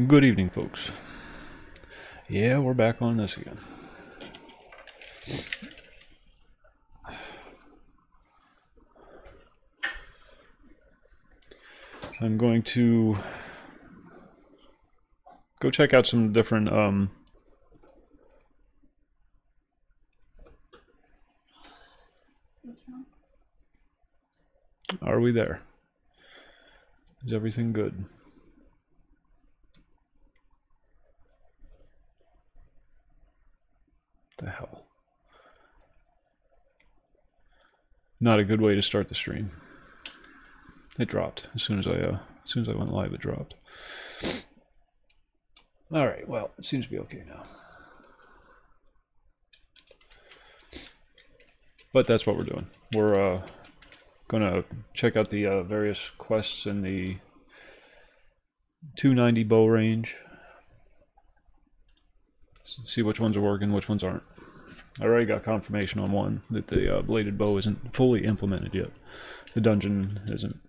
Good evening, folks. Yeah, we're back on this again. I'm going to go check out some different Are we there? Is everything good? The hell? Not a good way to start the stream. It dropped as soon as I went live. It dropped. All right. Well, it seems to be okay now. But that's what we're doing. We're gonna check out the various quests in the 290 bow range. See which ones are working, which ones aren't. I already got confirmation on one that the bladed bow isn't fully implemented yet. The dungeon isn't.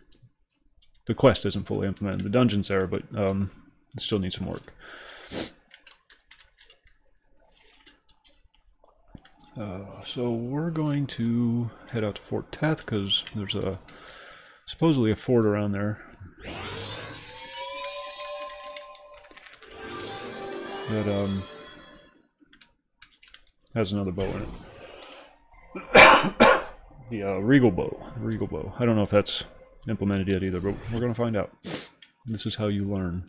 The quest isn't fully implemented. The dungeon's there, but it still needs some work. So we're going to head out to Fort Teth because there's supposedly a fort around there that has another bow in it. The regal bow. I don't know if that's implemented yet either, but we're going to find out. This is how you learn.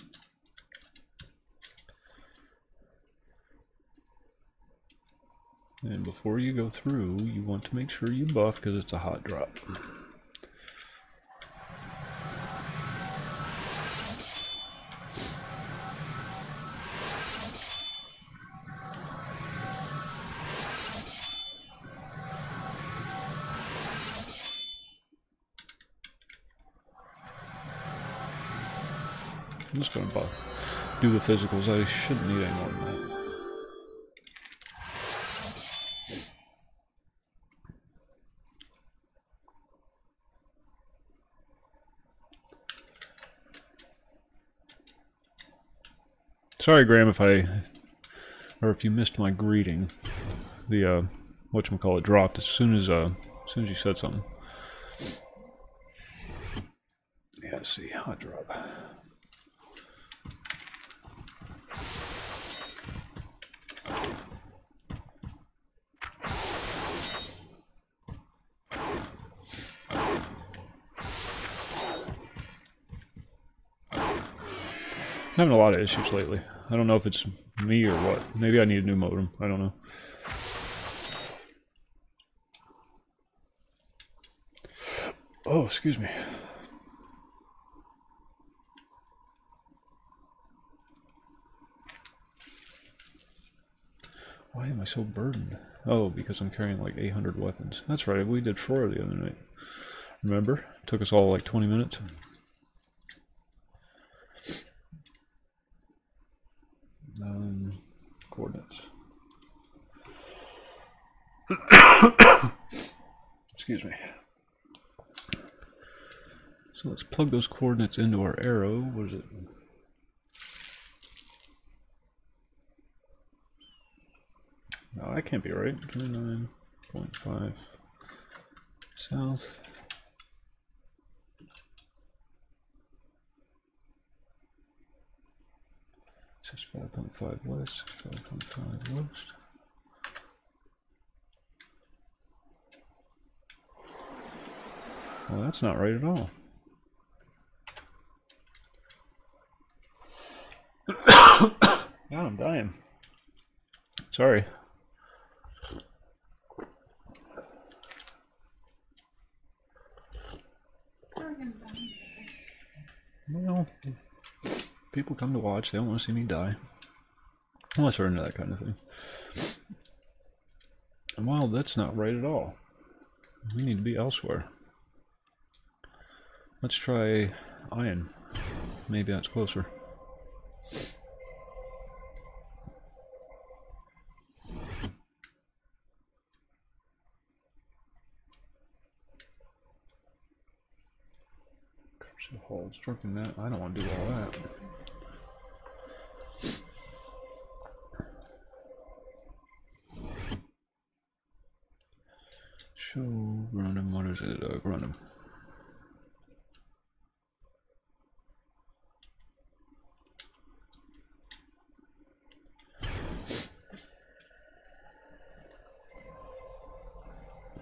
And before you go through, you want to make sure you buff because it's a hot drop. I'm just going to do the physicals. I shouldn't need any more than that. Sorry, Graham, if you missed my greeting. The whatchamacallit dropped as soon as you said something. Yeah, let's see, hot drop. I'm having a lot of issues lately. I don't know if it's me or what. Maybe I need a new modem. I don't know. Oh, excuse me. Why am I so burdened? Oh, because I'm carrying like 800 weapons. That's right, we did 4 the other night. Remember? It took us all like 20 minutes. Coordinates. Excuse me. So let's plug those coordinates into our arrow. What is it? No, that can't be right. 29.5 south. 65.5 west, 65.5 west. Well, that's not right at all. God, I'm dying. Sorry. Well, people come to watch. They don't want to see me die. Unless they're into that kind of thing. Well, that's not right at all. We need to be elsewhere. Let's try iron. Maybe that's closer. Holds, drunken that. I don't want to do all that. is it, Grunham?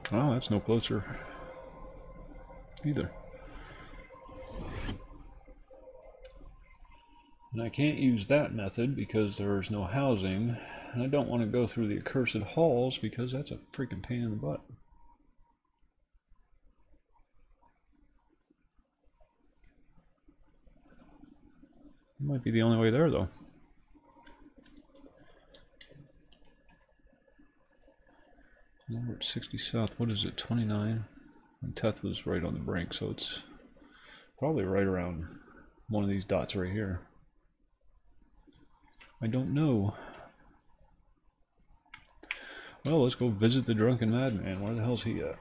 Oh, that's no closer either. And I can't use that method because there's no housing, and I don't want to go through the accursed halls because that's a freaking pain in the butt. It might be the only way there, though. Now we're at 60 south. What is it, 29? And Teth was right on the brink, so it's probably right around one of these dots right here. I don't know. Well, let's go visit the drunken madman. Where the hell's he at?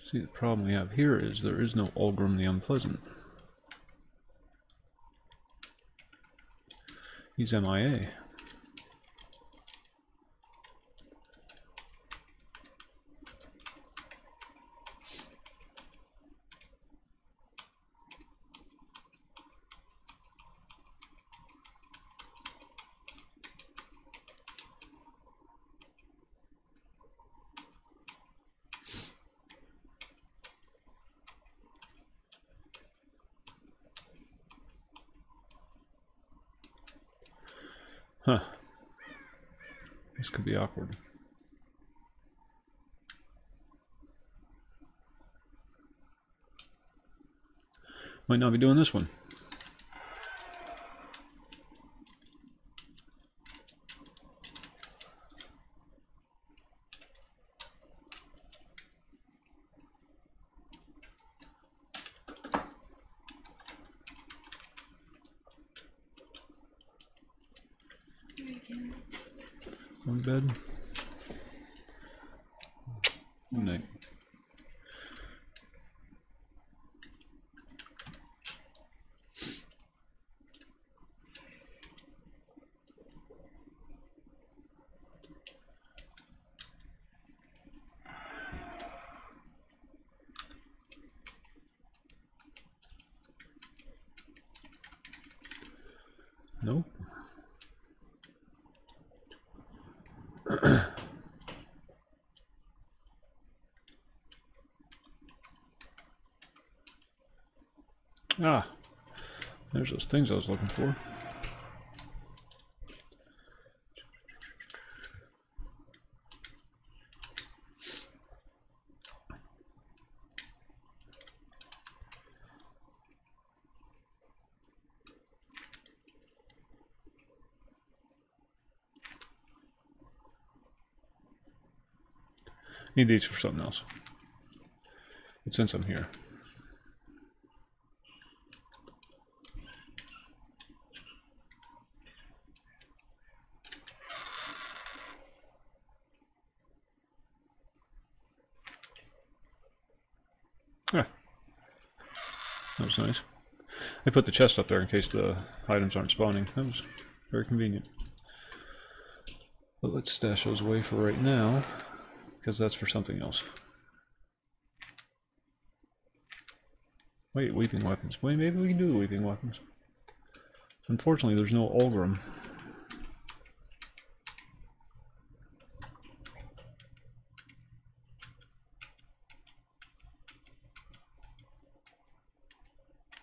See, the problem we have here is there is no Ulgrim the Unpleasant. He's MIA. Huh. This could be awkward. Might not be doing this one. One bed. Good night. Nope. Ah, there's those things I was looking for. Need these for something else. But since I'm here. Ah, that was nice. I put the chest up there in case the items aren't spawning. That was very convenient. But let's stash those away for right now, because that's for something else. Wait, weeping weapons. Wait, maybe we can do the weeping weapons. Unfortunately, there's no Ulgrim.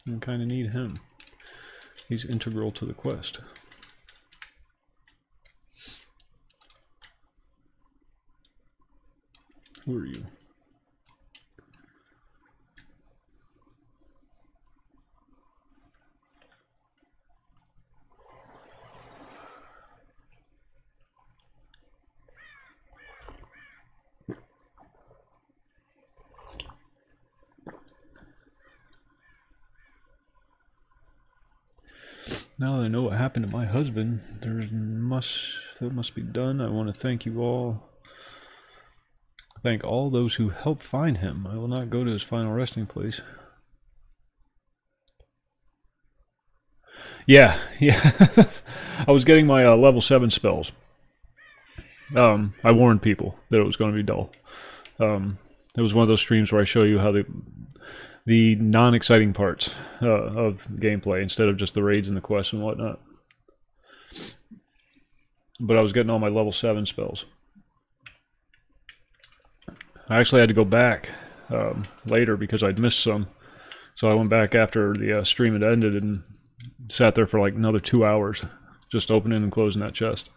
I kind of need him. He's integral to the quest. Who are you? Now that I know what happened to my husband, that must be done. I want to thank you all. Thank all those who helped find him. I will not go to his final resting place. Yeah. I was getting my level 7 spells. I warned people that it was going to be dull. It was one of those streams where I show you how the non-exciting parts of gameplay instead of just the raids and the quests and whatnot. But I was getting all my level 7 spells. I actually had to go back later because I'd missed some. So I went back after the stream had ended and sat there for like another 2 hours just opening and closing that chest.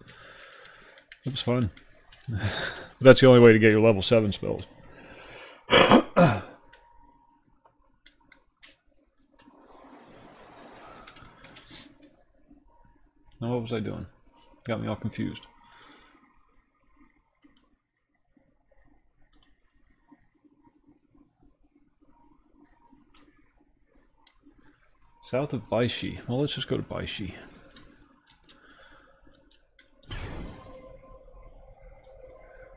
It was fun. That's the only way to get your level 7 spells. Now what was I doing? Got me all confused. South of Baishi. Well, let's just go to Baishi.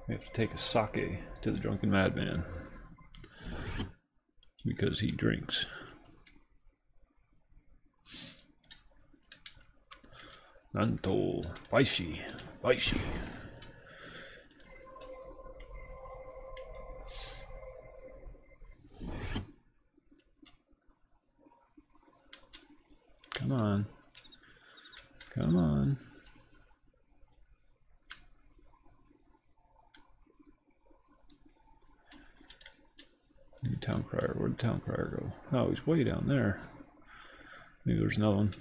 We have to take a sake to the drunken madman because he drinks. Nanto Baishi. Baishi. Come on. Come on. New town crier. Where'd the town crier go? Oh, he's way down there. Maybe there's another one.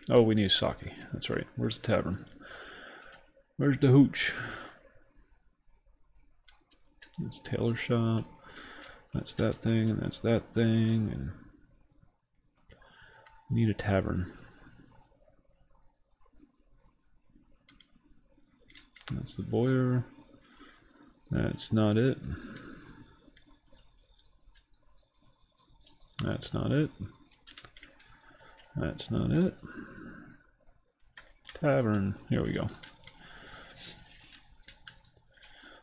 Oh, we need sake. That's right. Where's the tavern? Where's the hooch? That's tailor shop. That's that thing, and that's that thing, and we need a tavern. That's the Boar. That's not it. That's not it. That's not it. Tavern. Here we go.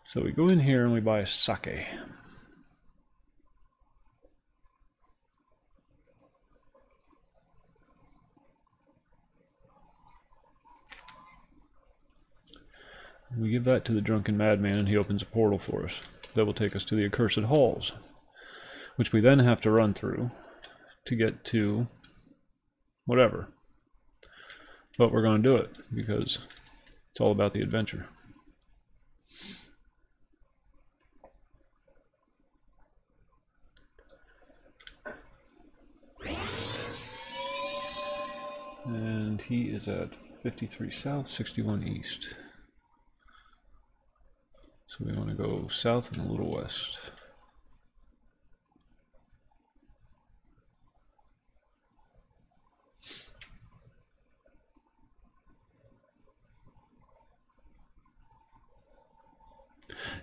So we go in here and we buy a sake. We give that to the drunken madman and he opens a portal for us. That will take us to the accursed halls, which we then have to run through to get to whatever. But we're going to do it because it's all about the adventure. And he is at 53 south, 61 east. So we want to go south and a little west.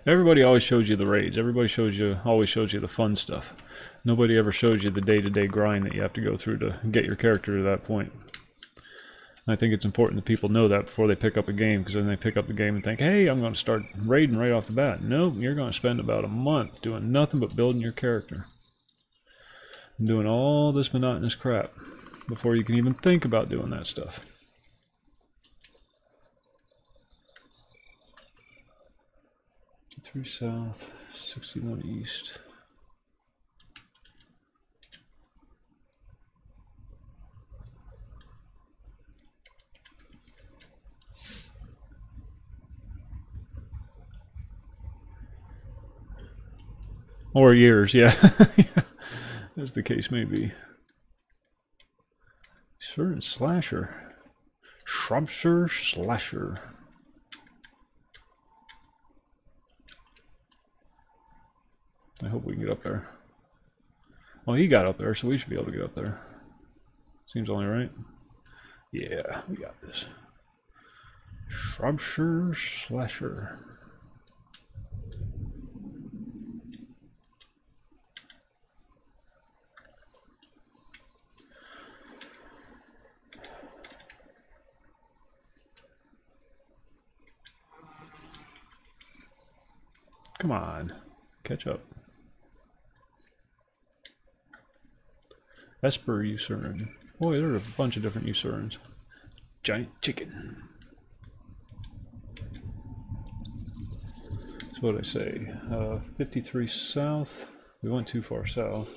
Everybody always shows you the raids. Everybody always shows you the fun stuff. Nobody ever shows you the day-to-day grind that you have to go through to get your character to that point. I think it's important that people know that before they pick up a game, because then they pick up the game and think, hey, I'm going to start raiding right off the bat. Nope, you're going to spend about a month doing nothing but building your character. And doing all this monotonous crap before you can even think about doing that stuff. Through south, 61 east. Or years, yeah. As the case may be. Certain slasher. Shropshire slasher. I hope we can get up there. Well, he got up there, so we should be able to get up there. Seems only right. Yeah, we got this. Shropshire slasher. Come on. Catch up. Esper Usuran. Boy, there are a bunch of different Usurans. Giant chicken. So what did I say? 53 south. We went too far south.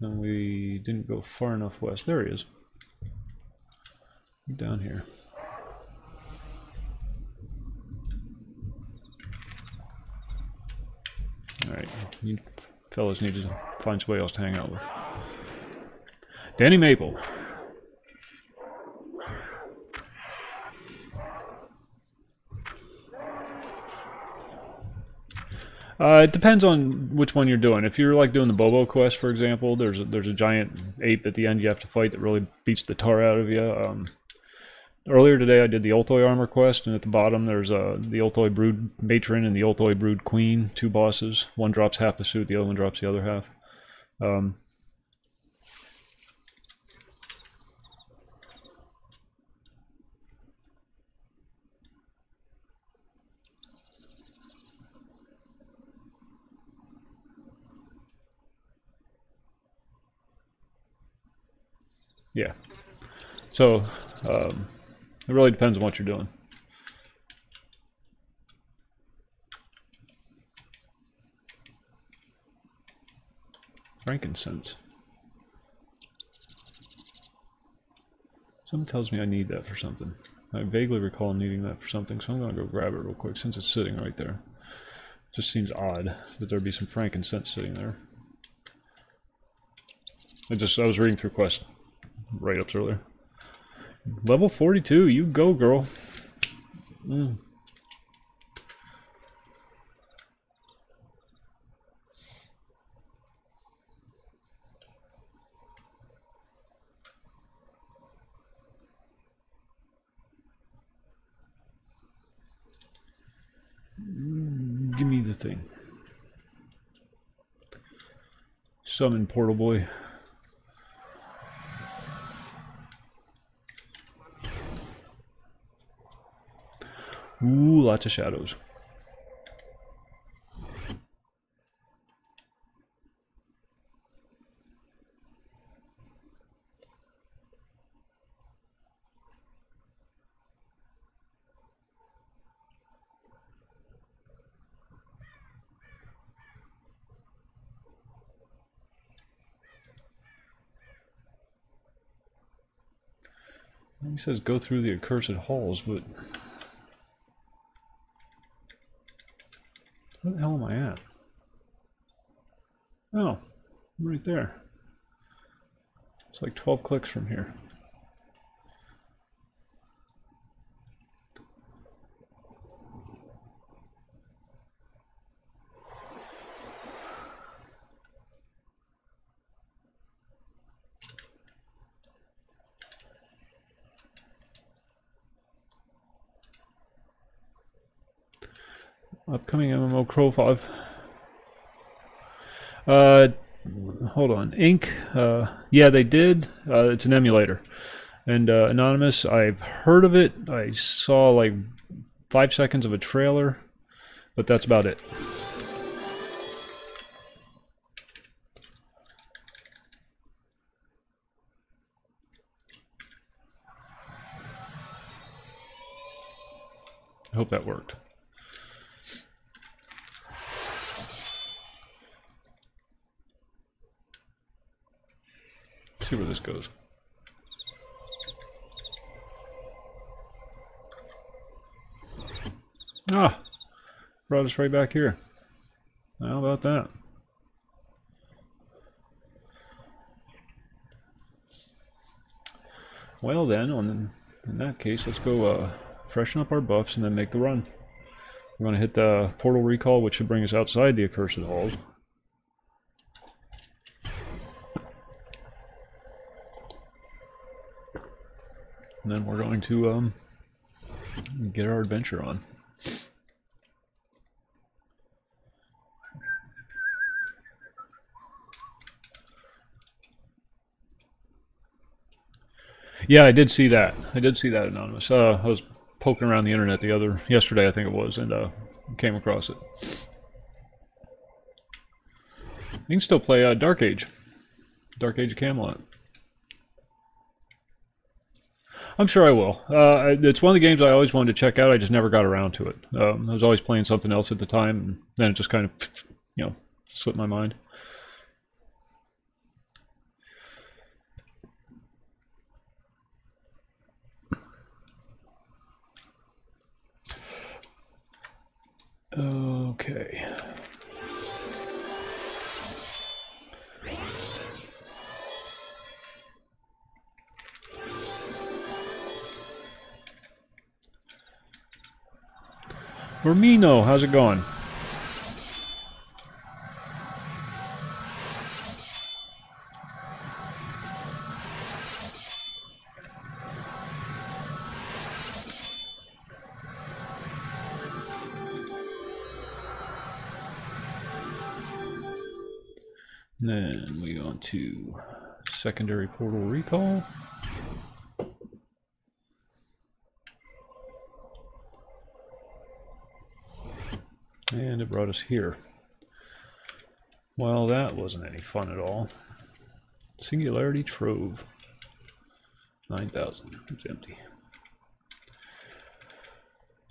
And we didn't go far enough west. There he is. Down here. Alright, you fellas need to find somebody else to hang out with. Danny Maple. It depends on which one you're doing. If you're like doing the Bobo quest, for example, there's a giant ape at the end you have to fight that really beats the tar out of you. Earlier today I did the Ulthoi armor quest, and at the bottom there's the Ulthoi brood matron and the Ulthoi brood queen, two bosses. One drops half the suit, the other one drops the other half. Yeah. So, it really depends on what you're doing. Frankincense. Someone tells me I need that for something. I vaguely recall needing that for something, so I'm going to go grab it real quick since it's sitting right there. It just seems odd that there'd be some frankincense sitting there. I was reading through quest write-ups earlier. Level 42, you go, girl. Give me the thing. Summon Portal Boy. Ooh, lots of shadows. He says go through the accursed halls, but where the hell am I at? Oh, I'm right there. It's like 12 clicks from here. Upcoming MMO Crow 5. Hold on. Ink. Yeah, they did. It's an emulator. And Anonymous, I've heard of it. I saw like 5 seconds of a trailer, but that's about it. I hope that worked. See where this goes. Ah, brought us right back here. How about that? Well then, in that case, let's go freshen up our buffs and then make the run. We're going to hit the portal recall, which should bring us outside the accursed halls. And then we're going to get our adventure on. Yeah, I did see that. I did see that, Anonymous. I was poking around the internet yesterday, I think it was, and came across it. You can still play Dark Age of Camelot. I'm sure I will. It's one of the games I always wanted to check out. I just never got around to it. I was always playing something else at the time, and then it just kind of, you know, slipped my mind. Okay. Romino, how's it going? And then we go on to secondary portal recall. And it brought us here. Well, that wasn't any fun at all. Singularity Trove. 9,000. It's empty.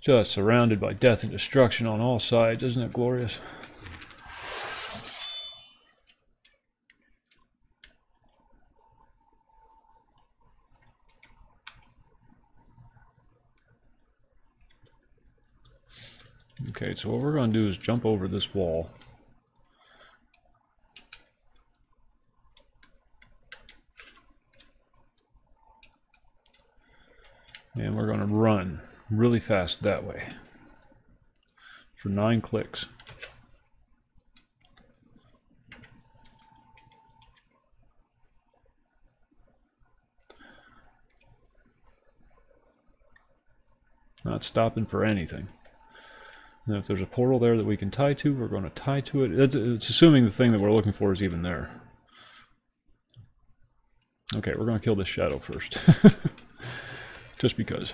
Just surrounded by death and destruction on all sides. Isn't it glorious? Okay, so what we're going to do is jump over this wall. And we're going to run really fast that way for 9 clicks. Not stopping for anything. Now if there's a portal there that we can tie to, we're going to tie to it. It's assuming the thing that we're looking for is even there. Okay, we're going to kill this shadow first. Just because.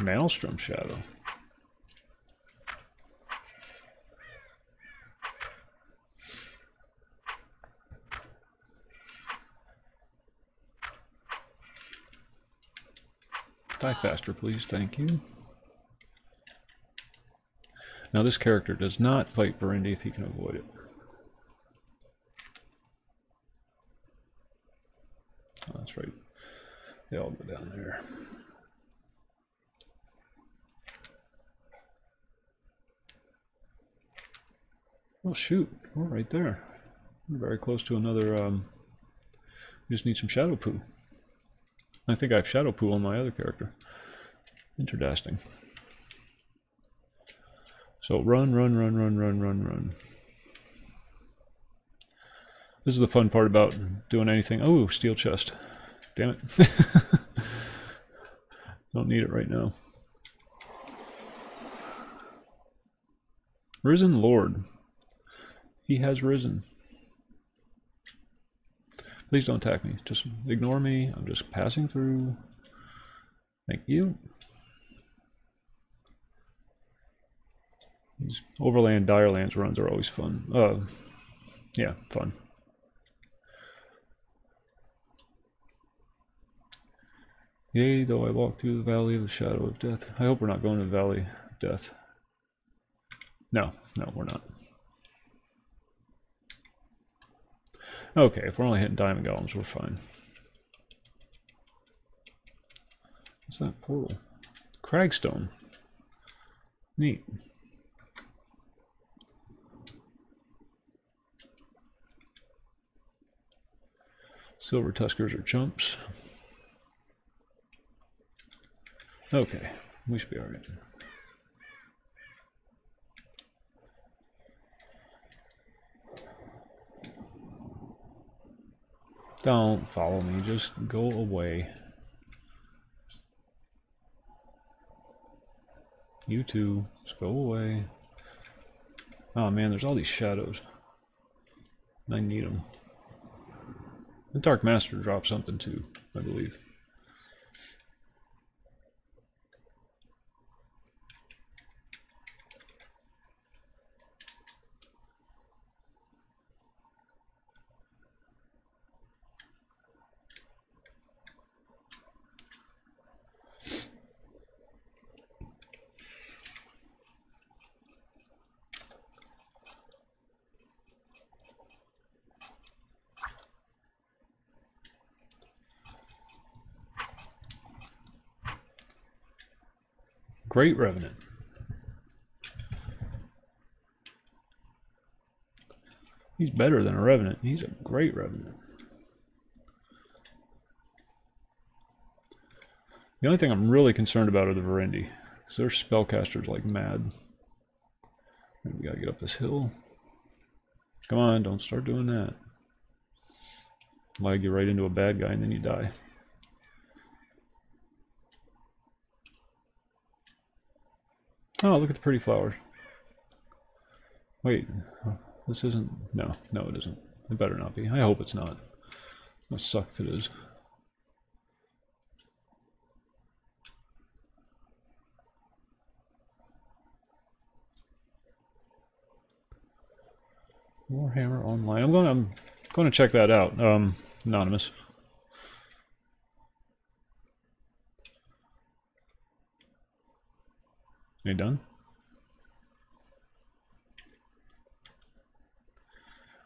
Maelstrom shadow. Die faster, please. Thank you. Now this character does not fight Verindy if he can avoid it. Oh, that's right. They all go down there. Oh shoot, we're right there. We're very close to another, we just need some shadow poo. I think I have shadow poo on my other character. Interesting. So run, run, run, run, run, run, run. This is the fun part about doing anything. Oh, steel chest. Damn it. Don't need it right now. Risen Lord. He has risen. Please don't attack me. Just ignore me. I'm just passing through. Thank you. These Overland Direlands runs are always fun. Yeah, fun. Yea, though I walk through the valley of the shadow of death. I hope we're not going to the valley of death. No, we're not. Okay, if we're only hitting diamond golems, we're fine. What's that portal? Cragstone. Neat. Silver Tuskers are chumps. Okay, we should be alright. Don't follow me, just go away. You too, just go away. Oh man, there's all these shadows. I need them. The Dark Master dropped something too. I believe. Great Revenant. He's better than a Revenant. He's a great Revenant. The only thing I'm really concerned about are the Verendi, because their spellcasters like mad. We gotta get up this hill. Come on, don't start doing that. Lag you right into a bad guy and then you die. Oh, look at the pretty flowers. Wait, this isn't... No, it isn't. It better not be. I hope it's not. It'll suck if it is. Warhammer Online. I'm going to check that out. Anonymous. Are you done?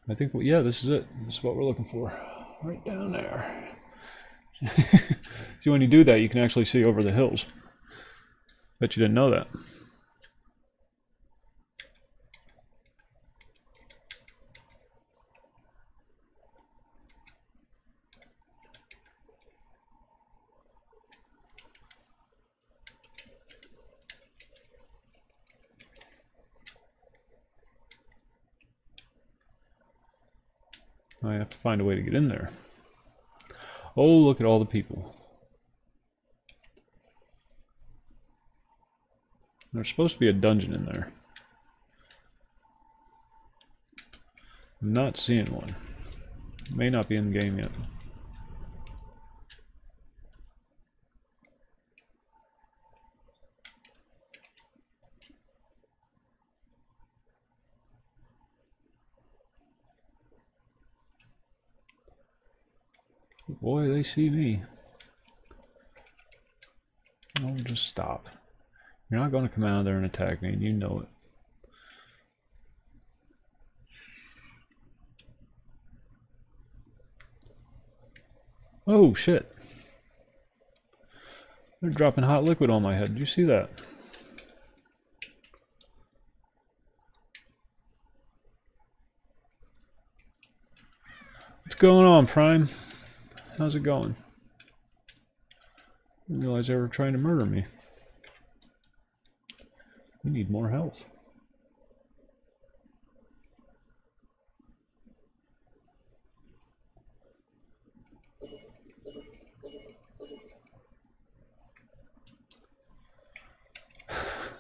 I think, well, yeah, this is it. This is what we're looking for. Right down there. See, when you do that, you can actually see over the hills. Bet you didn't know that. I have to find a way to get in there. Oh, look at all the people. There's supposed to be a dungeon in there. I'm not seeing one. It may not be in the game yet. Boy, they see me. Oh, just stop. You're not going to come out there and attack me, and you know it. Oh, shit. They're dropping hot liquid on my head. Did you see that? What's going on, Prime? How's it going? I didn't realize they were trying to murder me. We need more health.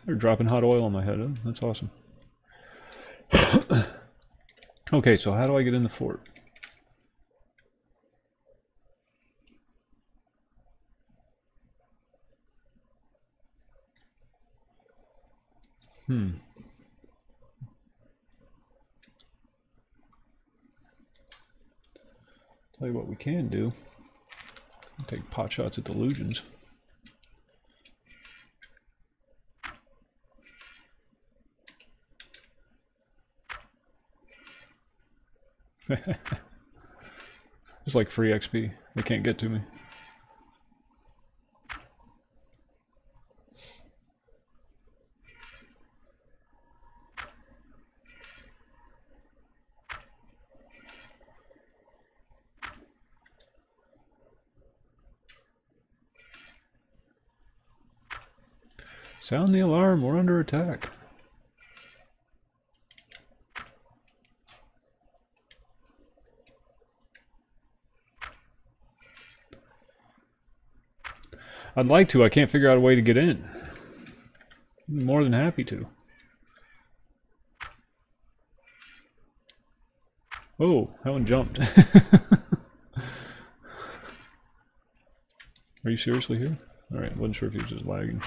They're dropping hot oil on my head. Huh? That's awesome. Okay, so how do I get in the fort? Tell you what we can do. Take pot shots at the Legions. It's like free XP. They can't get to me. Sound the alarm, we're under attack. I'd like to, I can't figure out a way to get in. I'm more than happy to. Oh, that one jumped. Are you seriously here? Alright, wasn't sure if he was just lagging.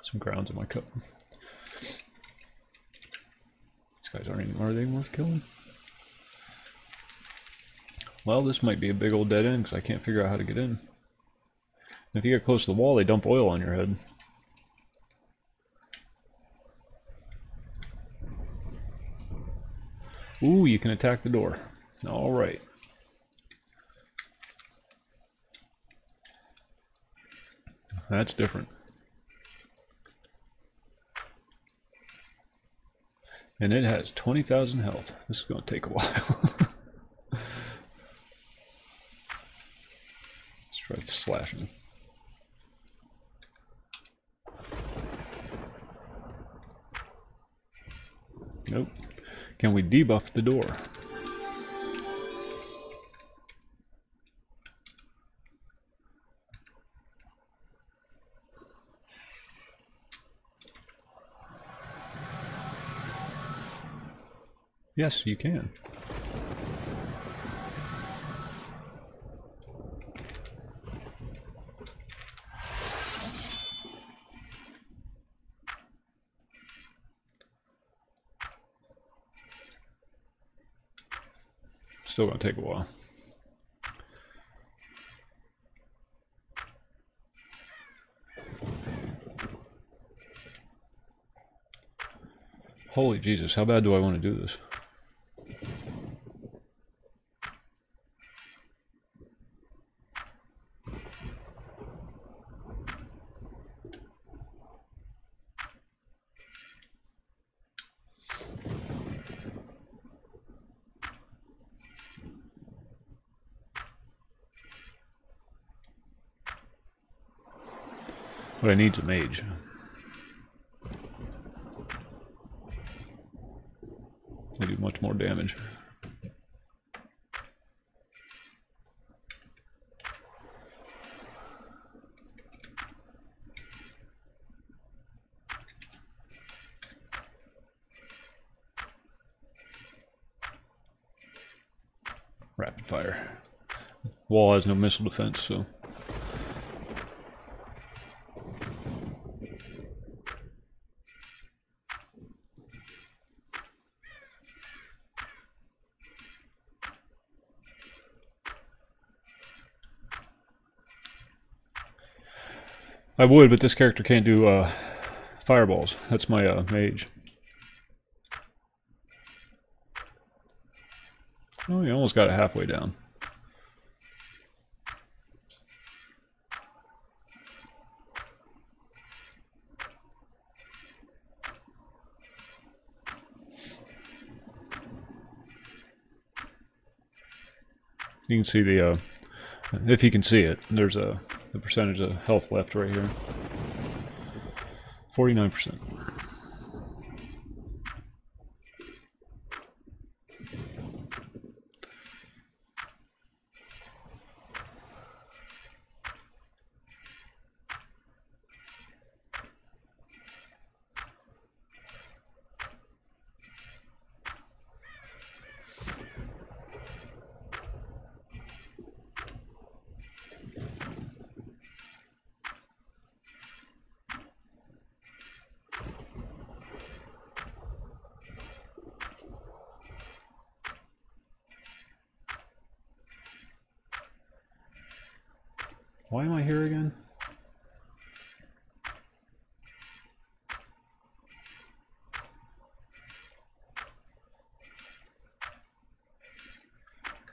Some grounds in my cup. These guys are they worth killing? Well, this might be a big old dead end because I can't figure out how to get in. If you get close to the wall, they dump oil on your head. Ooh, you can attack the door. Alright. That's different. And it has 20,000 health. This is going to take a while. Let's try slashing. Nope. Can we debuff the door? Yes, you can. Still gonna take a while. Holy Jesus, how bad do I want to do this? But I need a mage. They do much more damage. Rapid fire. Wall has no missile defense, so. I would, but this character can't do fireballs. That's my mage. Oh, you almost got it halfway down. You can see the, if you can see it, there's the percentage of health left right here. 49%. Why am I here again?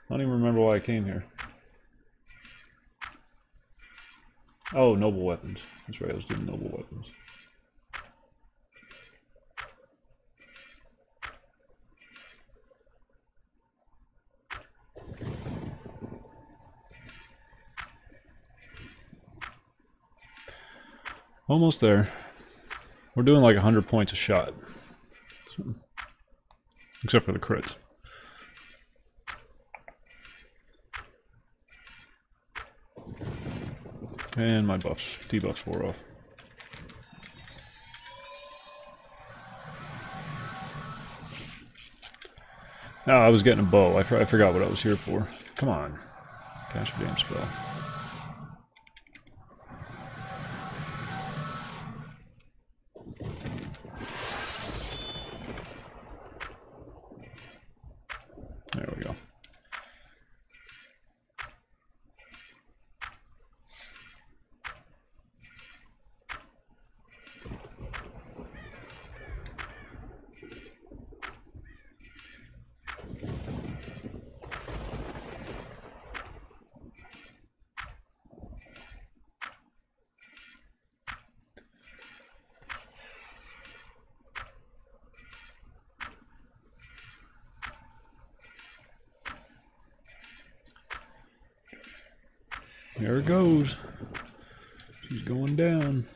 I don't even remember why I came here. Oh, noble weapons. That's right, I was doing noble weapons. Almost there. We're doing like 100 points a shot. So, except for the crits. And my buffs, debuffs wore off. No, I was getting a bow. I forgot what I was here for. Come on. Cast your damn spell. There we go. There it goes. She's going down.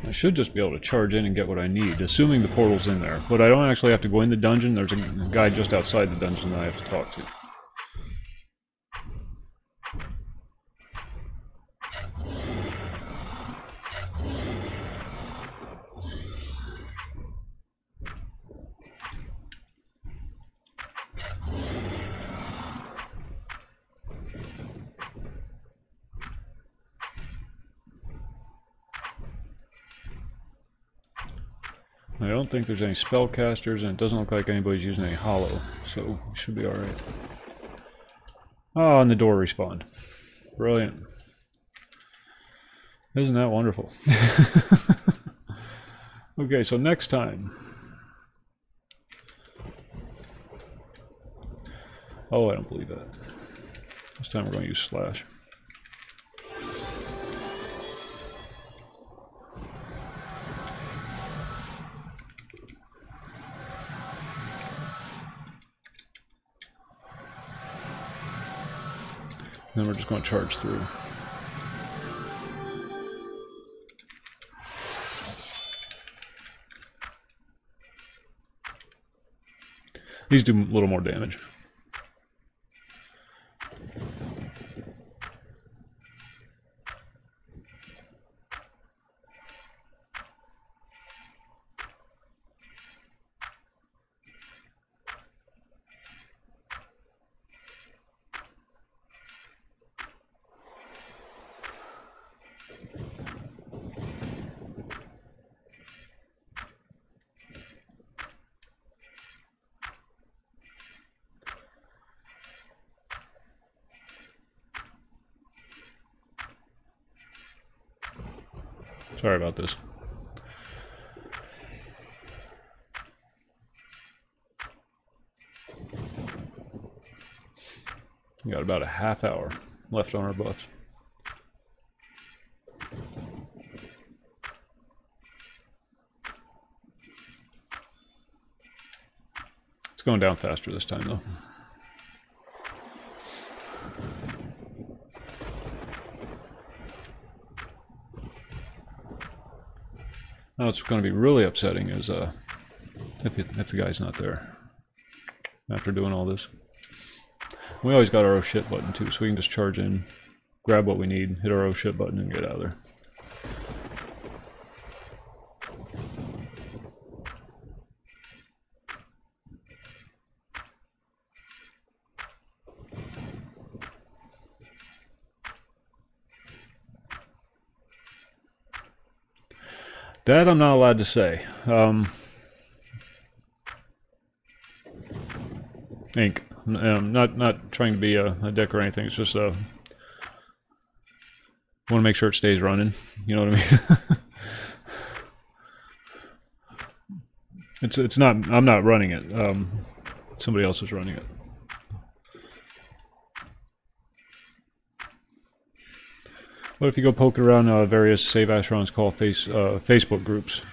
I should just be able to charge in and get what I need, assuming the portal's in there. But I don't actually have to go in the dungeon. There's a guy just outside the dungeon that I have to talk to. I don't think there's any spellcasters, and it doesn't look like anybody's using any hollow, so we should be alright. Oh, and the door respawned. Brilliant. Isn't that wonderful? Okay, so next time. Oh, I don't believe that. This time we're going to use slash. Then we're just going to charge through. These do a little more damage. Sorry about this. We got about a half hour left on our buffs. It's going down faster this time, though. Now what's going to be really upsetting is if the guy's not there after doing all this. We always got our oh shit button too, so we can just charge in, grab what we need, hit our oh shit button, and get out of there. That I'm not allowed to say. Ink. I'm not trying to be a dick or anything. It's just want to make sure it stays running. You know what I mean? It's not. I'm not running it. Somebody else is running it. What if you go poke around various Save Asheron's Call Facebook groups?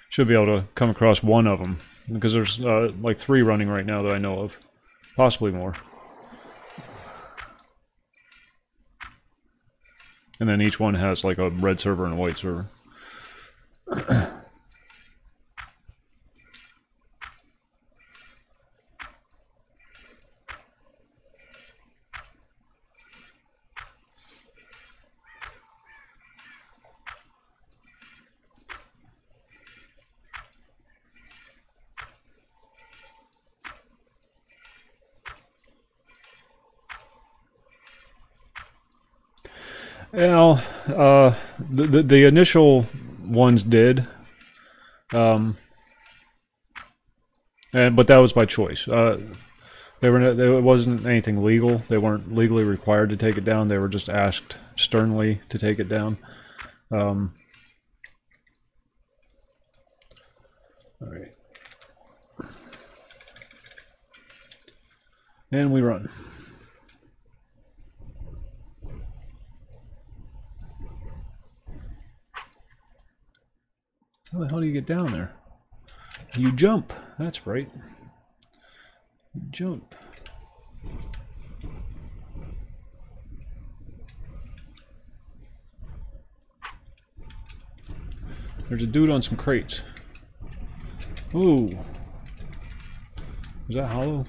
Should be able to come across one of them, because there's like 3 running right now that I know of, possibly more. And then each one has like a red server and a white server. Well, the initial ones did, but that was by choice. It wasn't anything legal. They weren't legally required to take it down. They were just asked sternly to take it down. All right, and we run. How the hell do you get down there? You jump. That's right. You jump. There's a dude on some crates. Ooh. Is that hollow?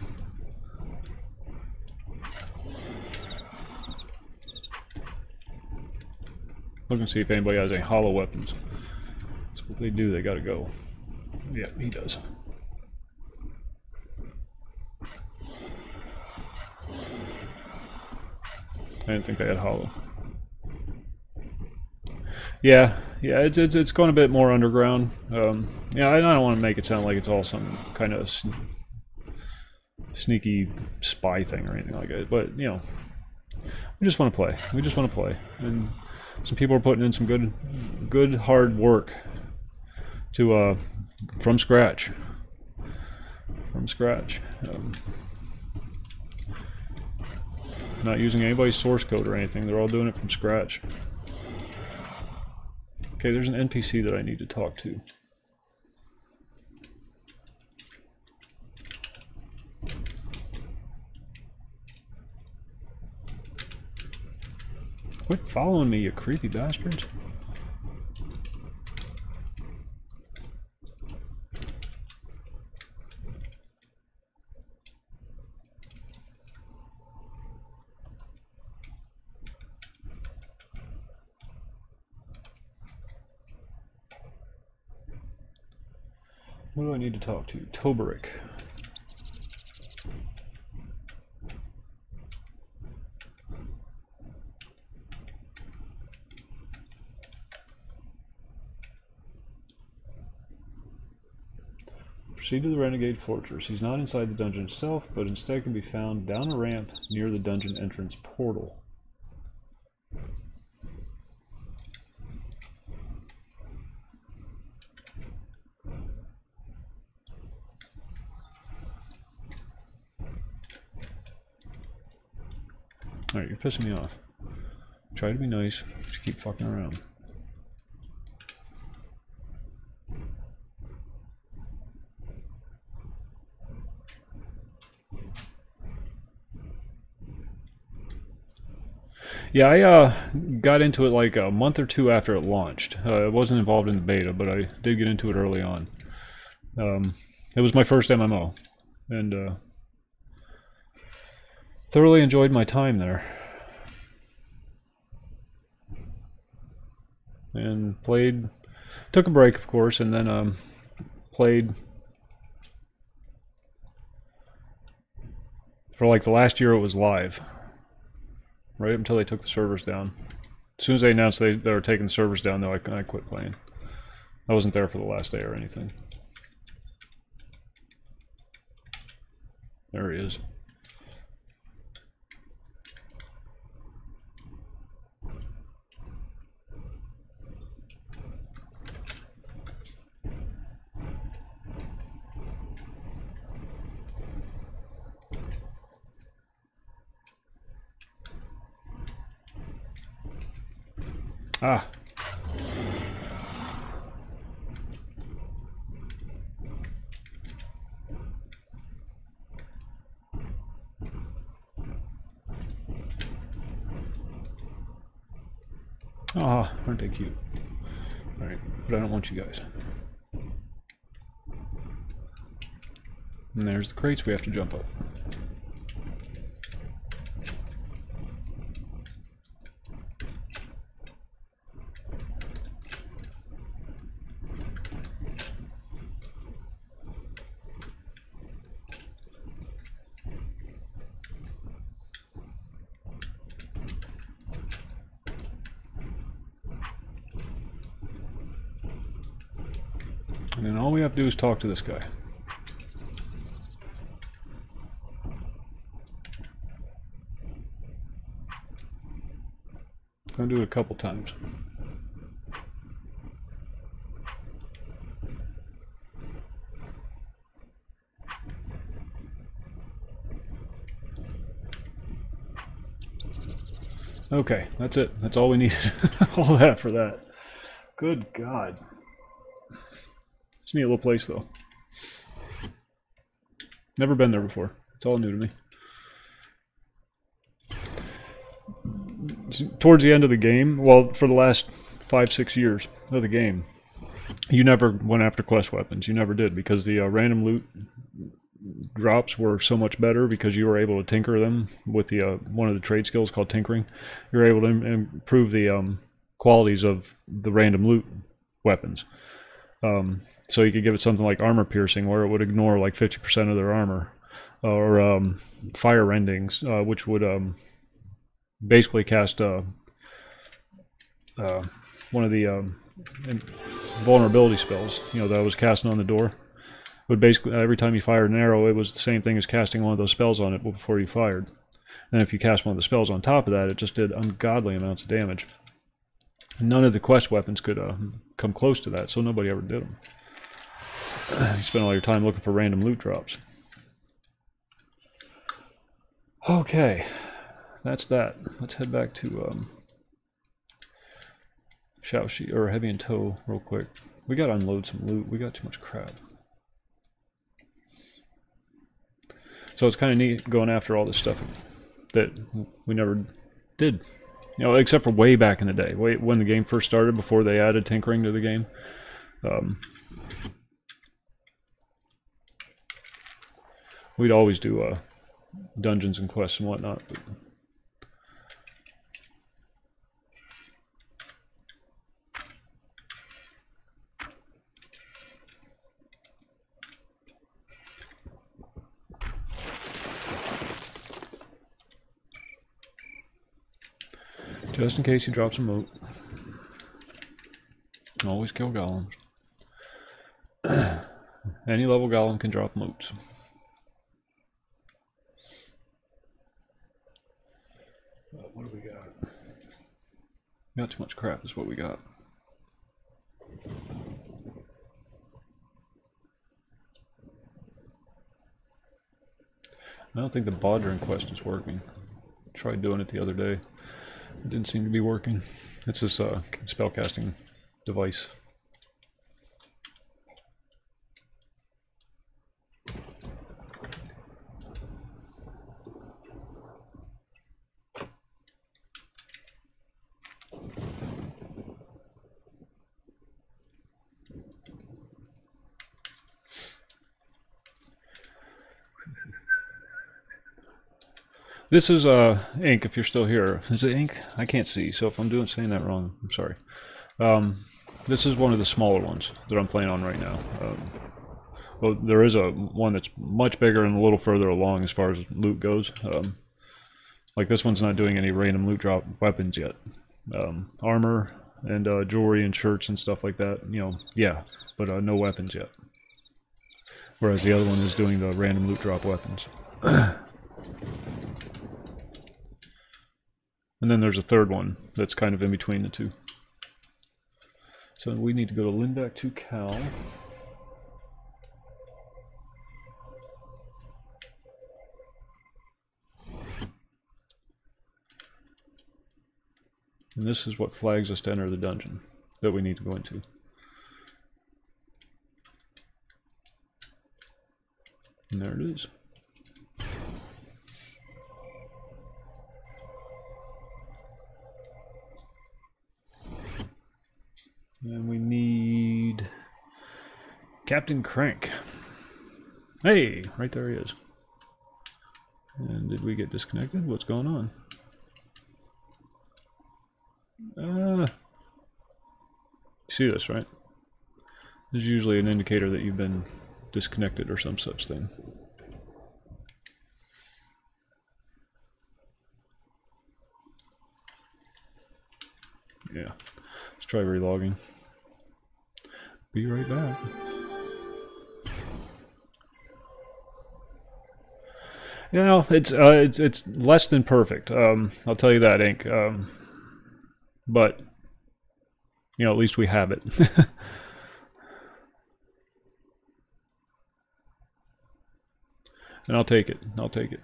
Look and see if anybody has any hollow weapons. If they do, they gotta go. Yeah, he does. I didn't think they had hollow. Yeah, it's going a bit more underground. Yeah, I don't want to make it sound like it's all some kind of sneaky spy thing or anything like that. But you know, we just want to play. We just want to play, and some people are putting in some good hard work to from scratch. Not using anybody's source code or anything. They're all doing it from scratch. Okay, there's an NPC that I need to talk to. Quit following me, you creepy bastards. Who do I need to talk to? Toberick. Proceed to the Renegade Fortress. He's not inside the dungeon itself, but instead can be found down a ramp near the dungeon entrance portal. Alright, you're pissing me off. Try to be nice, just keep fucking around. Yeah, I got into it like a month or 2 after it launched. I wasn't involved in the beta, but I did get into it early on. It was my first MMO, and thoroughly enjoyed my time there. And played, took a break of course, and then played for like the last year it was live. Right up until they took the servers down. As soon as they announced they were taking the servers down, though, I quit playing. I wasn't there for the last day or anything. There he is. Ah. Ah, aren't they cute? Alright, but I don't want you guys. And there's the crates we have to jump up. And then all we have to do is talk to this guy. I'm going to do it a couple times. Okay, that's it. That's all we needed. All that for that. Good God. It's a neat little place, though. Never been there before. It's all new to me. Towards the end of the game, well, for the last 5-6 years of the game, you never went after quest weapons. You never did, because the random loot drops were so much better because you were able to tinker them with the one of the trade skills called tinkering. You were able to improve the qualities of the random loot weapons. So you could give it something like armor piercing, where it would ignore like 50% of their armor, or fire rendings, which would basically cast one of the vulnerability spells. You know, that I was casting on the door. Would basically, every time you fired an arrow, it was the same thing as casting one of those spells on it before you fired. And if you cast one of the spells on top of that, it just did ungodly amounts of damage. None of the quest weapons could come close to that, so nobody ever did them. You spend all your time looking for random loot drops. Okay, that's that. Let's head back to Shaoxi, or Heavy in Tow, real quick. We gotta unload some loot. We got too much crap. So it's kind of neat going after all this stuff that we never did. You know, except for way back in the day, when the game first started, before they added tinkering to the game. We'd always do dungeons and quests and whatnot. But just in case he drops a moat. Always kill golems. Any level golem can drop moats. What do we got? We got too much crap is what we got. I don't think the Bodrin quest is working. Tried doing it the other day. It didn't seem to be working. It's this spellcasting device. This is ink, if you're still here. Is it ink? I can't see, so if I'm saying that wrong, I'm sorry. This is one of the smaller ones that I'm playing on right now. Well, there is one that's much bigger and a little further along as far as loot goes. Like this one's not doing any random loot drop weapons yet. Armor and jewelry and shirts and stuff like that, you know, yeah, but no weapons yet. Whereas the other one is doing the random loot drop weapons. And then there's a third one that's kind of in between the two. So we need to go to Lindback to Cal. And this is what flags us to enter the dungeon that we need to go into. And there it is. And we need Captain Crank. Hey, right there he is. And did we get disconnected? What's going on? See this, right? This is usually an indicator that you've been disconnected or some such thing. Yeah. Let's try relogging. Be right back. You know, it's less than perfect. I'll tell you that, Ink. But you know, at least we have it. And I'll take it. I'll take it.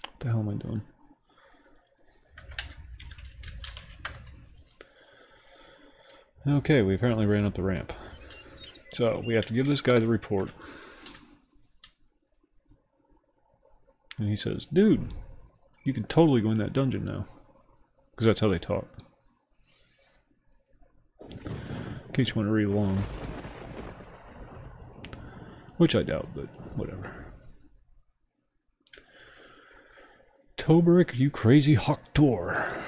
What the hell am I doing? Okay, we apparently ran up the ramp. So, we have to give this guy the report. And he says, dude, you can totally go in that dungeon now. Because that's how they talk. In case you want to read along. Which I doubt, but whatever. Tobrick, you crazy Hawktor.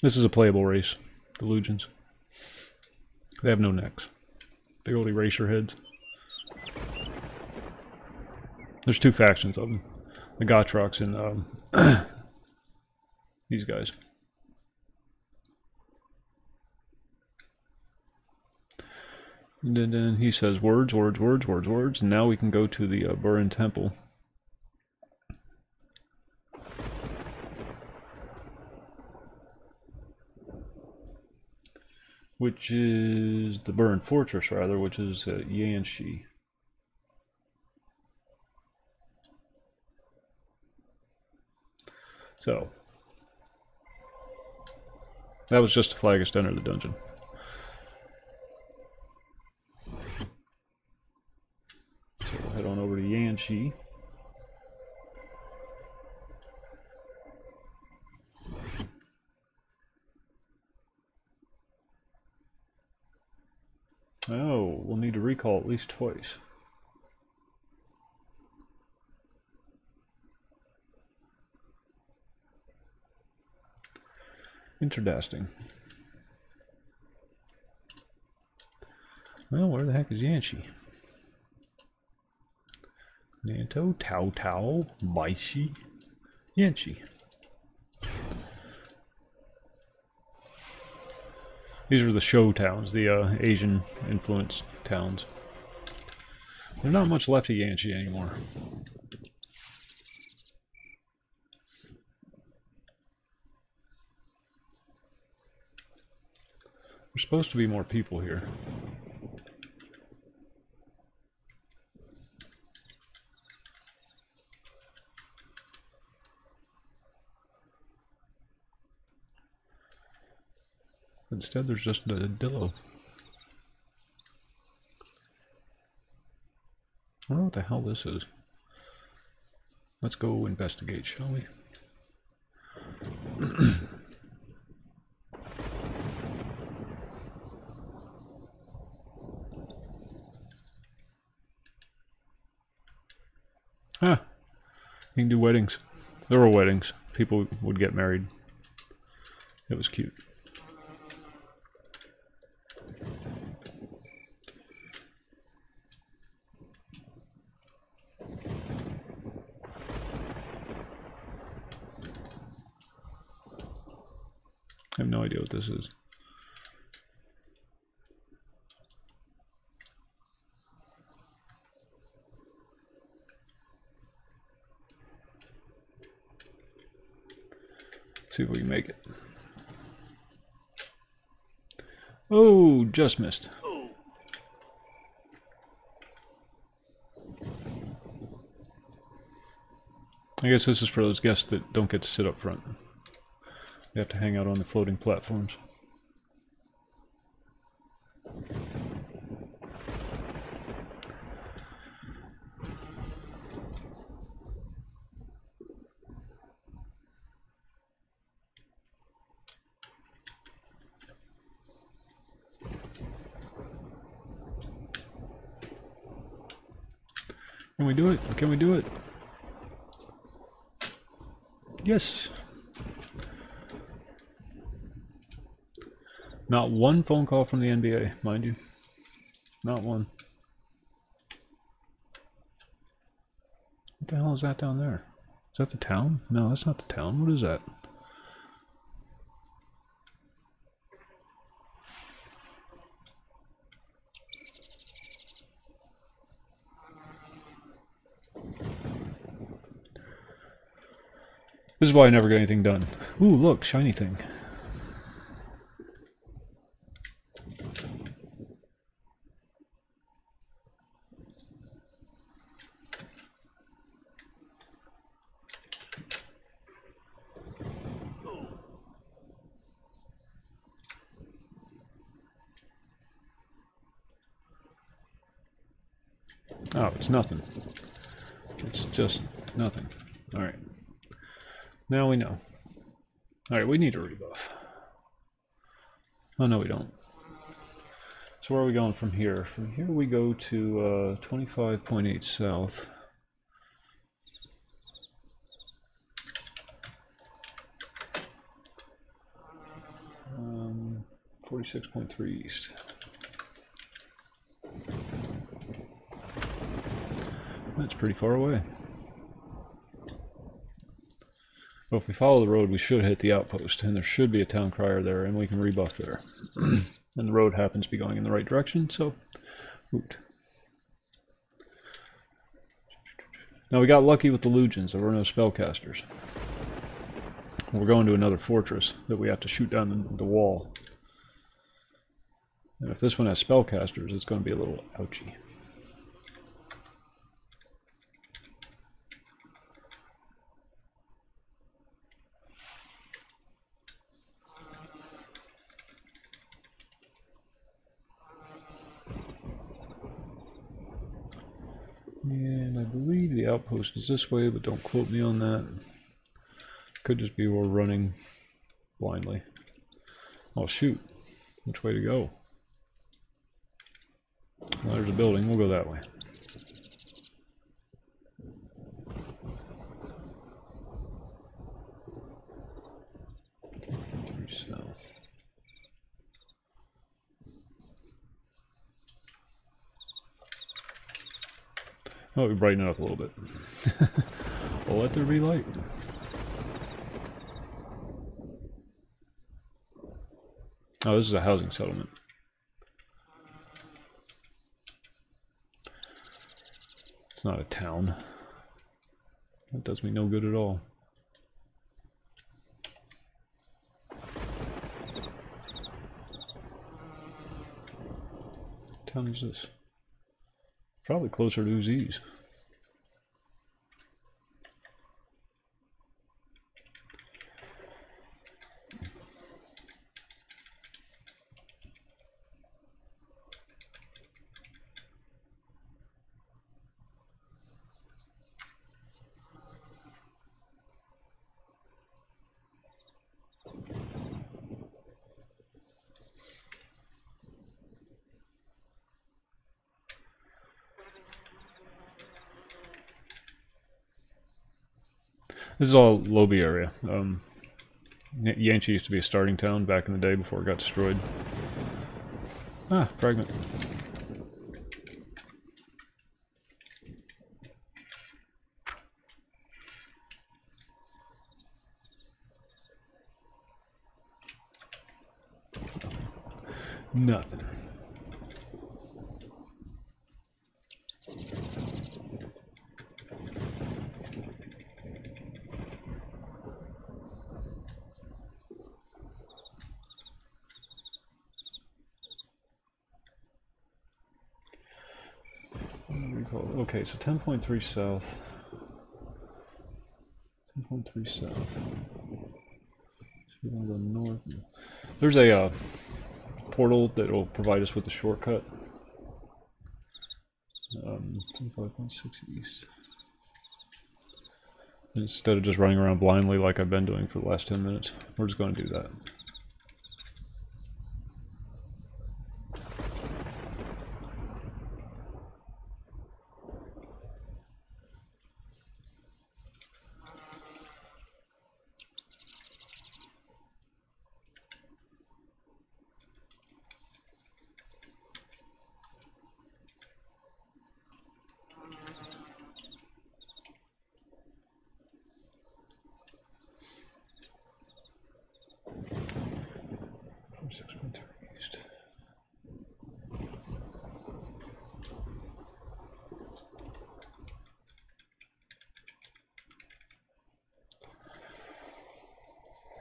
This is a playable race. The Legions. They have no necks. Big old eraser heads. There's two factions of them. The Gotroks and these guys. And then he says words, words, words, words, words. And now we can go to the Burin Temple. Which is the Burin Fortress, rather, which is Yanshi. So, that was just to flag us to enter the dungeon. So we'll head on over to Yanshi. Oh, we'll need to recall at least twice. Interesting. Well, where the heck is Yanshi? Nanto, Tao Tao, Baishi, Yanshi. These are the show towns, the Asian influenced towns. There's not much left of Yanshi anymore. There's supposed to be more people here. Instead, there's just a Dillo. I don't know what the hell this is. Let's go investigate, shall we? Ah, you can do weddings. There were weddings. People would get married. It was cute. I have no idea what this is. See if we can make it. Oh, just missed. I guess this is for those guests that don't get to sit up front. They have to hang out on the floating platforms. Can we do it? Can we do it? Yes! Not one phone call from the NBA, mind you. Not one. What the hell is that down there? Is that the town? No, that's not the town. What is that? This is why I never get anything done. Ooh, look, shiny thing. Oh, it's nothing. It's just nothing. Alright. Now we know. Alright, we need a rebuff. Oh, no, we don't. So where are we going from here? From here we go to 25.8 south. 46.3 east. That's pretty far away. Well, if we follow the road, we should hit the outpost, and there should be a town crier there, and we can rebuff there. And the road happens to be going in the right direction, so hoot. Now we got lucky with the Legions. There were no spellcasters. We're going to another fortress that we have to shoot down the wall. And if this one has spellcasters, it's going to be a little ouchy. And I believe the outpost is this way, but don't quote me on that. Could just be we're running blindly. Oh shoot, which way to go? Well, there's a building, we'll go that way. South. Oh, we brighten it up a little bit. Well, let there be light. Oh, this is a housing settlement. It's not a town. That does me no good at all. What town is this? Probably closer to Uzis. This is all Lobby area. Yanchi used to be a starting town back in the day before it got destroyed. Ah, fragment. Nothing. call it? Okay, so 10.3 south. 10.3 south. So we're gonna go north. There's a portal that will provide us with a shortcut. 25.6 east. Instead of just running around blindly like I've been doing for the last 10 minutes, we're just going to do that.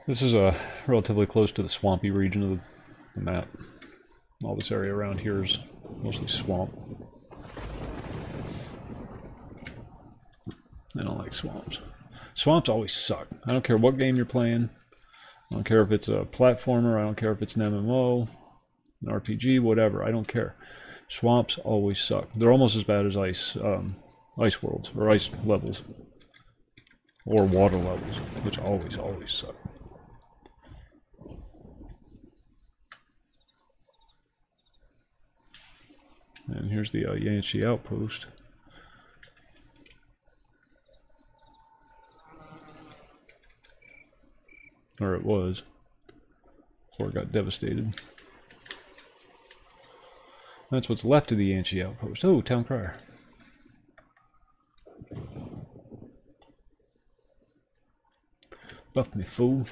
This is relatively close to the swampy region of the map. All this area around here is mostly swamp. I don't like swamps. Swamps always suck. I don't care what game you're playing. I don't care if it's a platformer. I don't care if it's an MMO, an RPG, whatever. I don't care. Swamps always suck. They're almost as bad as ice worlds or ice levels or water levels, which always suck. And here's the Yanchi outpost. Or it was, before it got devastated. That's what's left of the Yanchi outpost. Oh, town crier. Buff me, fool.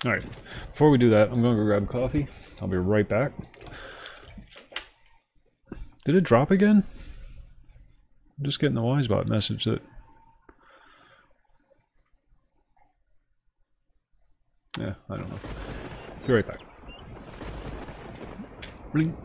Alright, before we do that, I'm going to go grab coffee. I'll be right back. Did it drop again? I'm just getting the Wisebot message that... Yeah, I don't know. Be right back. Bling.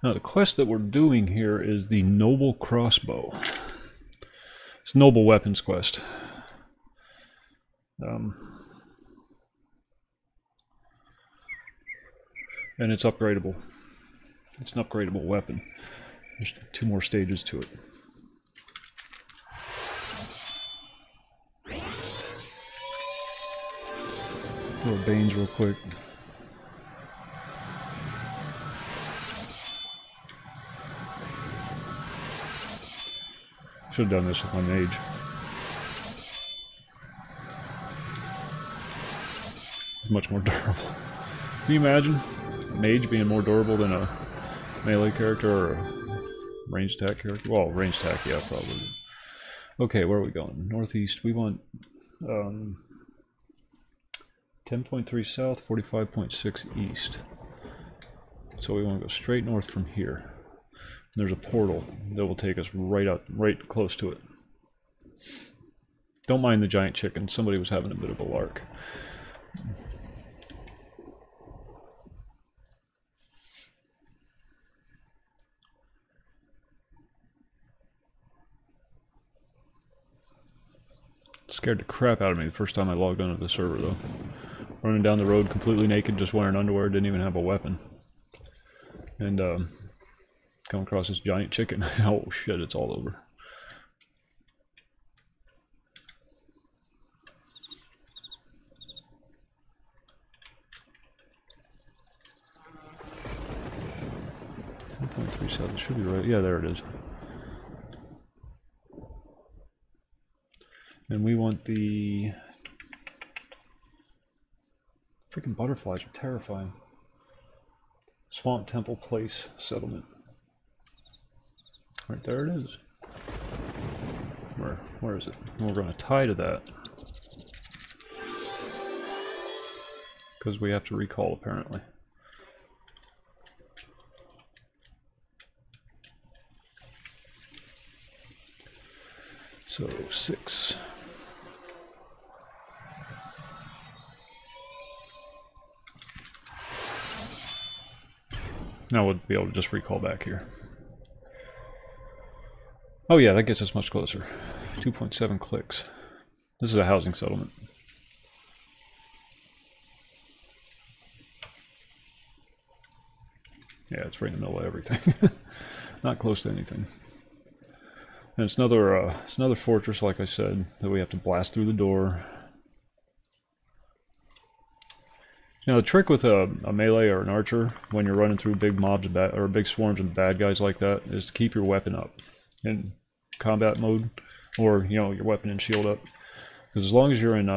Now the quest that we're doing here is the Noble Crossbow. It's Noble Weapons quest. And it's upgradable. It's an upgradable weapon. There's 2 more stages to it. Little Banes real quick. Should have done this with my mage. It's much more durable. Can you imagine a mage being more durable than a melee character or a ranged attack character? Well, ranged attack, yeah, probably. Okay, where are we going? Northeast. We want 10.3 south, 45.6 east. So we want to go straight north from here. There's a portal that will take us right close to it. Don't mind the giant chicken. Somebody was having a bit of a lark. Scared the crap out of me the first time I logged onto the server, though. Running down the road completely naked, just wearing underwear, didn't even have a weapon. And come across this giant chicken. Oh shit, it's all over. .37 should be right. Yeah, there it is. And we want the freaking butterflies are terrifying. Swamp Temple Place settlement. Right there it is. Where is it? We're going to tie to that because we have to recall apparently. So 6. Now we'll be able to just recall back here. Oh yeah, that gets us much closer. 2.7 clicks. This is a housing settlement. Yeah, it's right in the middle of everything. Not close to anything. And it's another fortress, like I said, that we have to blast through the door. Now the trick with a melee or an archer when you're running through big mobs or big swarms of bad guys like that is to keep your weapon up in combat mode, or your weapon and shield up. Because as long as you're in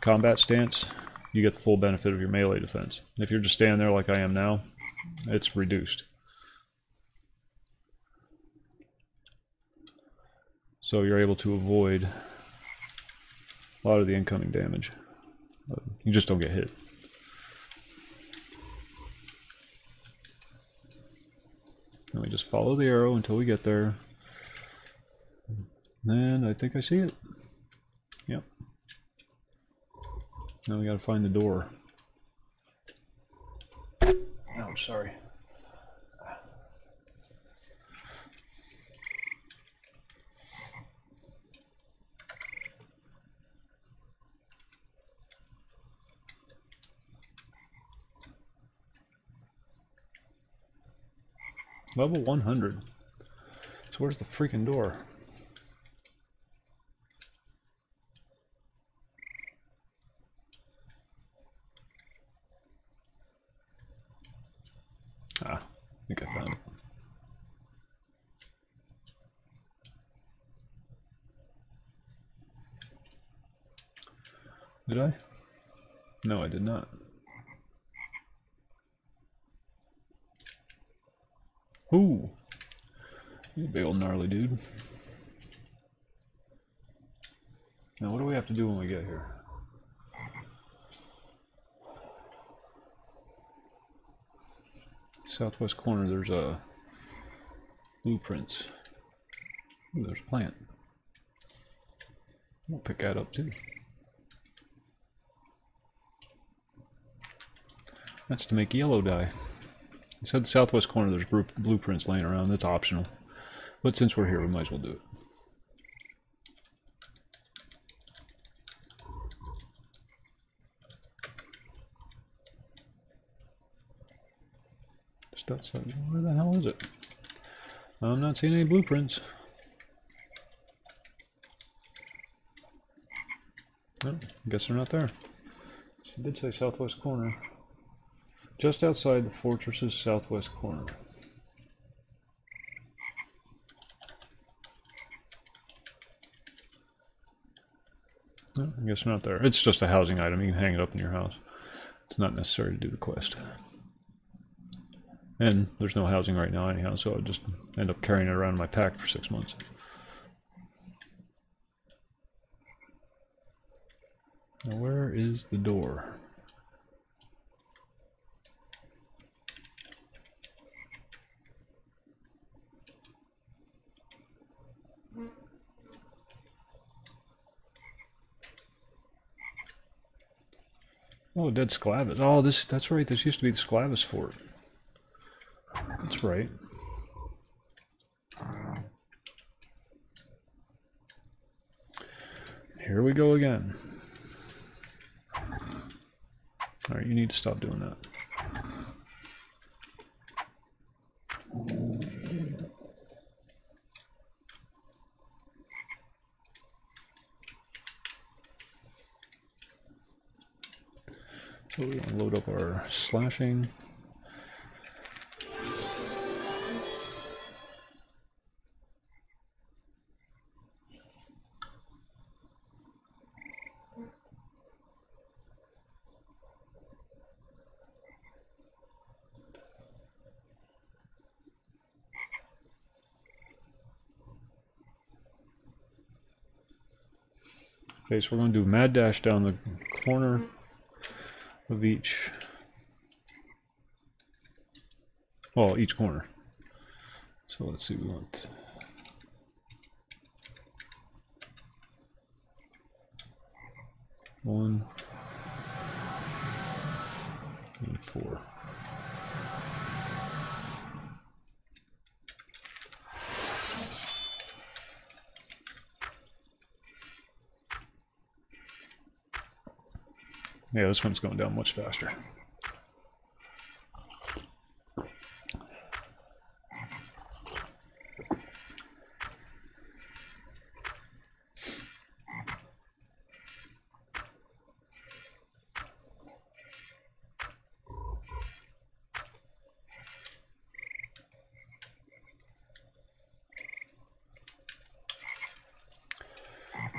combat stance, you get the full benefit of your melee defense. If you're just standing there like I am now, it's reduced. So you're able to avoid a lot of the incoming damage. You just don't get hit. And we just follow the arrow until we get there. And I think I see it. Yep. Now we gotta find the door. Oh, sorry. Level 100. So where's the freaking door? Ah, I think I found it. Did I? No, I did not. Ooh, you big old gnarly dude. Now what do we have to do when we get here? Southwest corner, there's a blueprints. Ooh, there's a plant. We'll pick that up too. That's to make yellow dye. It said the southwest corner there's blueprints laying around. That's optional. But since we're here, we might as well do it. Just outside. Where the hell is it? I'm not seeing any blueprints. Oh, I guess they're not there. So it did say southwest corner. Just outside the fortress's southwest corner. No, I guess they're not there. It's just a housing item. You can hang it up in your house. It's not necessary to do the quest. And there's no housing right now anyhow, so I'll just end up carrying it around in my pack for 6 months. Now where is the door? Oh, dead Sclavis. Oh, that's right. This used to be the Sclavis fort. That's right. Here we go again. Alright, you need to stop doing that. So we're going to load up our slashing. Okay, so we're going to do mad dash down the corner of each, well, each corner. So let's see, we want 1 and 4. Yeah, this one's going down much faster.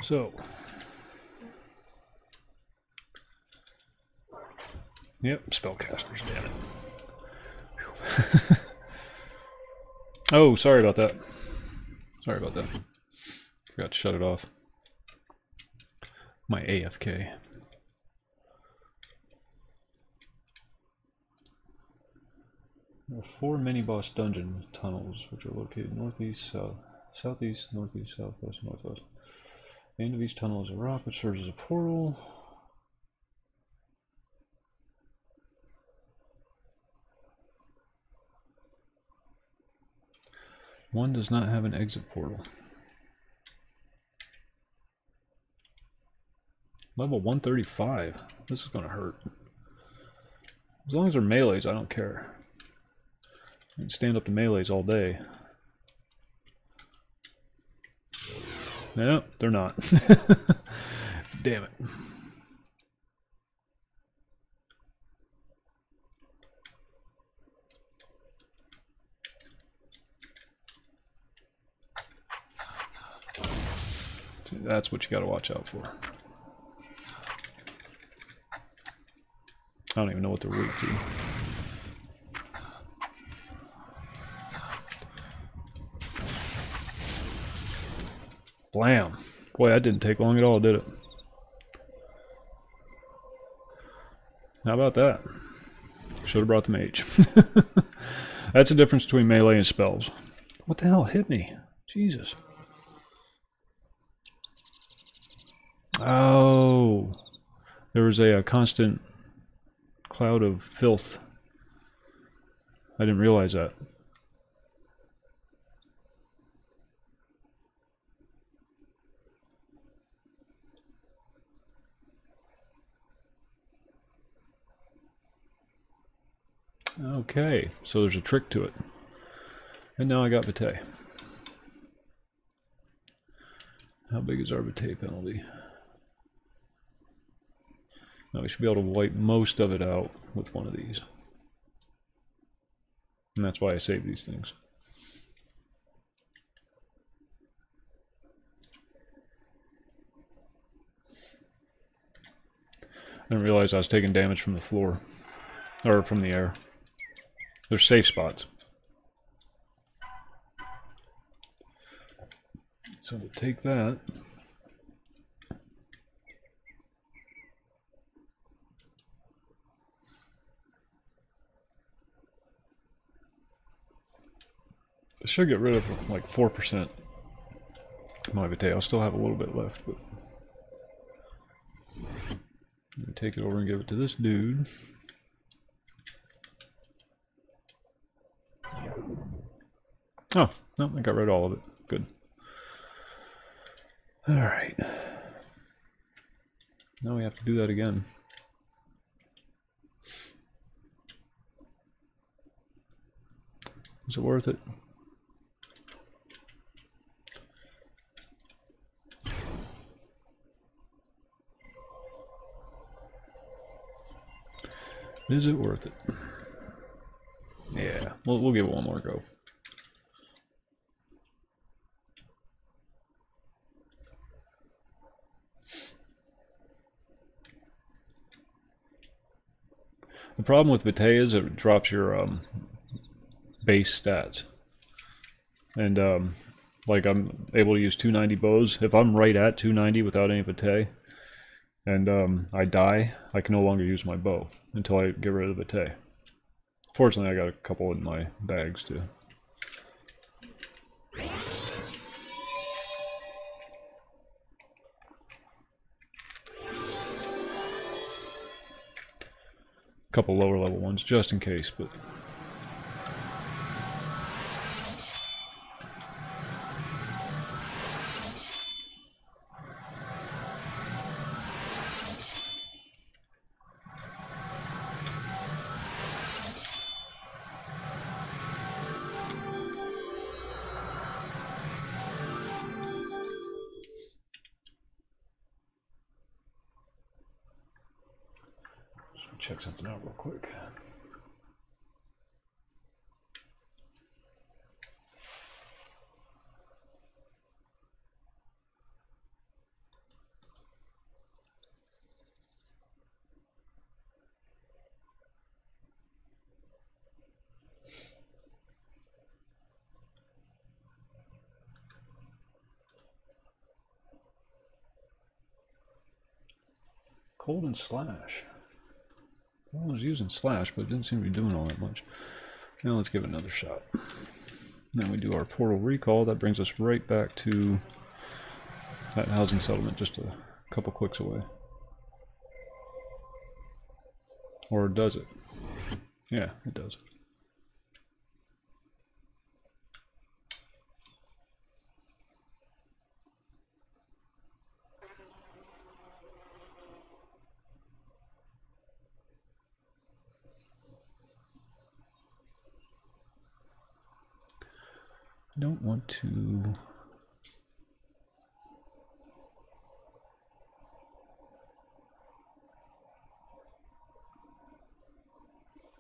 So, yep, spellcasters, damn it. Oh, sorry about that. Sorry about that. Forgot to shut it off. My AFK. There are 4 mini-boss dungeon tunnels, which are located northeast, south, southeast, northeast, southwest, northwest. The end of each tunnel is a rock which serves as a portal. One does not have an exit portal. Level 135. This is going to hurt. As long as they're melees, I don't care. I can stand up to melees all day. No, they're not. Damn it. That's what you got to watch out for. I don't even know what they're weak to. Blam. Boy, that didn't take long at all, did it? How about that? Should have brought the mage. That's the difference between melee and spells. What the hell hit me? Jesus. Oh. There was a constant cloud of filth. I didn't realize that. Okay, so there's a trick to it. And now I got Vitae. How big is our Vitae penalty? Now we should be able to wipe most of it out with one of these. And that's why I save these things. I didn't realize I was taking damage from the floor. Or from the air. There's safe spots. So we'll take that. I should get rid of like 4% my vitae. I'll still have a little bit left, but let me take it over and give it to this dude. Oh, no, I got rid of all of it. Good. Alright. Now we have to do that again. Is it worth it? Is it worth it? Yeah, we'll give it one more go. The problem with Vitae is it drops your base stats. And like I'm able to use 290 bows. If I'm right at 290 without any Vitae, and I die, I can no longer use my bow until I get rid of the Vitae. Fortunately, I got a couple in my bags too. Couple lower level ones just in case, but check something out real quick. Cold and slash. I was using slash, but it didn't seem to be doing all that much. Now let's give it another shot. Then we do our portal recall. That brings us right back to that housing settlement, just a couple clicks away. Or does it? Yeah, it does. I don't want to...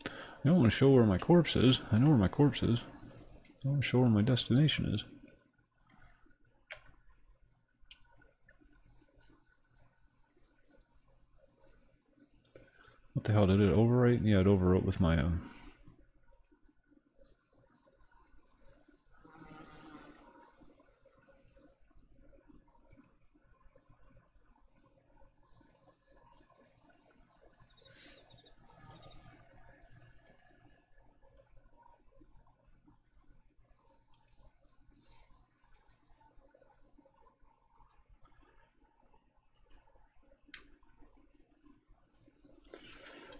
I don't want to show where my corpse is. I know where my corpse is. I want to show where my destination is. What the hell, did it overwrite? Yeah, it overwrote with my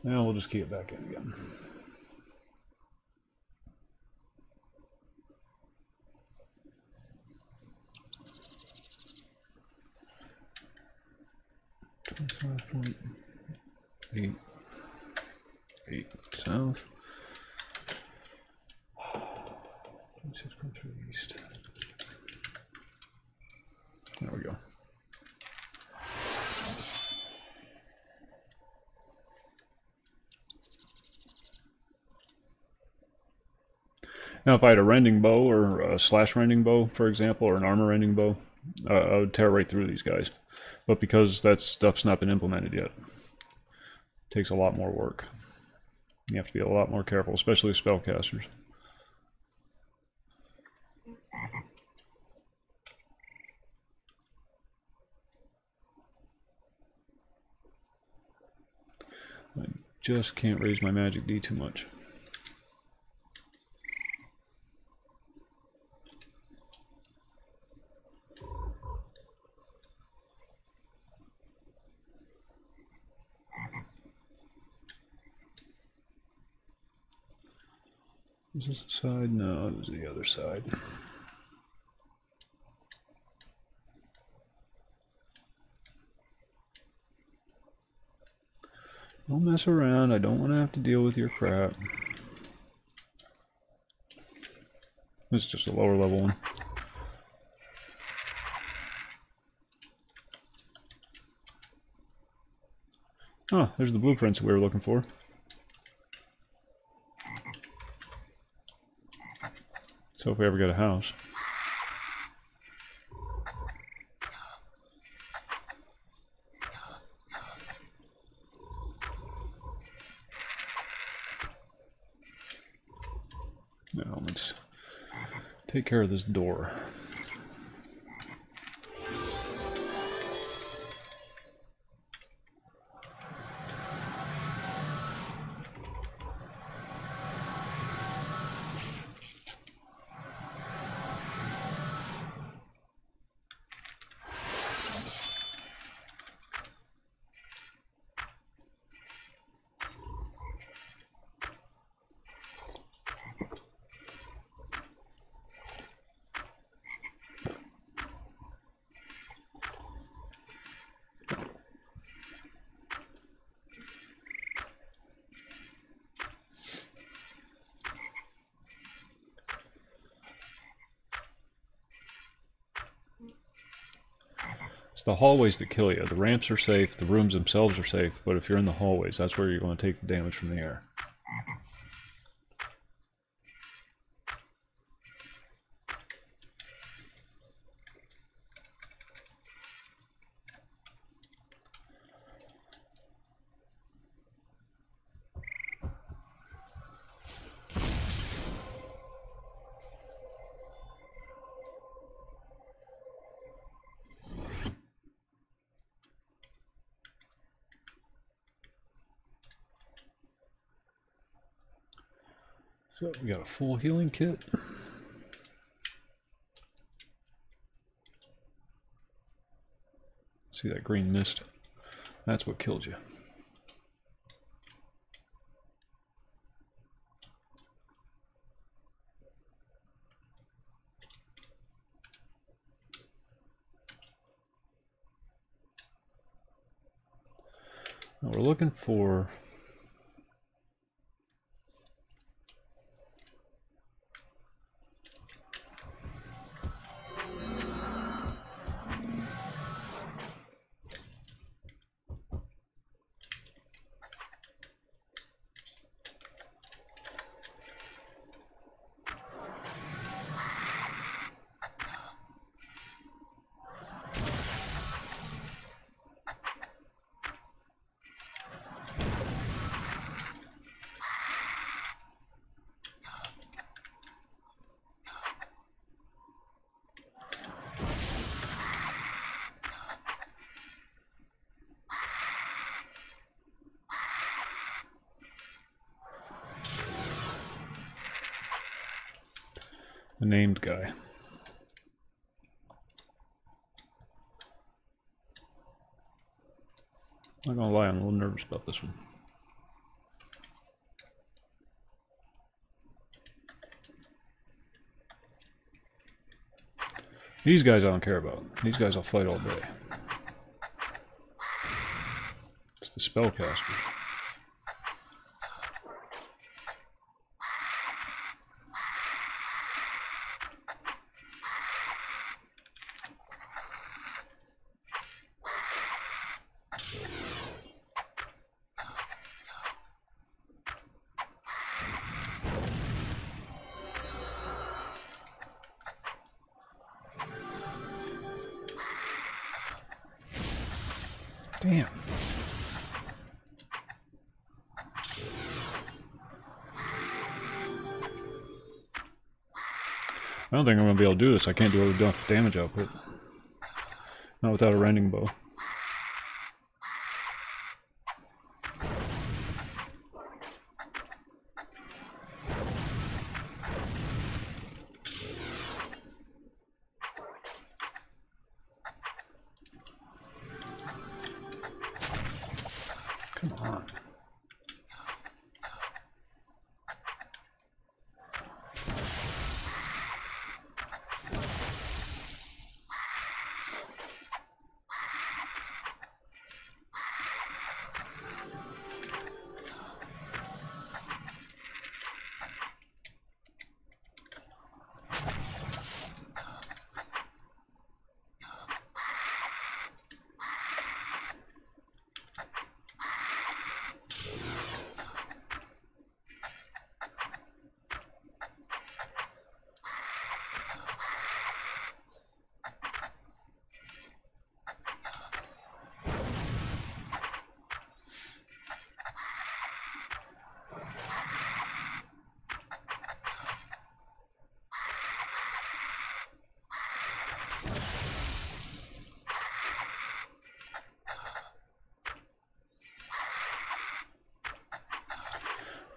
Now we'll just key it back in again. .8 south. 26.3 east. There we go. Now if I had a rending bow or a slash rending bow, for example, or an armor rending bow, I would tear right through these guys. But because that stuff's not been implemented yet, it takes a lot more work. You have to be a lot more careful, especially with spellcasters. I just can't raise my magic D too much. Is this the side? No, this is the other side. Don't mess around. I don't want to have to deal with your crap. This is just a lower level one. Oh, there's the blueprints we were looking for. So if we ever get a house. Now let's take care of this door. It's the hallways that kill you. The ramps are safe, the rooms themselves are safe, but if you're in the hallways, that's where you're going to take the damage from the air. So we got a full healing kit. See that green mist? That's what killed you. Now we're looking for the named guy. I'm not gonna lie, I'm a little nervous about this one. These guys I don't care about. These guys I'll fight all day. It's the spellcasters. Damn. I don't think I'm going to be able to do this. I can't do enough damage output. Not without a rending bow. Come on.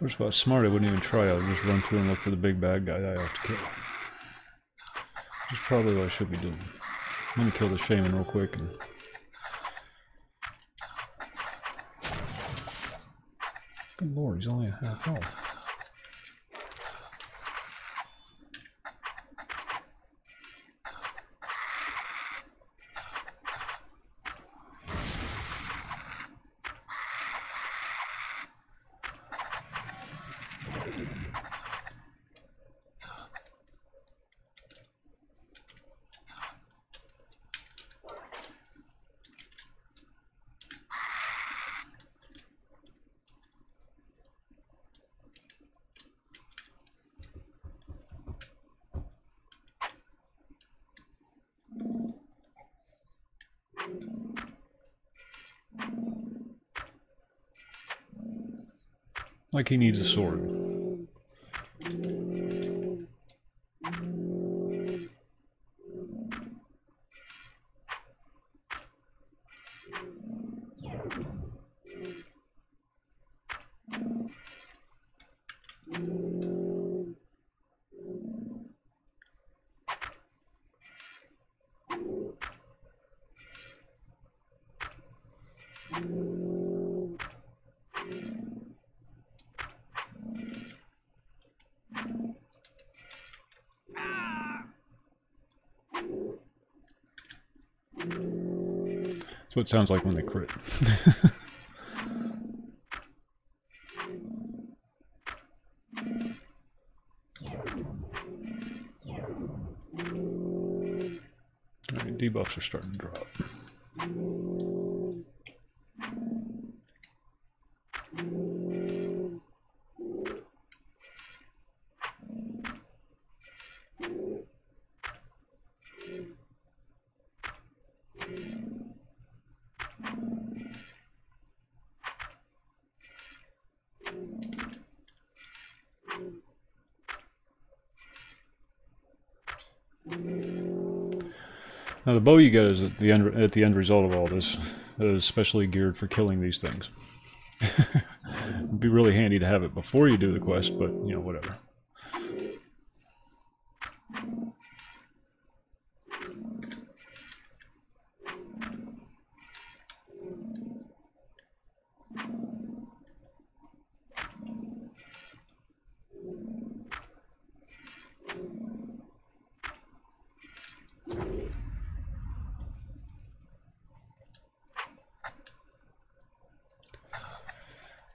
First of all, smart, I wouldn't even try. I would just run through and look for the big bad guy I have to kill. Which is probably what I should be doing. I'm gonna kill the shaman real quick and... Good lord, he's only a half health. Like he needs a sword. That's what it sounds like when they crit. Alright, debuffs are starting to drop. Now the bow you get is at the end result of all this is specially geared for killing these things. It'd be really handy to have it before you do the quest, but you know, whatever.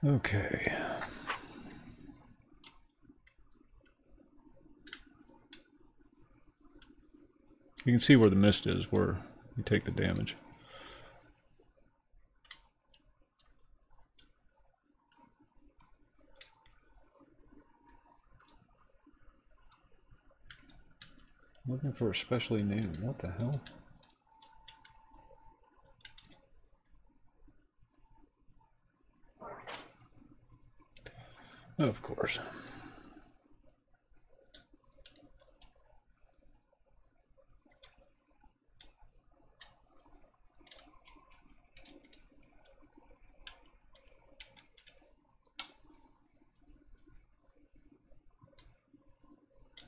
Okay. You can see where the mist is, where you take the damage. Looking for a specially named, what the hell? Of course.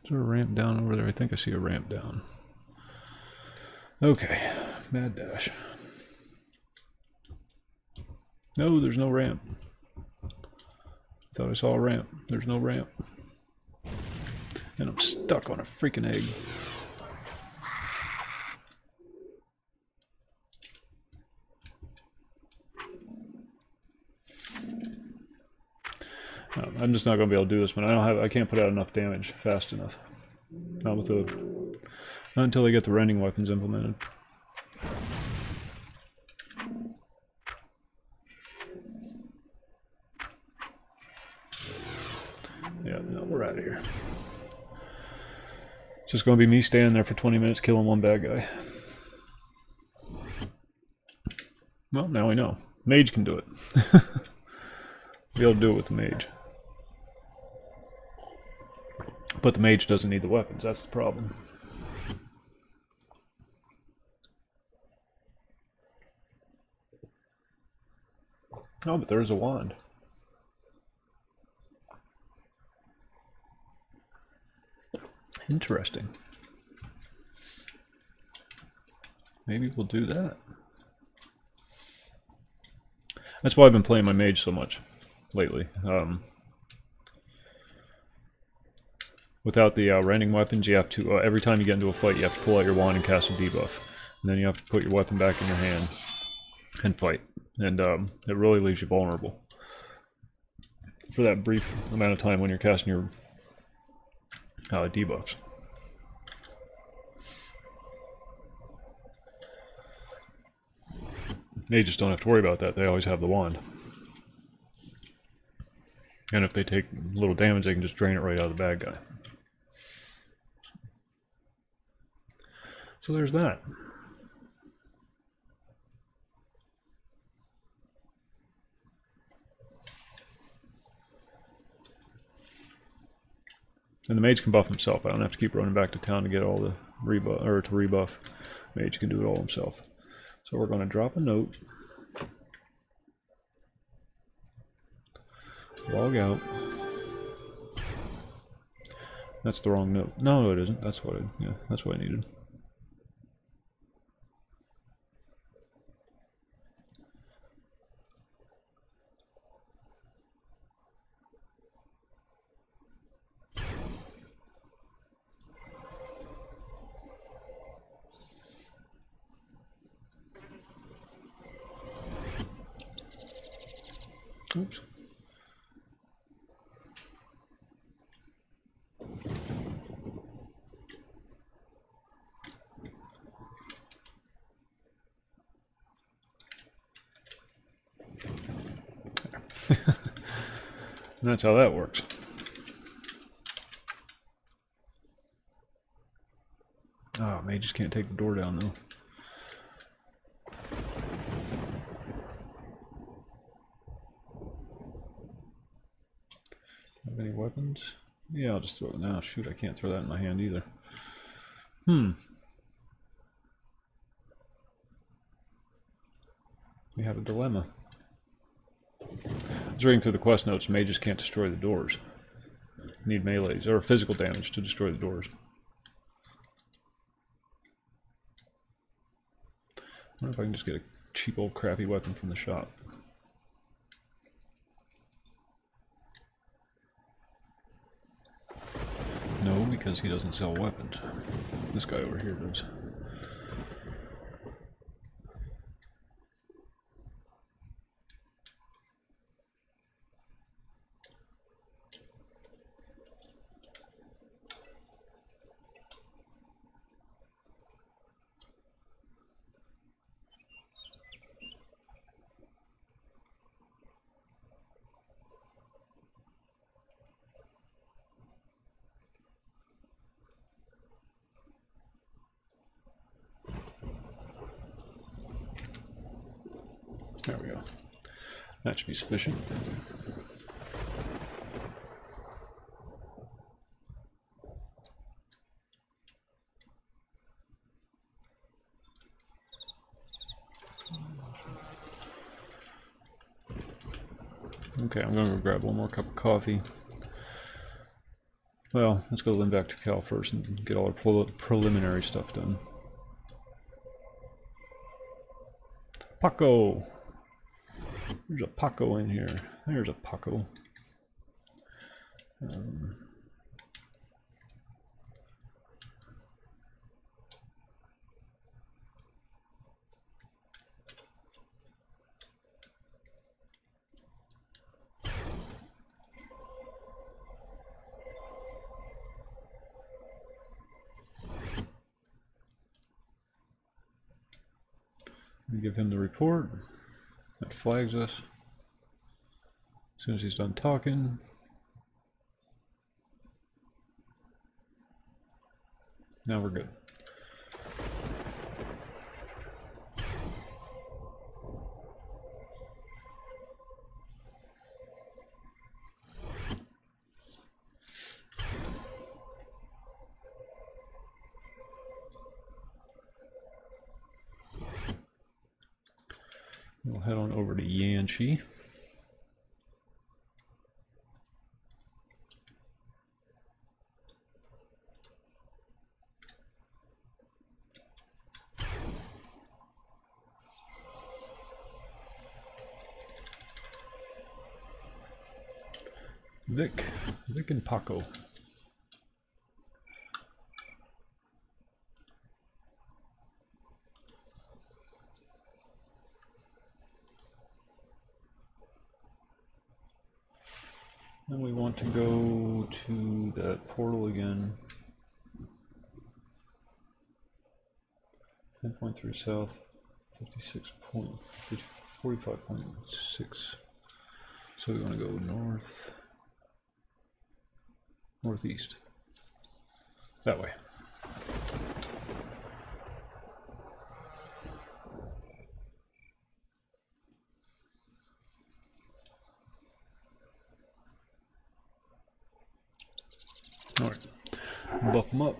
Is there a ramp down over there? I think I see a ramp down. Okay, mad dash. No, there's no ramp. Thought I saw a ramp. There's no ramp. And I'm stuck on a freaking egg. No, I'm just not going to be able to do this one. I can't put out enough damage fast enough. Not until they get the rending weapons implemented. Yeah, no, we're out of here. It's just going to be me standing there for 20 minutes killing one bad guy. Well, now we know. Mage can do it. Be able to do it with the mage. But the mage doesn't need the weapons, that's the problem. Oh, but there's a wand. Interesting. Maybe we'll do that. That's why I've been playing my mage so much lately. Without the rending weapons, you have to, every time you get into a fight, you have to pull out your wand and cast a debuff. And then you have to put your weapon back in your hand and fight. And it really leaves you vulnerable for that brief amount of time when you're casting your debuffs. Mages don't have to worry about that. They always have the wand. And if they take a little damage, they can just drain it right out of the bad guy. So there's that. And the mage can buff himself. I don't have to keep running back to town to get all the rebuff, or to rebuff. Mage can do it all himself. So we're going to drop a note. Log out. That's the wrong note. No, it isn't. That's what that's what I needed. Oops. And that's how that works. Oh, mages can't take the door down though. Have any weapons? Yeah, I'll just throw it now. Shoot, I can't throw that in my hand either. We have a dilemma. I was reading through the quest notes. Mages can't destroy the doors. Need melees or physical damage to destroy the doors. I wonder if I can just get a cheap old crappy weapon from the shop. No, because he doesn't sell weapons. This guy over here does. There we go. That should be sufficient. Okay, I'm going to go grab one more cup of coffee. Well, let's go back to Cal first and get all our preliminary stuff done. Paco! There's a Paco in here. There's a Paco. We give him the report. That flags us. As soon as he's done talking. Now we're good. We'll head on over to Yanchi. Vic and Paco. Then we want to go to that portal again. 10.3 south, 45.6. So we want to go northeast. That way. Alright, buff them up.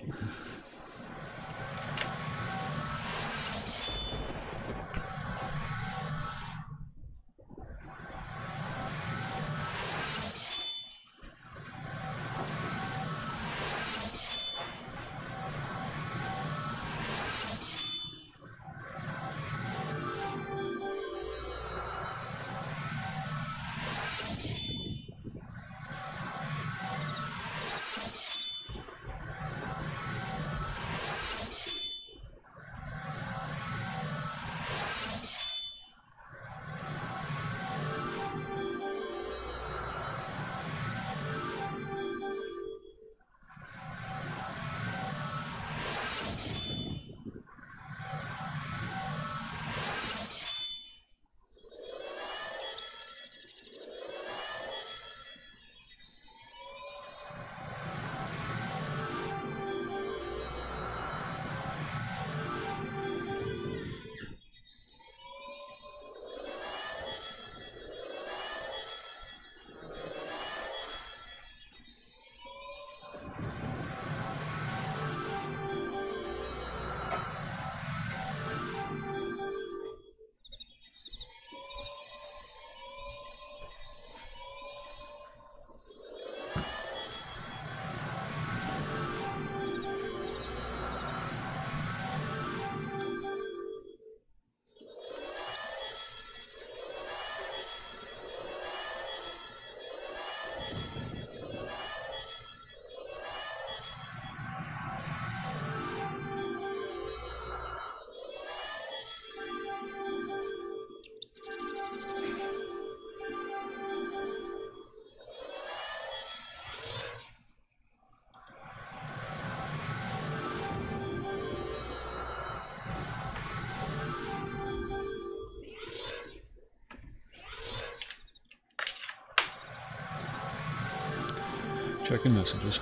Checking messages.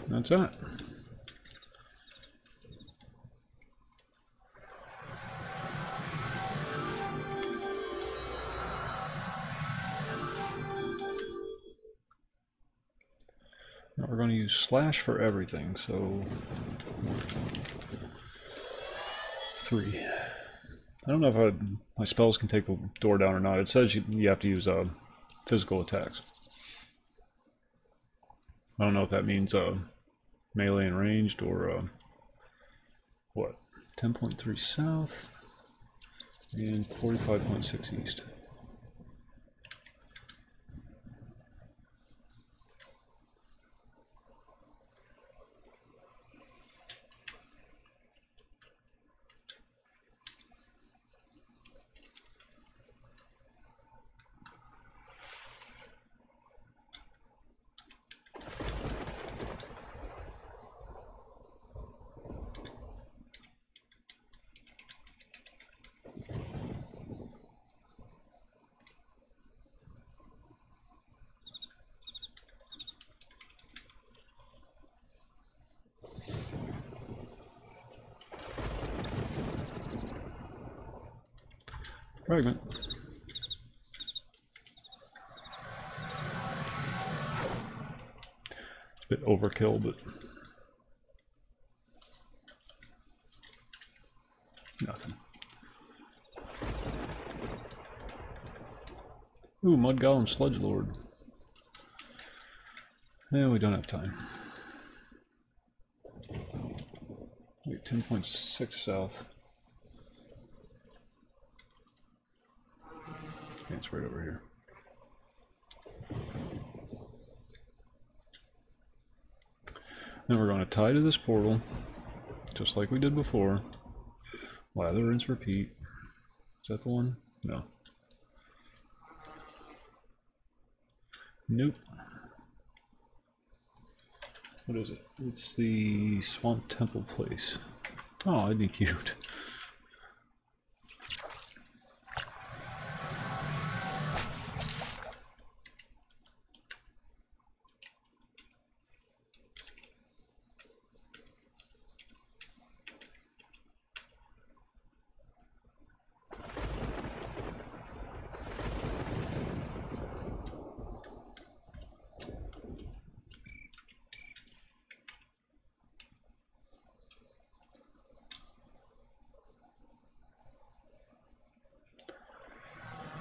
That's it. Now we're going to use slash for everything, so 3. I don't know if my spells can take the door down or not. It says you have to use physical attacks. I don't know if that means melee and ranged or what? 10.3 south and 45.6 east. Fragment. Bit overkill, but nothing. Ooh, Mud Golem Sludge Lord. Yeah, we don't have time. Wait, 10.6 south. Okay, it's right over here. Then we're going to tie to this portal, just like we did before. Lather, rinse, repeat. Is that the one? No. Nope. What is it? It's the Swamp Temple place. Oh, that'd be cute.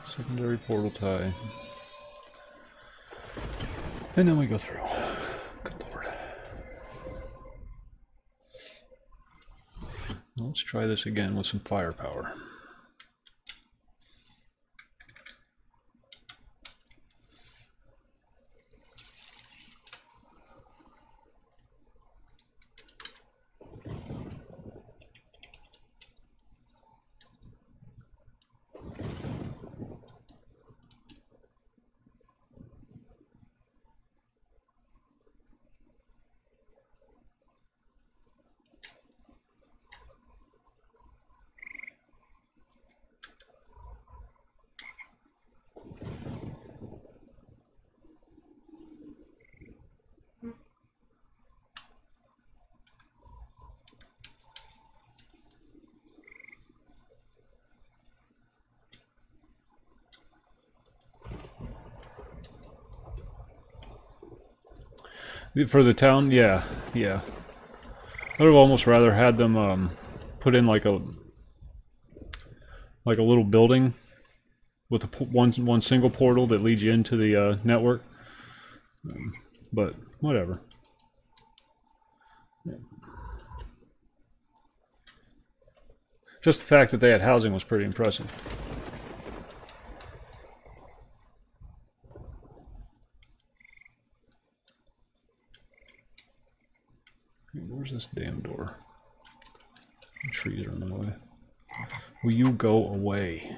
Secondary portal tie. And then we go through. Good lord. Let's try this again with some firepower. For the town, yeah. I would have almost rather had them put in like a little building with one single portal that leads you into the network. But whatever. Yeah. Just the fact that they had housing was pretty impressive. Where's this damn door? The trees are in the way. Will you go away?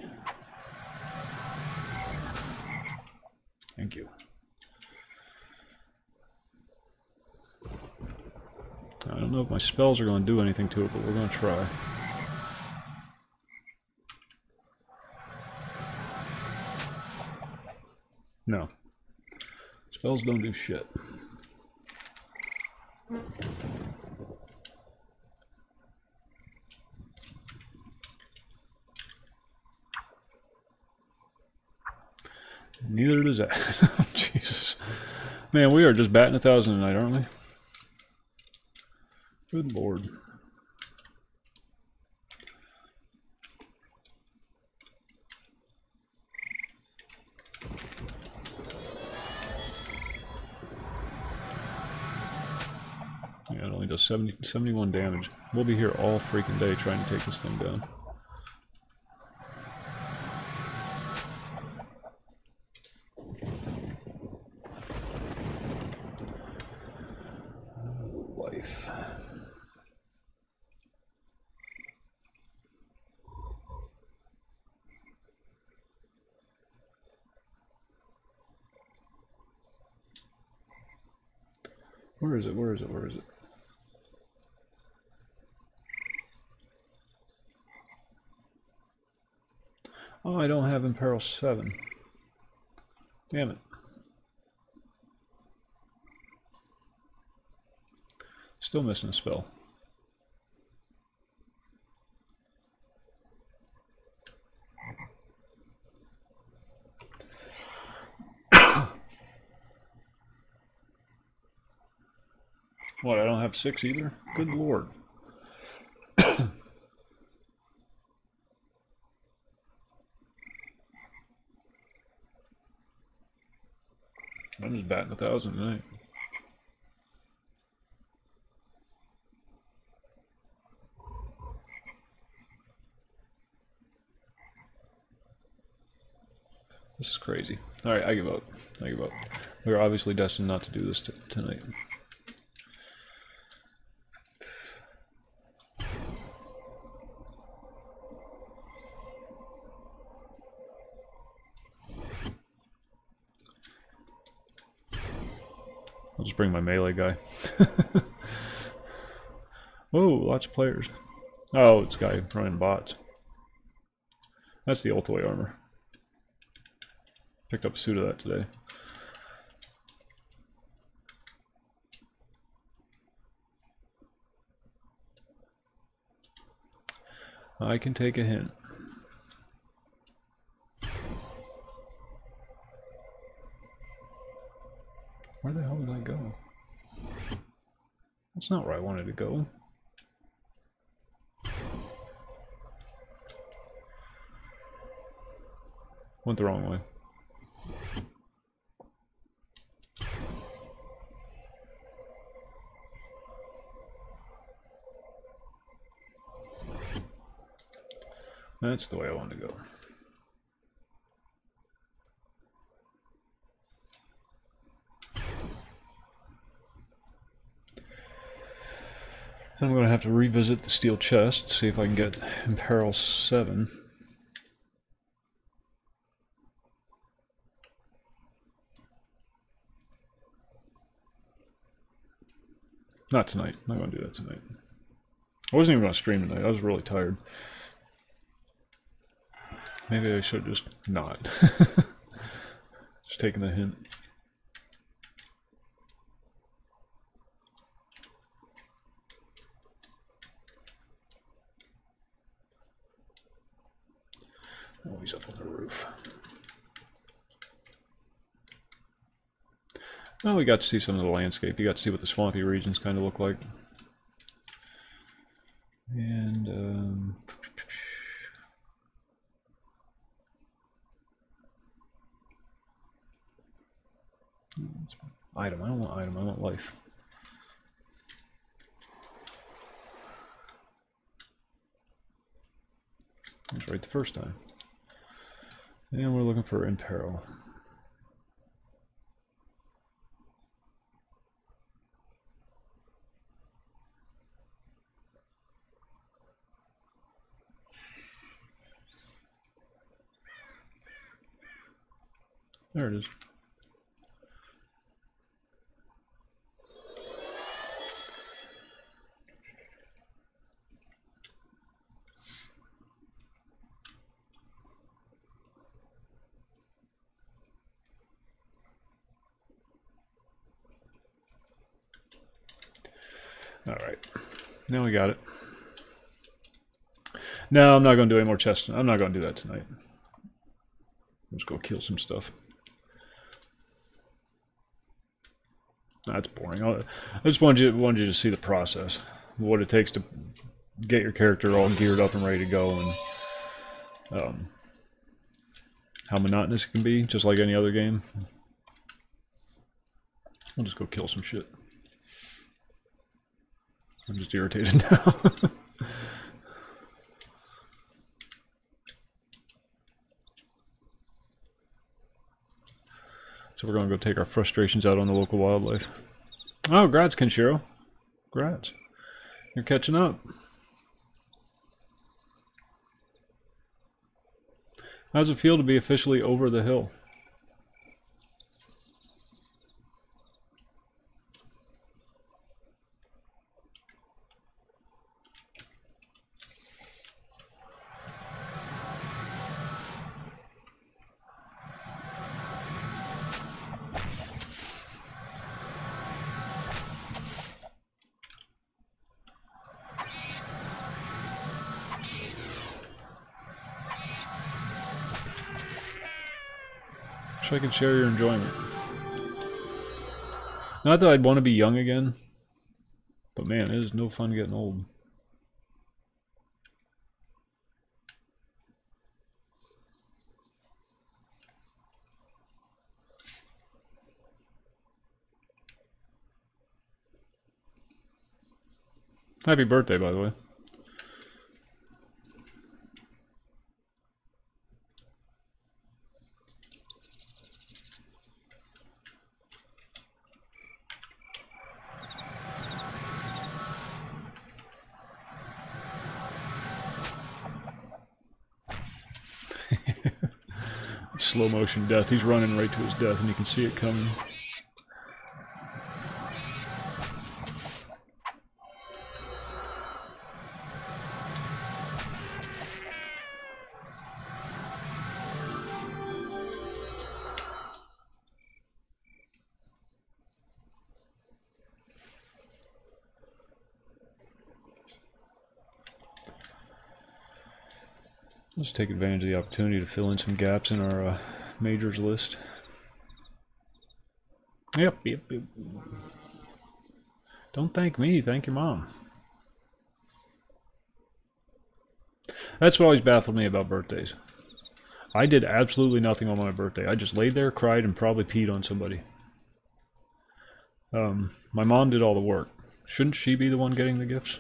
Thank you. I don't know if my spells are going to do anything to it, but we're going to try. No. Spells don't do shit. Neither does that. Jesus. Man, we are just batting 1,000 tonight, aren't we? Good lord. Yeah, it only does 71 damage. We'll be here all freaking day trying to take this thing down. Life. Where is it? Where is it? Where is it? Oh, I don't have Imperil 7. Damn it. Still missing a spell. What, I don't have 6 either? Good lord. I'm just batting 1,000 tonight. is crazy. Alright, I give up. I give up. We're obviously destined not to do this tonight. I'll just bring my melee guy. Whoa, lots of players. Oh, it's a guy running bots. That's the ultiway armor. Picked up a suit of that today. I can take a hint. Where the hell did I go? That's not where I wanted to go. Went the wrong way. That's the way I wanted to go. I'm going to have to revisit the steel chest, see if I can get Imperil 7. Not tonight. I'm not going to do that tonight. I wasn't even going to stream tonight. I was really tired. Maybe I should just not. Just taking the hint. Oh, he's up on the roof. Well, we got to see some of the landscape. You got to see what the swampy regions kind of look like. And, item. I don't want item. I want life. I was right the first time. And we're looking for Imperil. There it is. Alright, now we got it. No, I'm not going to do any more chests. I'm not going to do that tonight. Let's go kill some stuff. That's boring. I just wanted you to see the process. What it takes to get your character all geared up and ready to go, and how monotonous it can be, just like any other game. I'll just go kill some shit. I'm just irritated now. So we're going to go take our frustrations out on the local wildlife. Oh, grats, Kenshiro. Grats. You're catching up. How does it feel to be officially over the hill? Wish I could share your enjoyment. Not that I'd want to be young again, but man, it is no fun getting old. Happy birthday, by the way. slow motion death. He's running right to his death and you can see it coming. Let's take advantage of the opportunity to fill in some gaps in our majors list. Yep. Don't thank me, thank your mom. That's what always baffled me about birthdays. I did absolutely nothing on my birthday. I just laid there, cried, and probably peed on somebody. My mom did all the work. Shouldn't she be the one getting the gifts?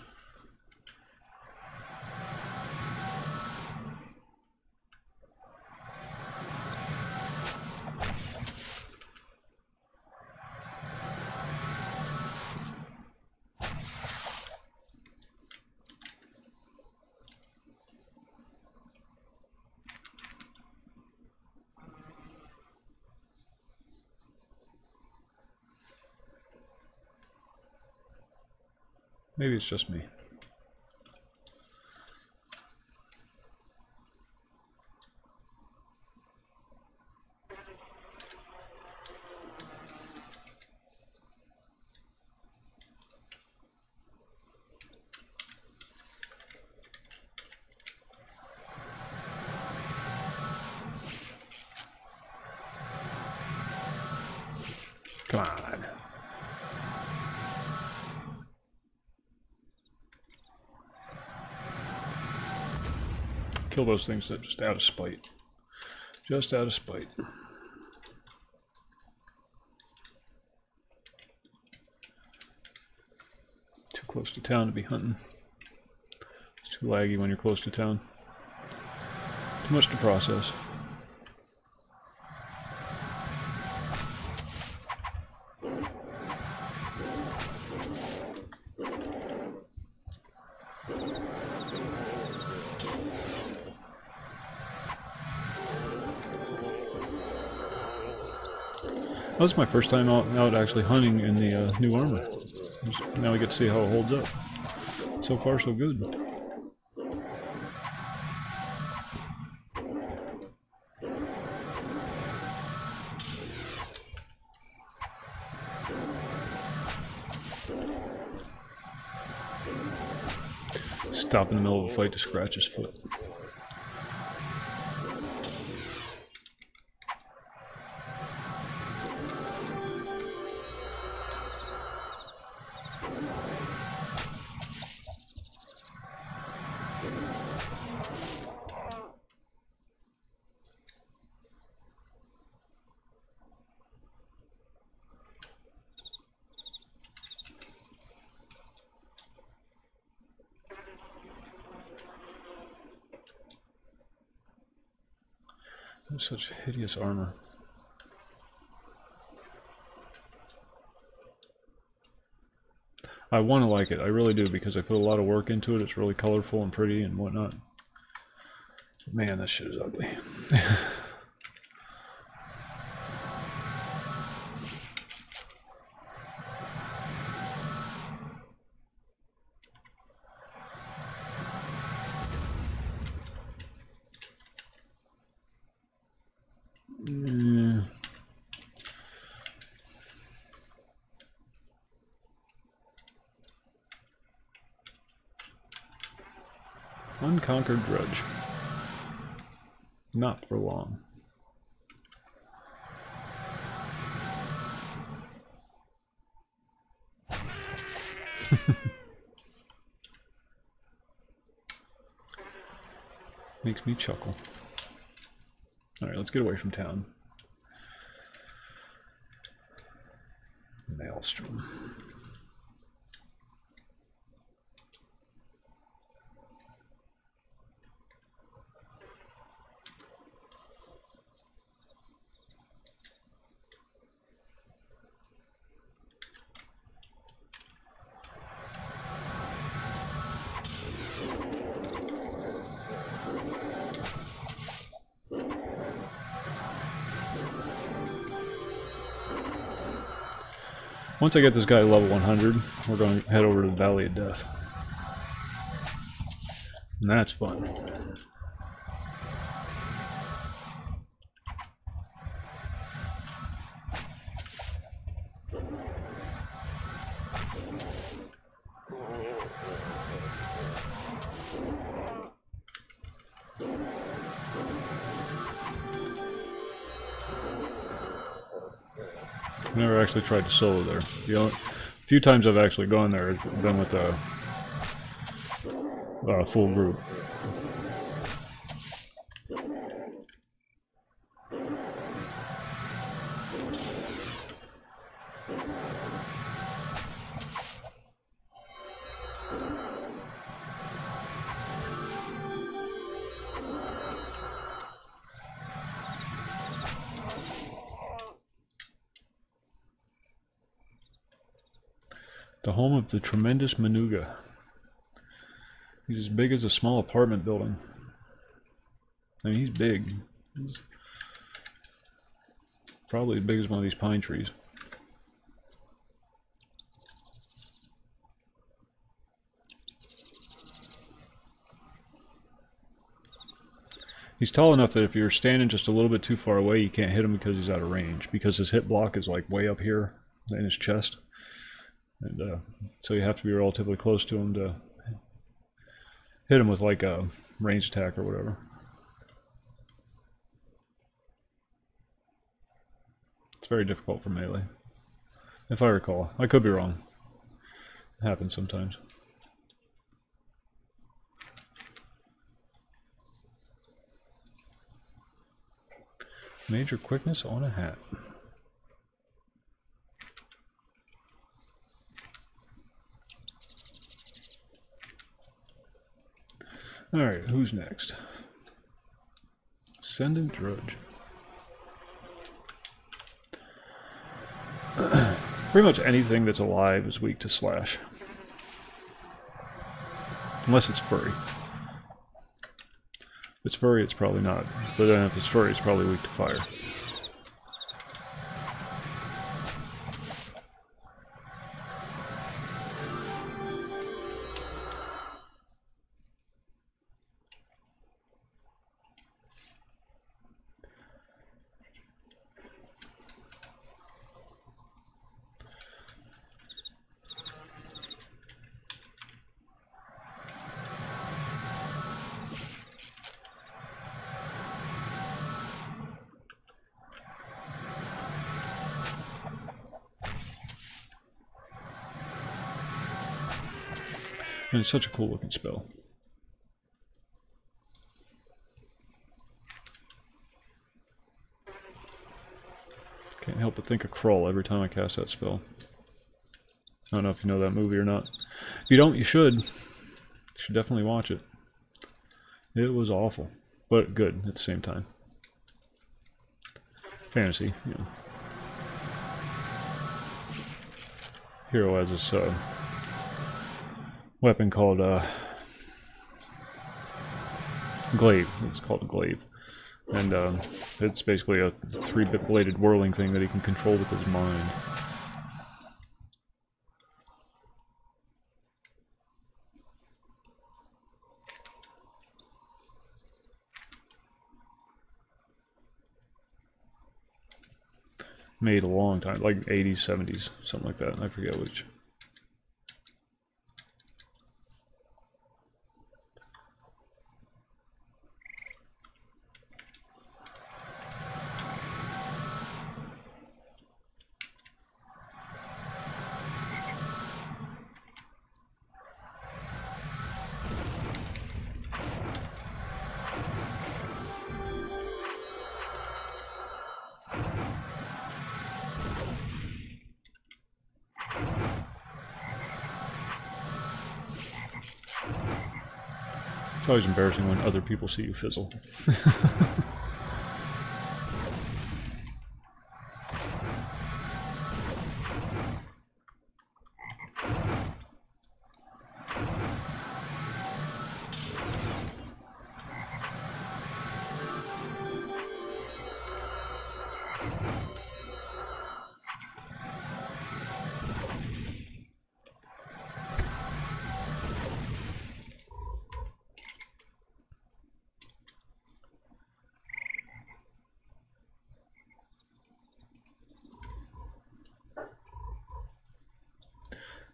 Maybe it's just me. Come on. Kill those things that just out of spite. Just out of spite. Too close to town to be hunting. It's too laggy when you're close to town. Too much to process. That was my first time out actually hunting in the new armor. Now we get to see how it holds up. So far, so good. Stop in the middle of a fight to scratch his foot. Such hideous armor. I want to like it, I really do, because I put a lot of work into it. It's really colorful and pretty and whatnot. Man, this shit is ugly. Unconquered grudge. Not for long. Makes me chuckle. Alright, let's get away from town. Maelstrom. Once I get this guy level 100, we're going to head over to the Valley of Death. And that's fun. I never actually tried to solo there. The few times I've actually gone there has been with a full group. The home of the tremendous Manuga. He's as big as a small apartment building. I mean, he's big. He's probably as big as one of these pine trees. He's tall enough that if you're standing just a little bit too far away, you can't hit him because he's out of range. Because his hit block is like way up here in his chest. And so you have to be relatively close to him to hit him with like a range attack or whatever. It's very difficult for melee, if I recall. I could be wrong. It happens sometimes. Major quickness on a hat. Alright, who's next? Ascendant Drudge. Pretty much anything that's alive is weak to slash. Unless it's furry. If it's furry, it's probably not. But then if it's furry, it's probably weak to fire. And it's such a cool looking spell. Can't help but think of Crawl every time I cast that spell. I don't know if you know that movie or not. If you don't, you should. You should definitely watch it. It was awful, but good at the same time. Fantasy, you know. Hero has this weapon called glaive. It's called a glaive, and it's basically a three-bit bladed whirling thing that he can control with his mind. Made a long time, like 80s, 70s, something like that. I forget which. It's always embarrassing when other people see you fizzle.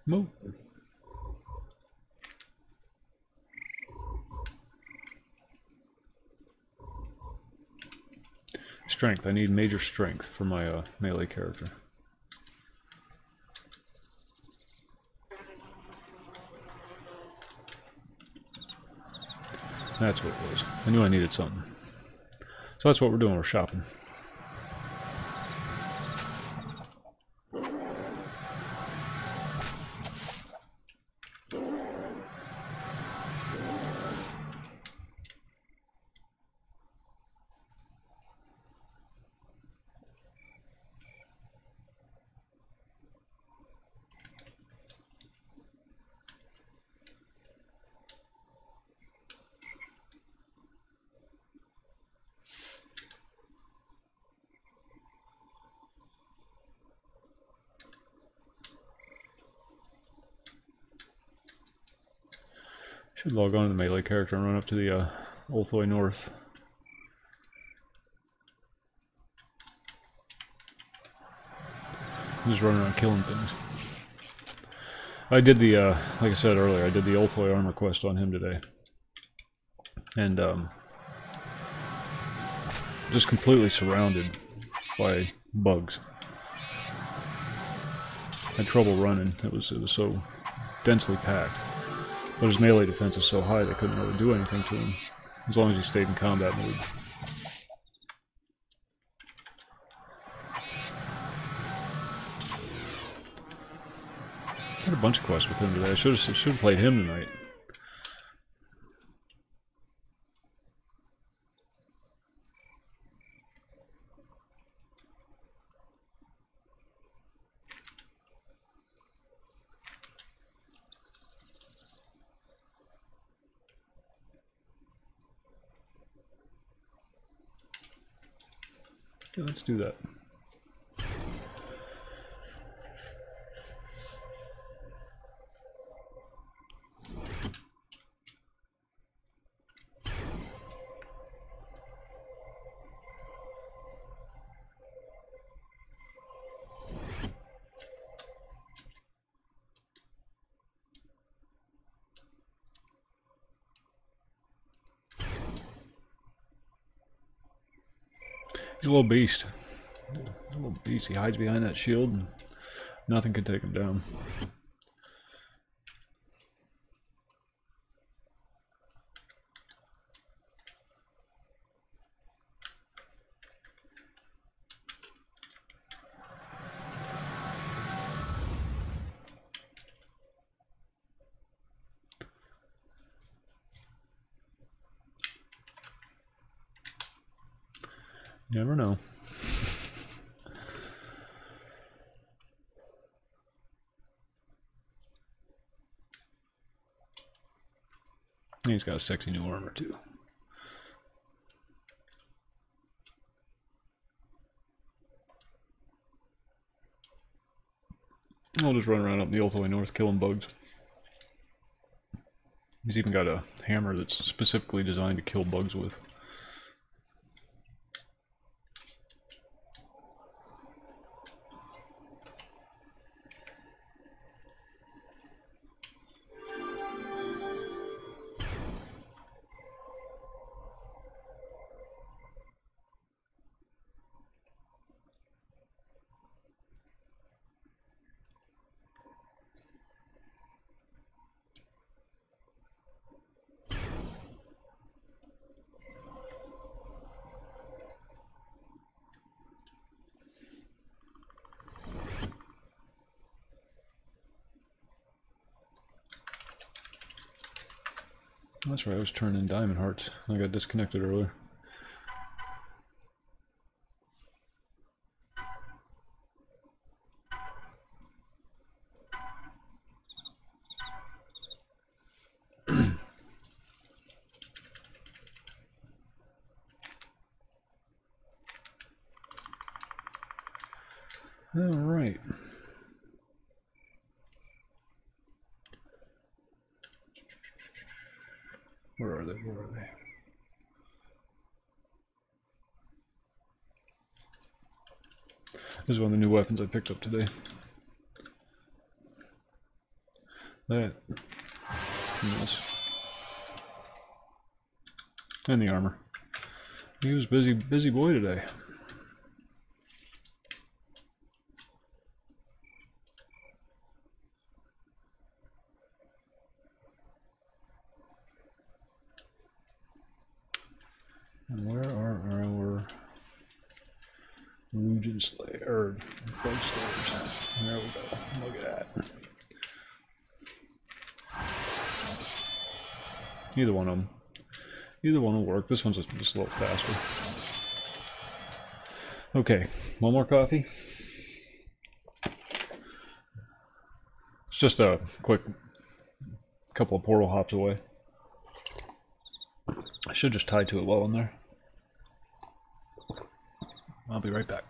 Move. Strength. I need major strength for my melee character. That's what it was. I knew I needed something. So that's what we're doing. We're shopping. Should log on to the melee character and run up to the Olthoi North. Just running around killing things. I did the, like I said earlier, I did the Olthoi armor quest on him today. And, just completely surrounded by bugs. Had trouble running. It was so densely packed. But his melee defense is so high they couldn't really do anything to him, as long as he stayed in combat mode. I had a bunch of quests with him today. I should have played him tonight. Okay, let's do that. He's a little beast. A little beast. He hides behind that shield and nothing can take him down. You never know. He's got a sexy new armor too. I'll just run around up the Olthoi North killing bugs. He's even got a hammer that's specifically designed to kill bugs with. That's right, I was turning diamond hearts. I got disconnected earlier. All right. Where are they? Where are they? This is one of the new weapons I picked up today. That. And this. And the armor. He was busy boy today. And where are our Legion Slayer, or Bug Slayers? There we go. Look at that. Either one of them. Either one will work. This one's just a little faster. Okay, one more coffee. It's just a quick couple of portal hops away. I should just tie to it well in there. I'll be right back.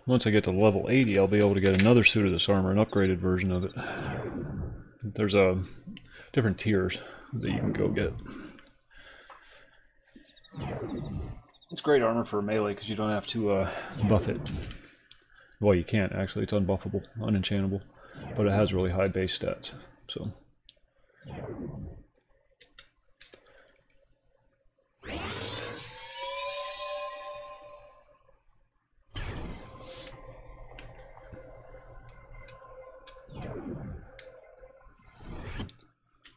Once I get to level 80, I'll be able to get another suit of this armor, an upgraded version of it. There's different tiers that you can go get. It's great armor for melee because you don't have to buff it. Well, you can't actually. It's unbuffable, unenchantable, but it has really high base stats. So.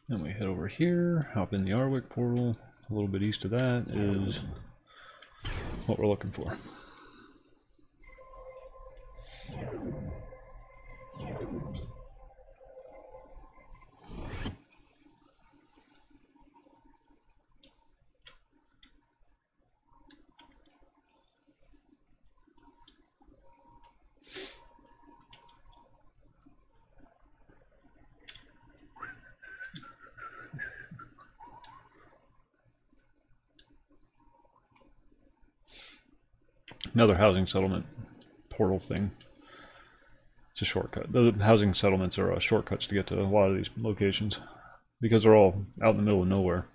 Then we head over here, hop in the Arwick portal. A little bit east of that is what we're looking for. Another housing settlement portal thing. It's a shortcut. The housing settlements are shortcuts to get to a lot of these locations because they're all out in the middle of nowhere.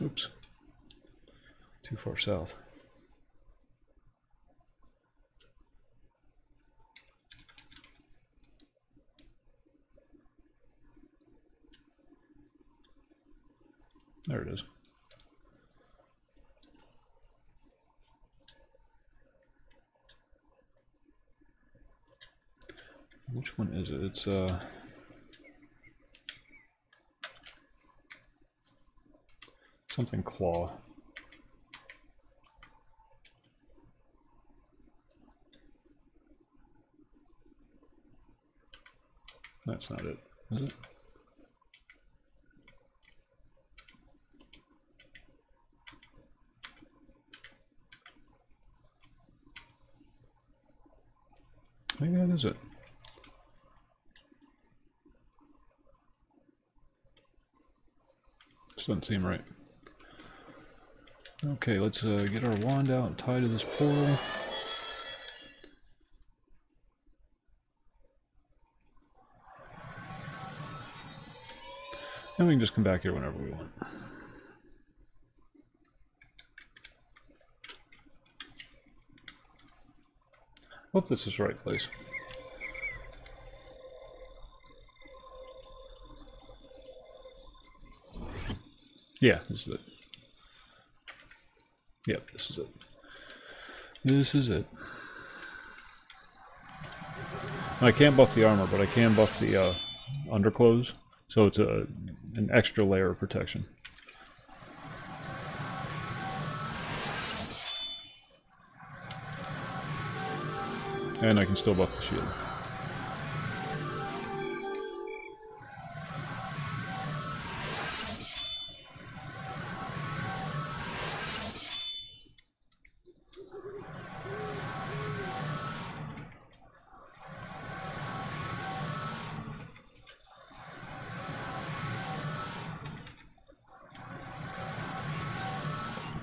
Oops. Too far south. There it is. Which one is it? It's something claw. That's not it, is it? Maybe that is it. This doesn't seem right. Okay, let's get our wand out and tie to this portal. And we can just come back here whenever we want. Hope this is the right place. Yeah, this is it. Yep, this is it. This is it. I can't buff the armor, but I can buff the underclothes, so it's an extra layer of protection. And I can still buff the shield.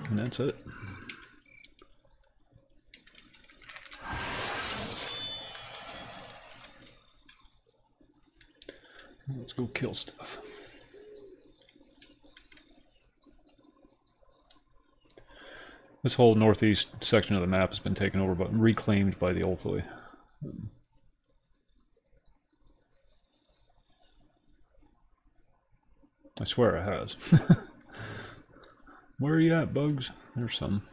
And that's it. Let's go kill stuff. This whole northeast section of the map has been taken over but reclaimed by the Ulthoi. I swear it has. Where are you at, bugs? There's some.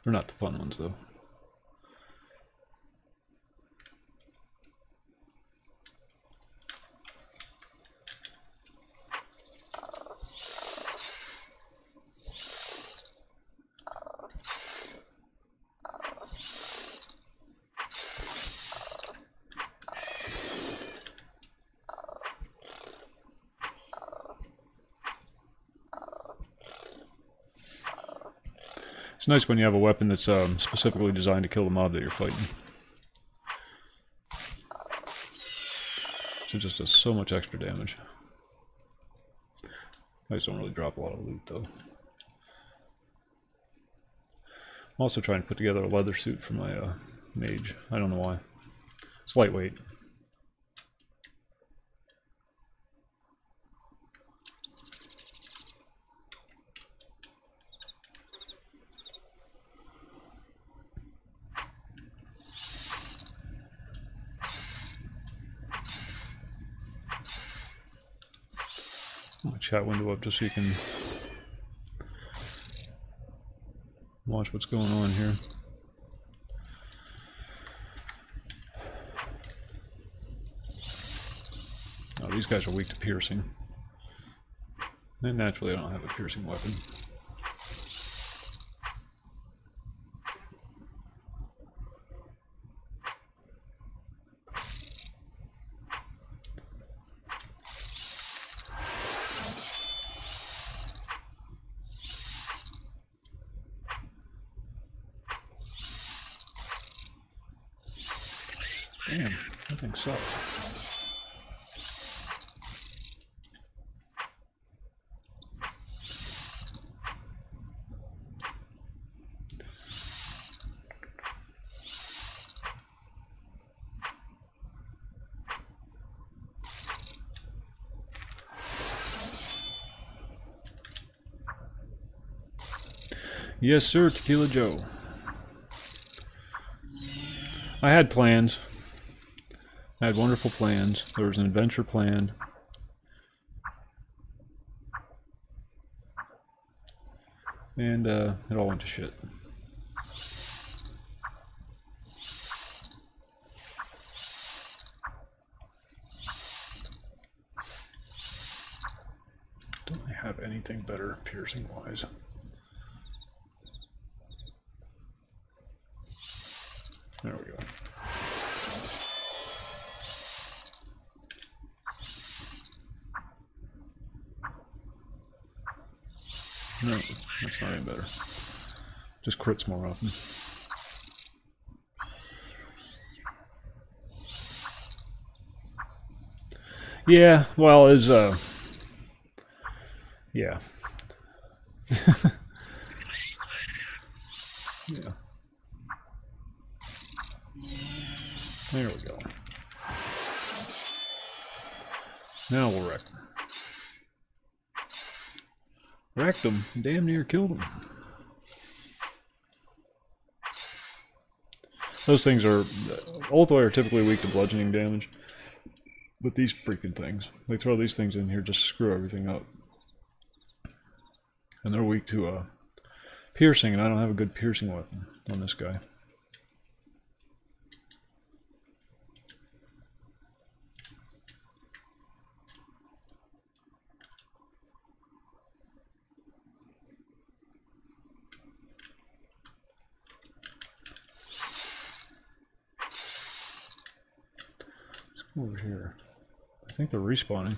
They're not the fun ones, though. It's nice when you have a weapon that's specifically designed to kill the mob that you're fighting. So it just does so much extra damage. I just don't really drop a lot of loot, though. I'm also trying to put together a leather suit for my mage. I don't know why. It's lightweight. My chat window up just so you can watch what's going on here. Oh, these guys are weak to piercing. And naturally I don't have a piercing weapon. Damn, that thing sucks. Yes, sir, Tequila Joe. I had plans. I had wonderful plans. There was an adventure planned. And it all went to shit. Don't I have have anything better piercing wise. There we go. No, that's not any better. Just crits more often. Yeah, well, is yeah. Yeah. There we go. Now we'll wreck them. Wrecked them. Damn near killed them. Those things are... Ultoi are typically weak to bludgeoning damage. But these freaking things. They throw these things in here just to screw everything up. And they're weak to piercing, and I don't have a good piercing weapon on this guy. Over here. I think they're respawning.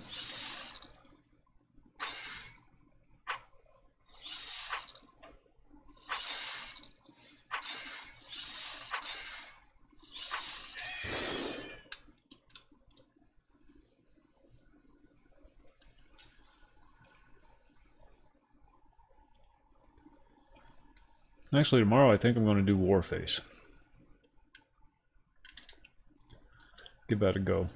Actually, tomorrow I think I'm going to do Warface. Give that a go.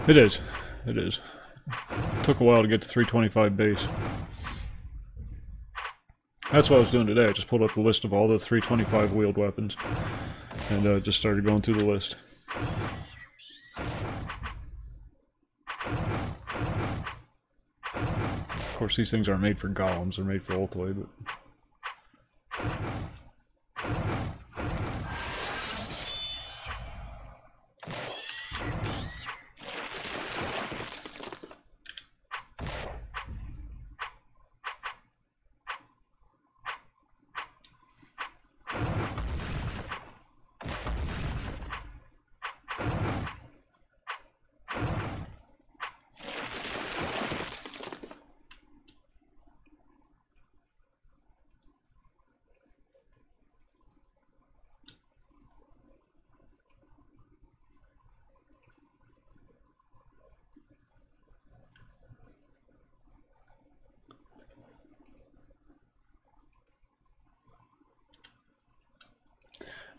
It is. It is. Took a while to get to 325 base. That's what I was doing today. I just pulled up the list of all the 325 wheeled weapons and just started going through the list. Of course, these things aren't made for golems, they're made for ultoi, but...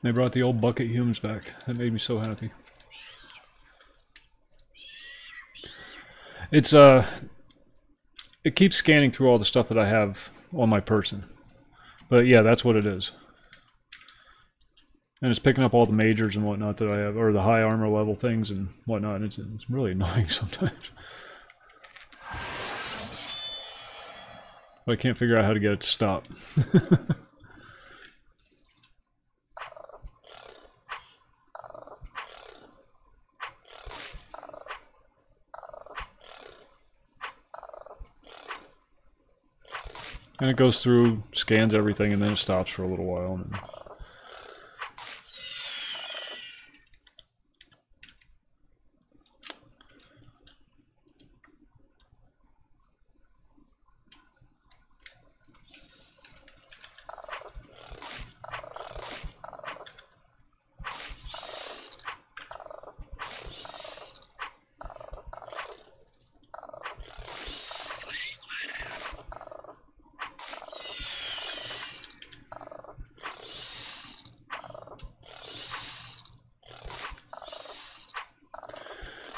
They brought the old bucket humans back. That made me so happy. It's it keeps scanning through all the stuff that I have on my person. But yeah, that's what it is. And it's picking up all the majors and whatnot that I have, or the high armor level things and whatnot. And it's really annoying sometimes. But I can't figure out how to get it to stop. And it goes through, scans everything, and then it stops for a little while. And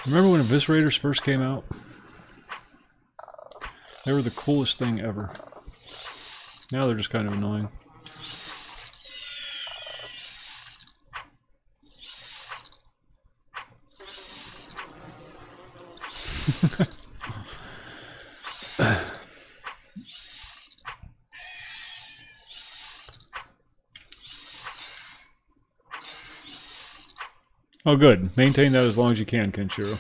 remember when Eviscerators first came out? They were the coolest thing ever. Now they're just kind of annoying. Oh, good. Maintain that as long as you can, Kenshiro.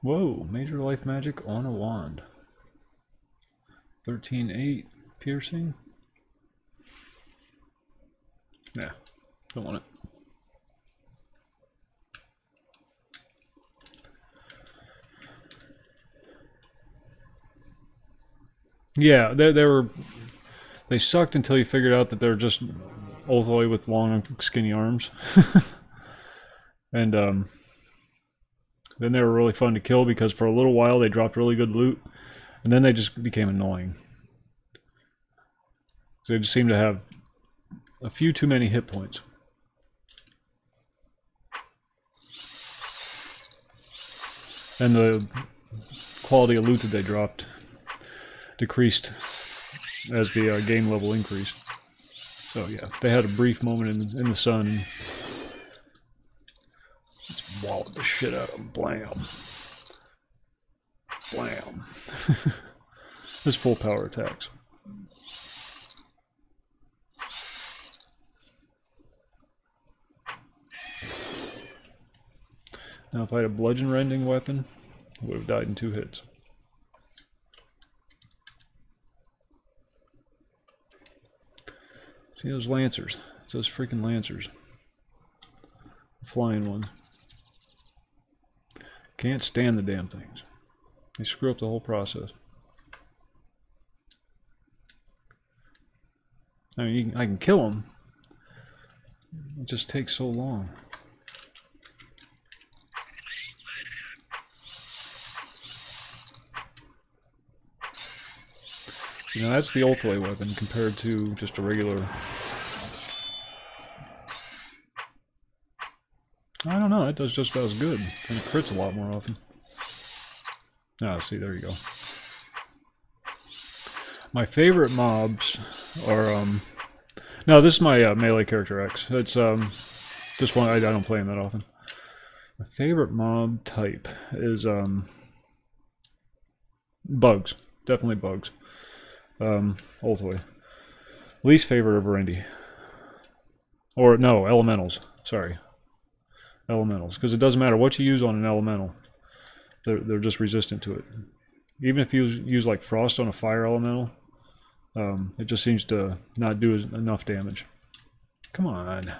Whoa, major life magic on a wand. 13-8 piercing. Nah, don't want it. Yeah, they sucked until you figured out that they're just Ulthoi with long, skinny arms. And then they were really fun to kill because for a little while they dropped really good loot, and then they just became annoying. They just seemed to have a few too many hit points. And the quality of loot that they dropped decreased as the game level increased. So yeah, they had a brief moment in the sun. Let's wallop the shit out of them. Blam. Blam. Just full power attacks. Now if I had a bludgeon rending weapon, I would have died in 2 hits. See those lancers? It's those freaking lancers. The flying ones. Can't stand the damn things. They screw up the whole process. I mean, I can kill them. It just takes so long. You know, that's the Ulthoi weapon compared to just a regular... I don't know, it does just about as good. And it crits a lot more often. Ah, see, there you go. My favorite mobs are, no, this is my melee character X. It's, just one, I don't play him that often. My favorite mob type is, bugs. Definitely bugs. Ulthoi. Least favorite of Verendi. Or, no, elementals. Sorry. Elementals. Because it doesn't matter what you use on an elemental. They're just resistant to it. Even if you use like frost on a fire elemental, it just seems to not do enough damage. Come on.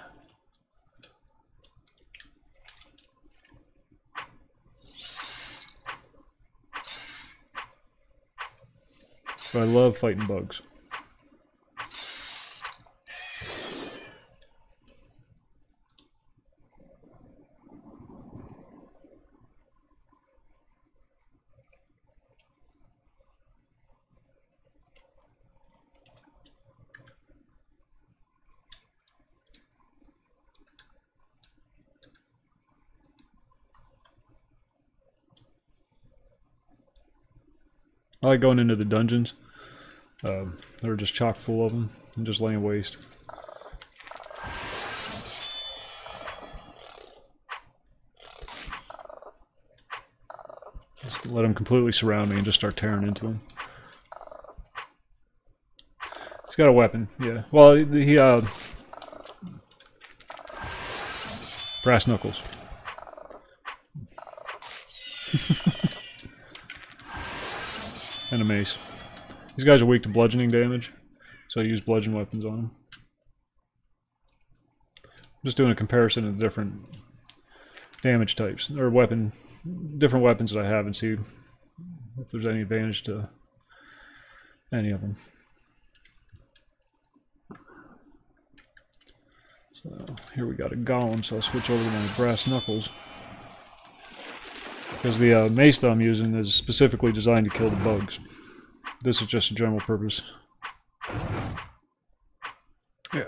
But I love fighting bugs. I like going into the dungeons. They're just chock full of them and just laying waste. Just let them completely surround me and just start tearing into them. He's got a weapon, yeah. Well, he brass knuckles. And a mace. These guys are weak to bludgeoning damage, so I use bludgeon weapons on them. Just doing a comparison of different damage types, or different weapons that I have, and see if there's any advantage to any of them. So here we got a golem, so I'll switch over to my brass knuckles. Because the mace that I'm using is specifically designed to kill the bugs. This is just a general purpose. Yeah.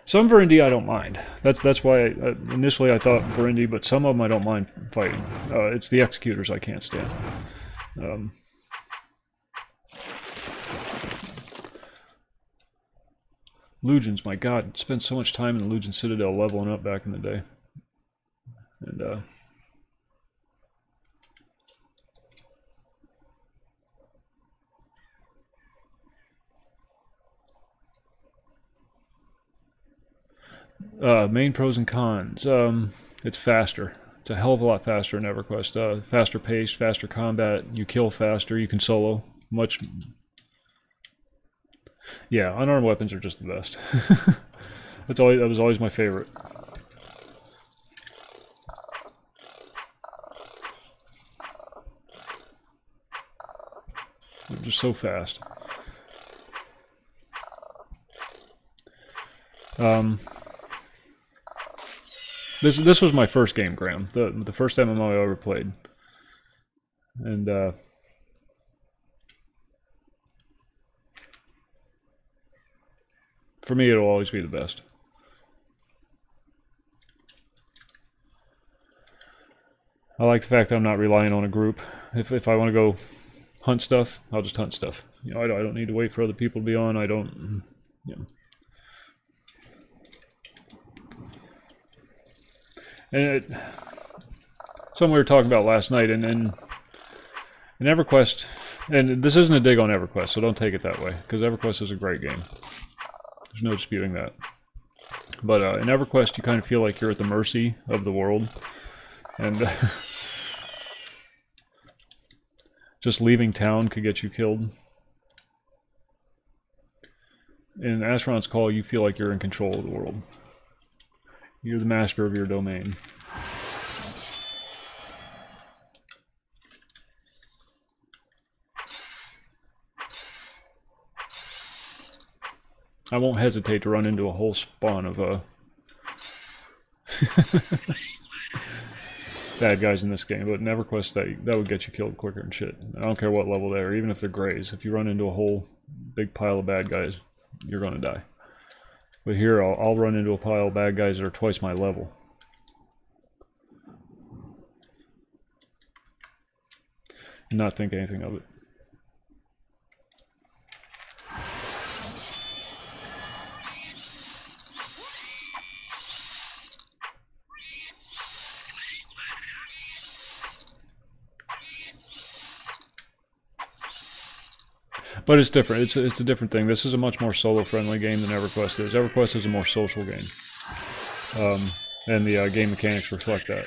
Some Verendi I don't mind. That's why initially I thought Verendi, but some of them I don't mind fighting. It's the executors I can't stand. Legions, my god, spent so much time in the Legion Citadel leveling up back in the day. And main pros and cons. It's faster. It's a hell of a lot faster in EverQuest. Faster pace, faster combat. You kill faster. You can solo much. Yeah, unarmed weapons are just the best. That was always my favorite. They're just so fast. This was my first game, Graham. The first MMO I ever played, and for me, it'll always be the best. I like the fact that I'm not relying on a group. If I want to go hunt stuff, I'll just hunt stuff. You know, I don't need to wait for other people to be on. I don't, you know. And something we were talking about last night, and in EverQuest, and this isn't a dig on EverQuest, so don't take it that way, because EverQuest is a great game. There's no disputing that. But in EverQuest, you kind of feel like you're at the mercy of the world, and just leaving town could get you killed. In Asheron's Call, you feel like you're in control of the world. You're the master of your domain. I won't hesitate to run into a whole spawn of bad guys in this game, but in EverQuest that would get you killed quicker and shit. I don't care what level they are, even if they're grays. If you run into a whole big pile of bad guys, you're gonna die. But here, I'll run into a pile of bad guys that are twice my level. And not think anything of it. But it's different. It's a different thing. This is a much more solo-friendly game than EverQuest is. EverQuest is a more social game. And the game mechanics reflect that.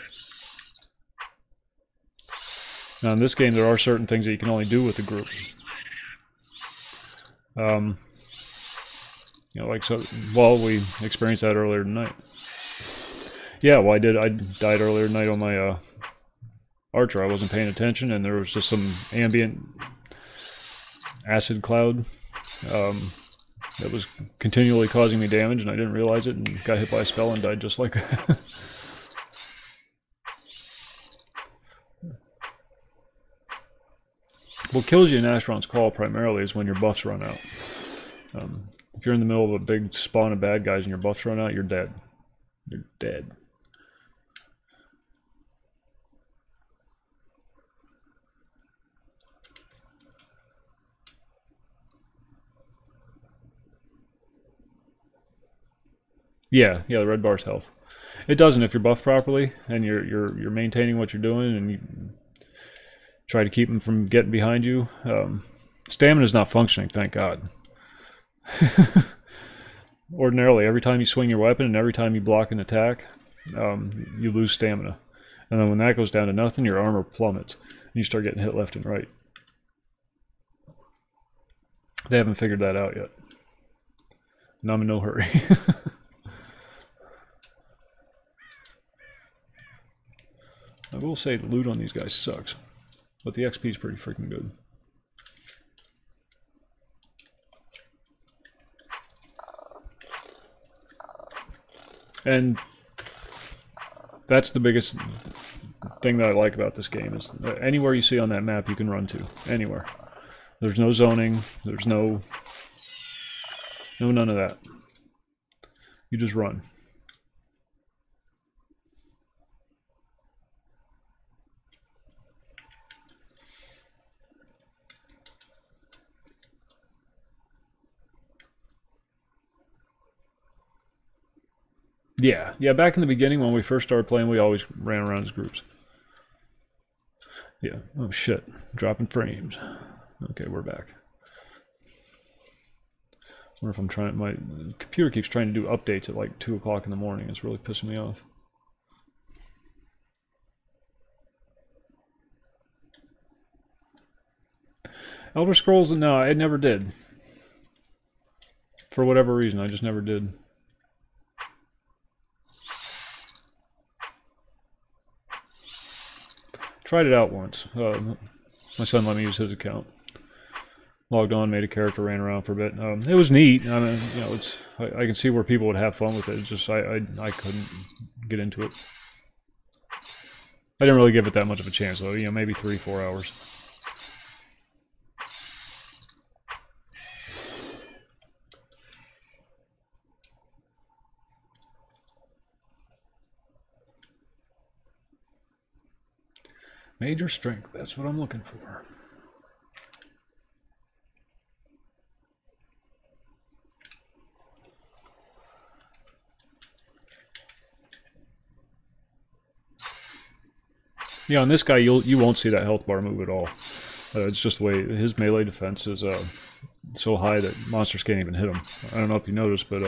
Now in this game there are certain things that you can only do with the group. You know, like so. Well, we experienced that earlier tonight. Yeah, well, I died earlier tonight on my Archer. I wasn't paying attention, and there was just some ambient acid cloud that was continually causing me damage, and I didn't realize it, and got hit by a spell and died just like that. What kills you in Asheron's Call primarily is when your buffs run out. If you're in the middle of a big spawn of bad guys and your buffs run out, you're dead. You're dead. Yeah, the red bar's health. It doesn't if you're buffed properly and you're maintaining what you're doing and you try to keep them from getting behind you. Stamina's not functioning, thank God. Ordinarily, every time you swing your weapon and every time you block an attack, you lose stamina. And then when that goes down to nothing, your armor plummets and you start getting hit left and right. They haven't figured that out yet. And I'm in no hurry. I will say the loot on these guys sucks, but the XP is pretty freaking good. And That's the biggest thing that I like about this game is anywhere you see on that map you can run to. Anywhere. There's no zoning. There's no none of that. You just run. Yeah, back in the beginning when we first started playing, we always ran around as groups. Yeah, oh shit, dropping frames. Okay, we're back. I wonder if I'm trying, my computer keeps trying to do updates at like 2 o'clock in the morning. It's really pissing me off. Elder Scrolls, no, I never did. For whatever reason, I just never did. Tried it out once. My son let me use his account. Logged on, made a character, ran around for a bit. It was neat. I mean, you know, I can see where people would have fun with it. It's just I couldn't get into it. I didn't really give it that much of a chance though. You know, maybe 3-4 hours. Major strength, that's what I'm looking for. Yeah, on this guy you won't see that health bar move at all. It's just the way his melee defense is so high that monsters can't even hit him. I don't know if you noticed, but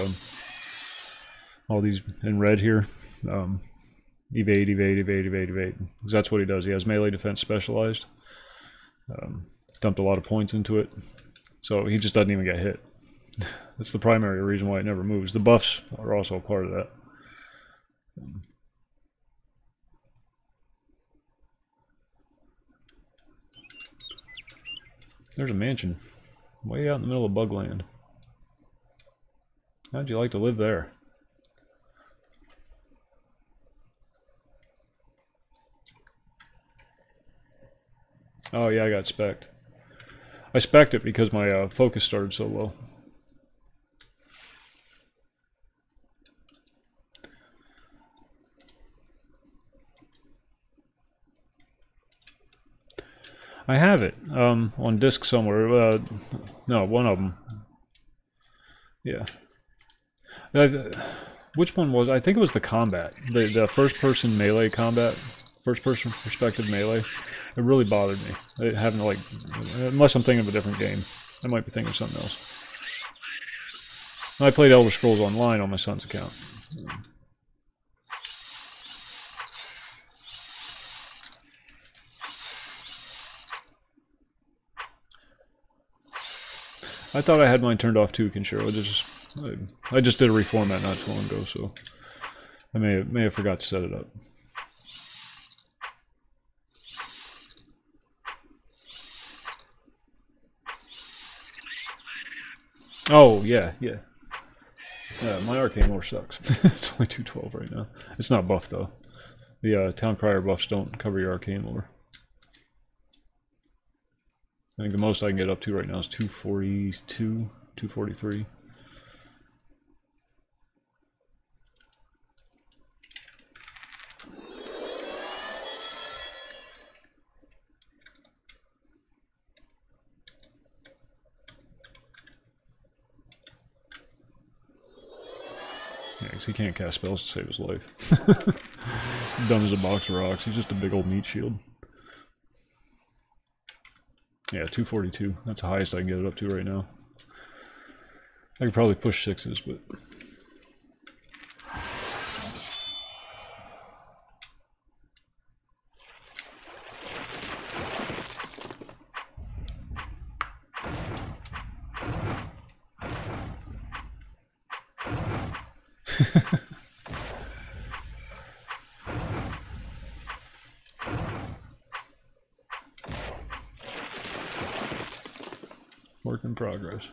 all these in red here, evade, evade, evade, evade, evade. Because that's what he does. He has melee defense specialized. Dumped a lot of points into it. So he just doesn't even get hit. That's the primary reason why it never moves. The buffs are also a part of that. There's a mansion. Way out in the middle of Bugland. How'd you like to live there? Oh yeah, I got spec'd. I spec'd it because my focus started so low. I have it on disc somewhere. No, one of them. Yeah. Which one was? I think it was the combat. The first-person melee combat, first-person perspective melee. It really bothered me. Having to, like, unless I'm thinking of a different game, I might be thinking of something else. I played Elder Scrolls Online on my son's account. I thought I had mine turned off too, Kinshiro. I just did a reformat not too long ago, so I may have forgot to set it up. Oh yeah. My arcane lore sucks. It's only 212 right now. It's not buffed though. The town crier buffs don't cover your arcane lore. I think the most I can get up to right now is 242, 243. Yeah, because he can't cast spells to save his life. Dumb as a box of rocks. He's just a big old meat shield. Yeah, 242. That's the highest I can get it up to right now. I could probably push 6s, but... Work in progress.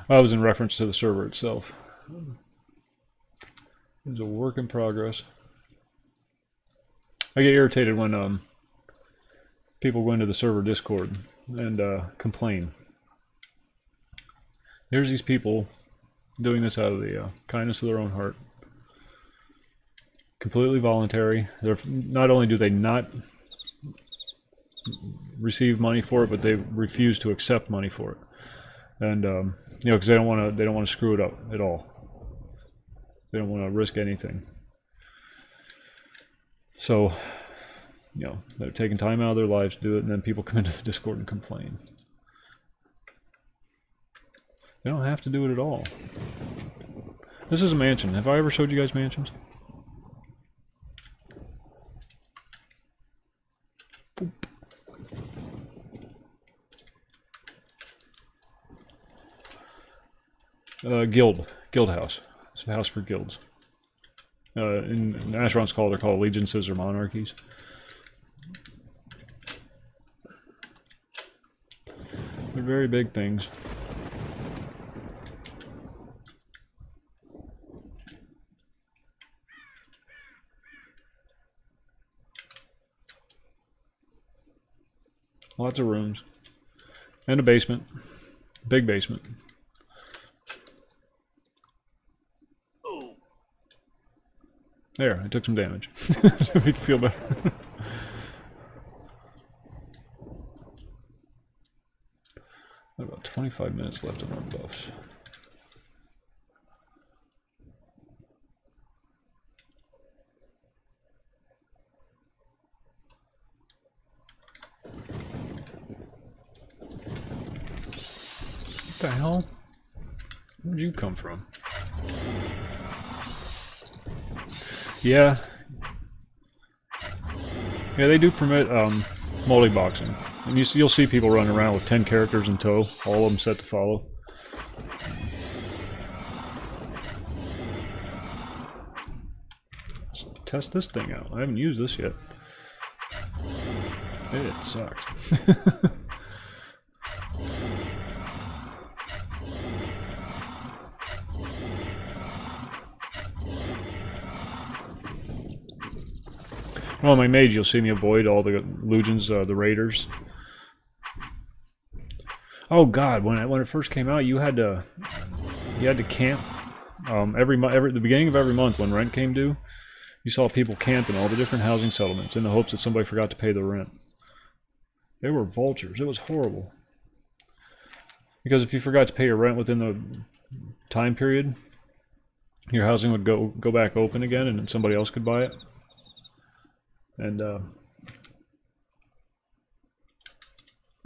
I was in reference to the server itself. It's a work in progress. I get irritated when people go into the server Discord and complain. Here's these people doing this out of the kindness of their own heart. Completely voluntary. They're, not only do they not receive money for it, but they refuse to accept money for it. And you know, because they don't want to screw it up at all. They don't want to risk anything. So, you know, they're taking time out of their lives to do it, and then people come into the Discord and complain. They don't have to do it at all. This is a mansion. Have I ever showed you guys mansions? Boop. Guild house. It's a house for guilds. In Asheron's Call, they're called allegiances or monarchies. They're very big things. Lots of rooms. And a basement. Big basement. There, I took some damage. So I made feel better. About 25 minutes left on our buffs. What the hell? Where'd you come from? Yeah. Yeah, they do permit multi-boxing. And you'll see people running around with 10 characters in tow, all of them set to follow. Let's test this thing out. I haven't used this yet. It sucks. Well, my mage, you'll see me avoid all the legions, the raiders. Oh God, when it first came out, you had to camp. The beginning of every month when rent came due, you saw people camp in all the different housing settlements in the hopes that somebody forgot to pay the rent. They were vultures. It was horrible. Because if you forgot to pay your rent within the time period, your housing would go back open again, and then somebody else could buy it. And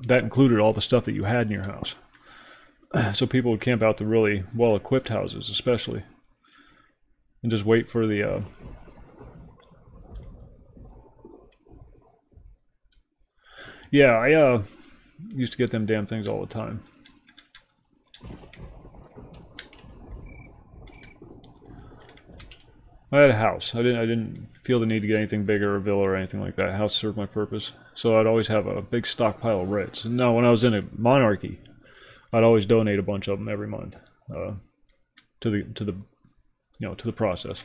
that included all the stuff that you had in your house. So people would camp out the really well-equipped houses, especially, and just wait for the yeah, I used to get them damn things all the time. I had a house. I didn't feel the need to get anything bigger, a villa or anything like that. House served my purpose. So I'd always have a big stockpile of writs. And now when I was in a monarchy, I'd always donate a bunch of them every month to the process.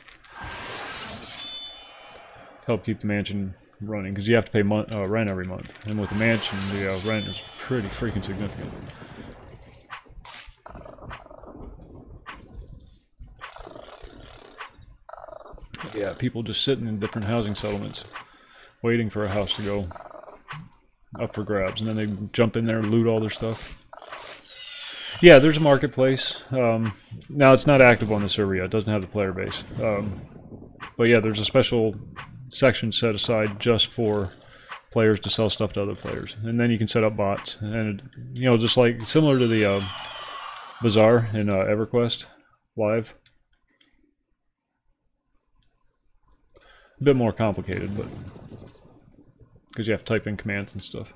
Help keep the mansion running, because you have to pay rent every month. And with the mansion, the rent is pretty freaking significant. Yeah, people just sitting in different housing settlements, waiting for a house to go up for grabs, and then they jump in there and loot all their stuff. Yeah, there's a marketplace. Now it's not active on the server yet. It doesn't have the player base. But yeah, there's a special section set aside just for players to sell stuff to other players, and then you can set up bots, and you know, just like similar to the bazaar in Everquest Live. A bit more complicated, but because you have to type in commands and stuff.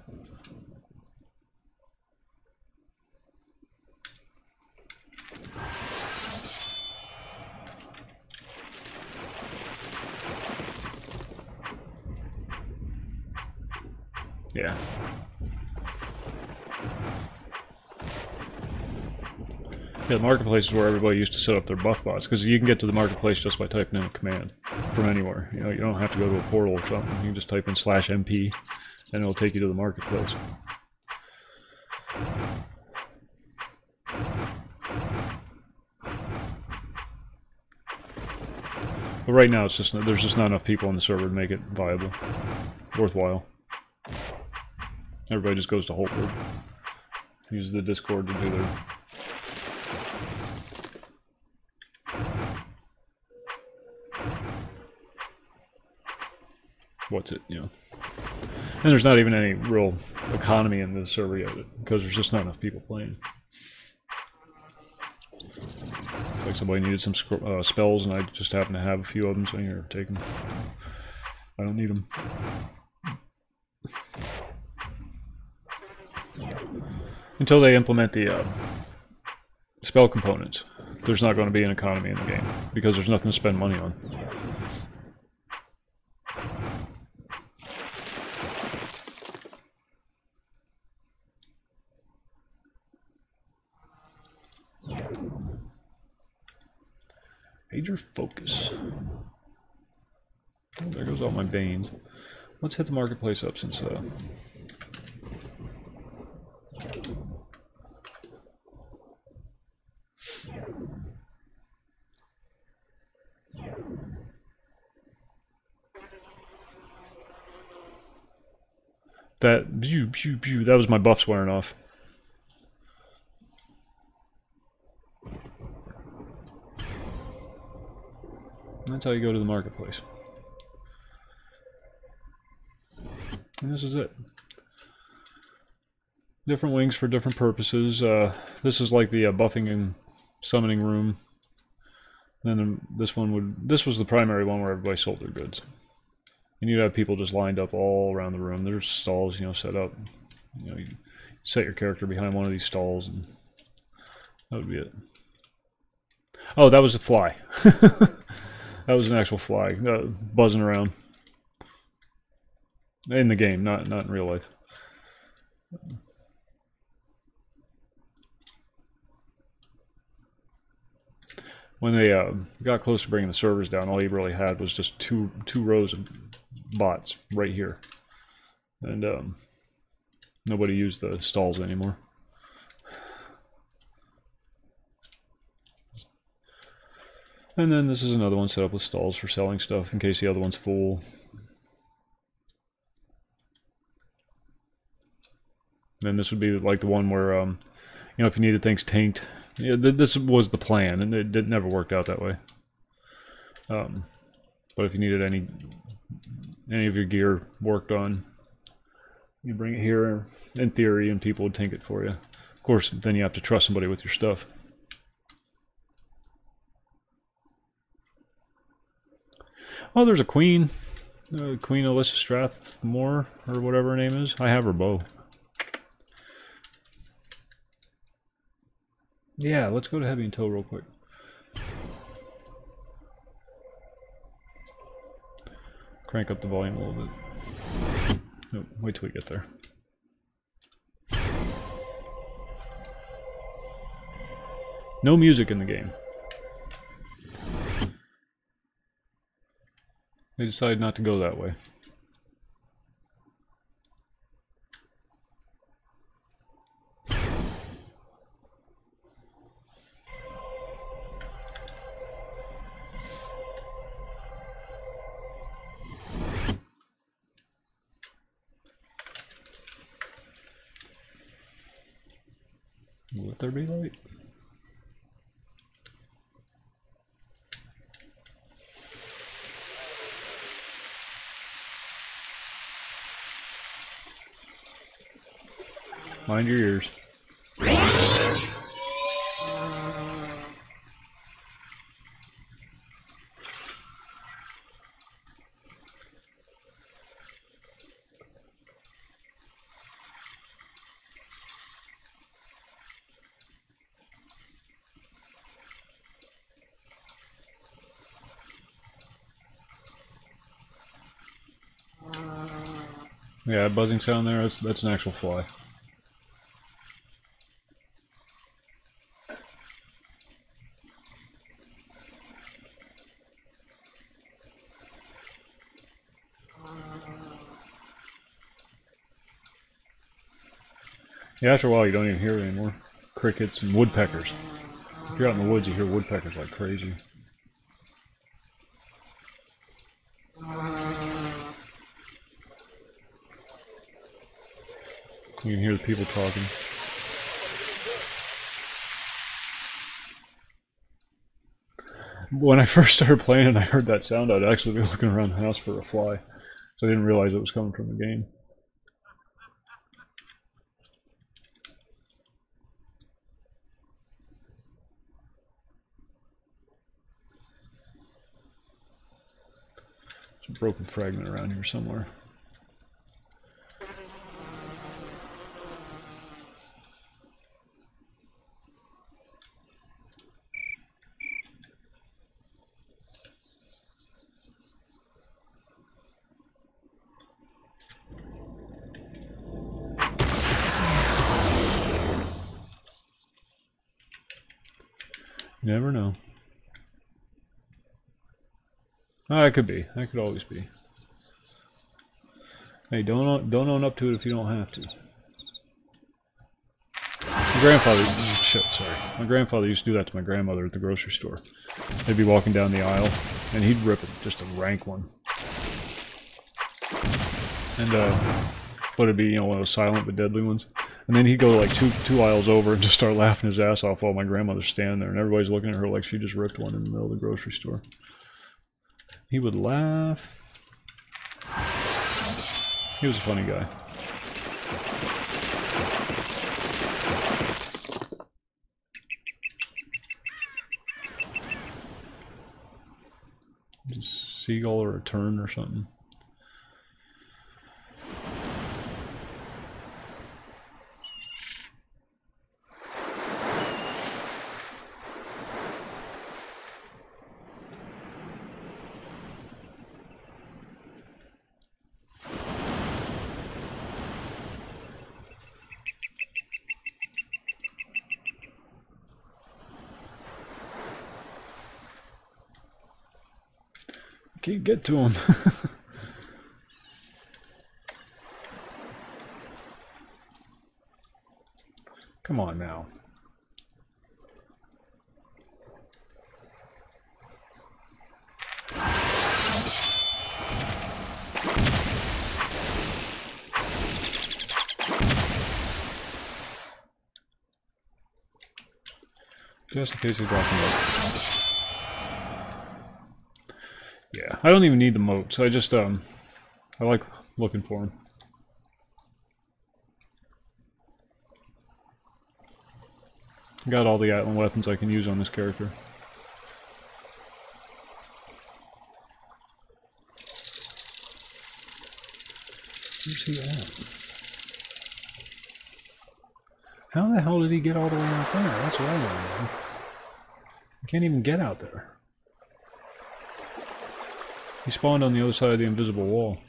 Yeah. Yeah, the marketplace is where everybody used to set up their buff bots, because you can get to the marketplace just by typing in a command from anywhere. You know, you don't have to go to a portal or something. You can just type in /MP, and it'll take you to the marketplace. But right now, it's just there's just not enough people on the server to make it viable, worthwhile. Everybody just goes to Holtward. Use the Discord to do their... what's it, you know. And there's not even any real economy in the server yet, because there's just not enough people playing. Like somebody needed some spells, and I just happen to have a few of them, so here, take them. I don't need them. Until they implement the spell components, there's not going to be an economy in the game, because there's nothing to spend money on. Major focus. Oh, there goes all my veins. Let's hit the marketplace up since that was my buffs wearing off. That's how you go to the marketplace. And this is it. Different wings for different purposes. This is like the buffing and summoning room. And then this was the primary one where everybody sold their goods. And you'd have people just lined up all around the room. There's stalls, you know, set up. You know, you set your character behind one of these stalls, and that would be it. Oh, that was a fly. That was an actual fly buzzing around in the game, not in real life. When they got close to bringing the servers down, all you really had was just two rows of bots right here, and nobody used the stalls anymore. And then this is another one set up with stalls for selling stuff in case the other one's full. Then this would be like the one where, you know, if you needed things tanked, yeah, this was the plan, and it never worked out that way. But if you needed any of your gear worked on, you bring it here, in theory, and people would tank it for you. Of course, then you have to trust somebody with your stuff. Oh, there's a queen. Queen Alyssa Strathmore, or whatever her name is. I have her bow. Yeah, let's go to Heavy and Toe real quick. Crank up the volume a little bit. Oh, wait till we get there. No music in the game. They decided not to go that way. Let there be light. Mind your ears. Yeah, buzzing sound there, that's an actual fly. Yeah, after a while you don't even hear it anymore. Crickets and woodpeckers. If you're out in the woods, you hear woodpeckers like crazy. You can hear the people talking. When I first started playing and I heard that sound, I'd actually be looking around the house for a fly. So I didn't realize it was coming from the game. There's a broken fragment around here somewhere. You never know. Oh, it could be. That could always be. Hey, don't own up to it if you don't have to. My grandfather, shit, sorry. My grandfather used to do that to my grandmother at the grocery store. They'd be walking down the aisle, and he'd rip it, just a rank one. And but it'd be, you know, one of those silent but deadly ones. And then he'd go like two aisles over and just start laughing his ass off while my grandmother's standing there, and everybody's looking at her like she just ripped one in the middle of the grocery store. He would laugh. He was a funny guy. Just a seagull or a tern or something. Can't get to him. Come on now. Just in case he dropped me out. Yeah, I don't even need the moats. I just I like looking for them. Got all the Atlan weapons I can use on this character. Where's he at? How the hell did he get all the way out there? That's what I want to know. I can't even get out there. He spawned on the other side of the invisible wall.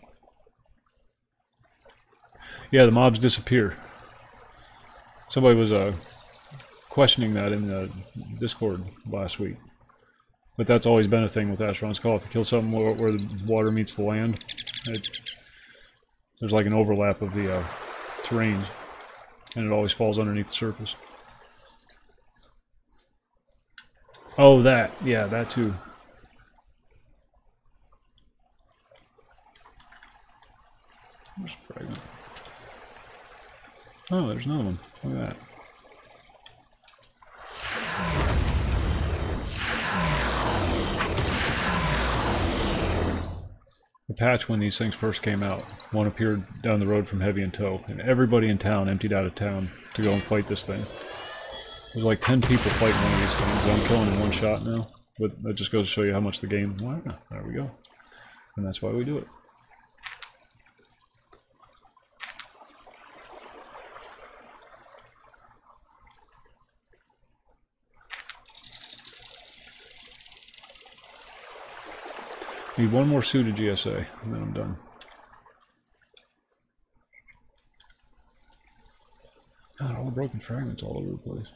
Yeah, the mobs disappear. Somebody was questioning that in the Discord last week. But that's always been a thing with Asheron's Call. If you kill something where the water meets the land, there's like an overlap of the terrains, and it always falls underneath the surface. Oh, that. Yeah, that too. There's a fragment. Oh, there's another one. Look at that. The patch when these things first came out, one appeared down the road from Heavy in Tow, and everybody in town emptied out of town to go and fight this thing. There's like 10 people fighting one of these things. I'm killing in one shot now, but that just goes to show you how much the game... Well, there we go. And that's why we do it. Need one more suit of GSA, and then I'm done. God, all the broken fragments all over the place.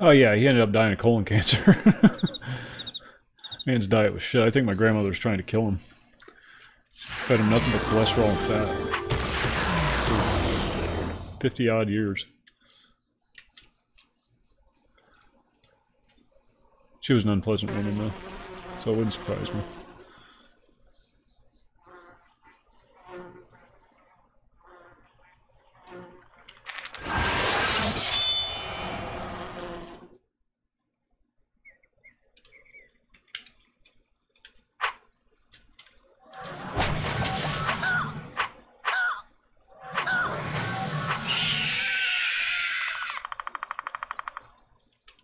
Oh yeah, he ended up dying of colon cancer. Man's diet was shit. I think my grandmother was trying to kill him. Fed him nothing but cholesterol and fat. For 50 odd years. She was an unpleasant woman though, so it wouldn't surprise me.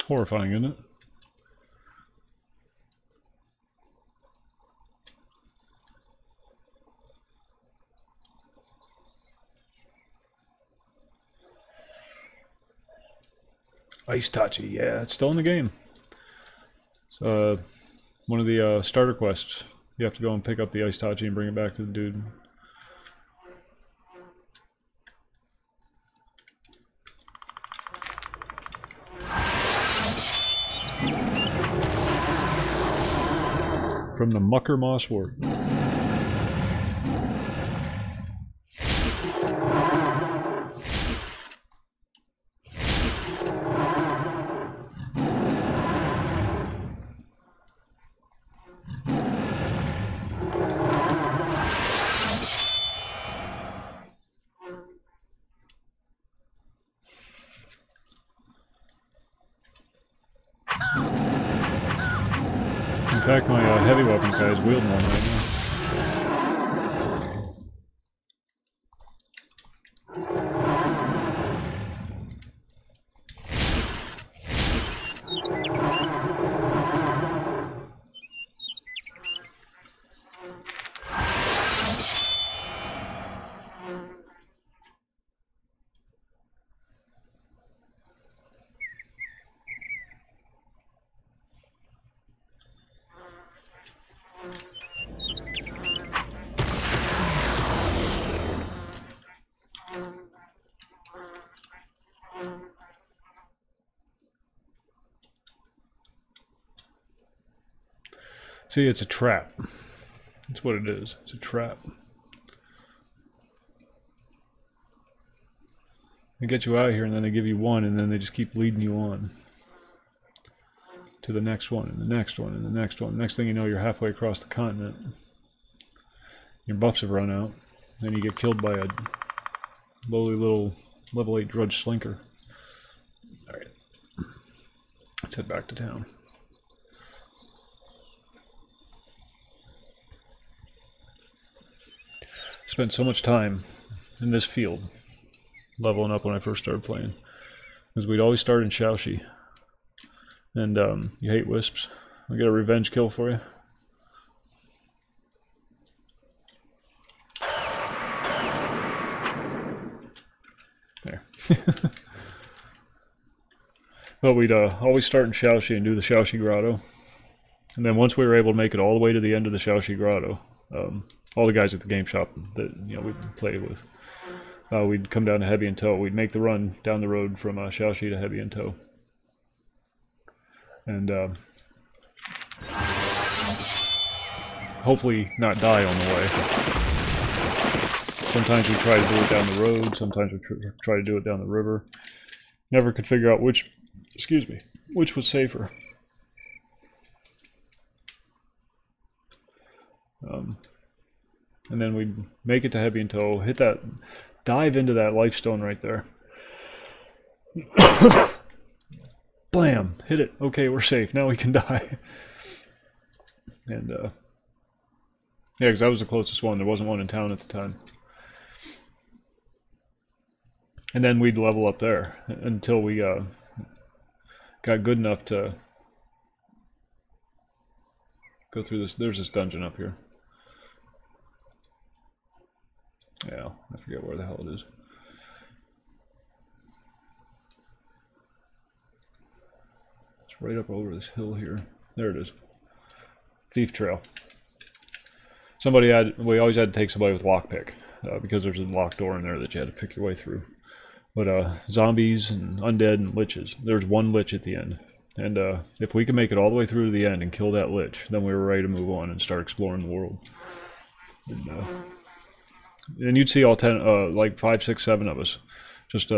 Horrifying, isn't it? Ice Tachi, yeah, it's still in the game. It's one of the starter quests. You have to go and pick up the Ice Tachi and bring it back to the dude. From the Mucker Mosswort. In fact, my heavy weapons guy is wielding one right now. See, it's a trap. That's what it is. It's a trap. They get you out here and then they give you one and then they just keep leading you on to the next one and the next one and the next one. Next thing you know, you're halfway across the continent. Your buffs have run out. Then you get killed by a lowly little level 8 drudge slinker. Alright. Let's head back to town. Spent so much time in this field leveling up when I first started playing, because we'd always start in Shaoxi, and you hate wisps. I got a revenge kill for you. There. But we'd always start in Shaoxi and do the Shaoxi Grotto, and then once we were able to make it all the way to the end of the Shaoxi Grotto, all the guys at the game shop that we'd play with, we'd come down to Heavy and Toe. We'd make the run down the road from Shaoxi to Heavy and Toe, and hopefully not die on the way. Sometimes we try to do it down the road. Sometimes we try to do it down the river. Never could figure out which was safer. And then we'd make it to Heavy and Toe, hit that, dive into that life stone right there. Blam! Hit it. Okay, we're safe. Now we can die. And, yeah, because that was the closest one. There wasn't one in town at the time. And then we'd level up there until we got good enough to go through this. There's this dungeon up here. Yeah, I forget where the hell it is. It's right up over this hill here. There it is. Thief Trail. We always had to take somebody with lockpick, because there's a locked door in there that you had to pick your way through. But zombies and undead and liches. There's one lich at the end. And if we can make it all the way through to the end and kill that lich, then we were ready to move on and start exploring the world. And you'd see all 10, like 5, 6, 7 of us just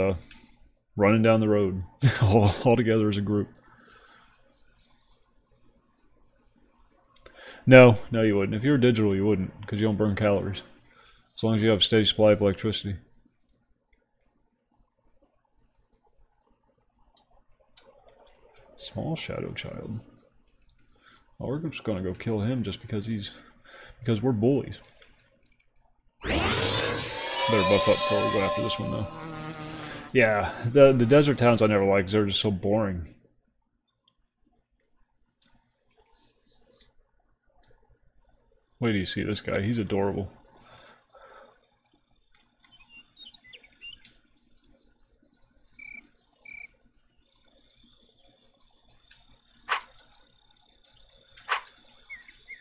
running down the road all together as a group. No, you wouldn't. If you were digital, you wouldn't, because you don't burn calories. As long as you have a steady supply of electricity. Small shadow child. Oh, we're just gonna go kill him just because we're bullies. Better buff up before we go after this one though. Yeah, the desert towns I never liked because they're just so boring. Wait till you see this guy, he's adorable.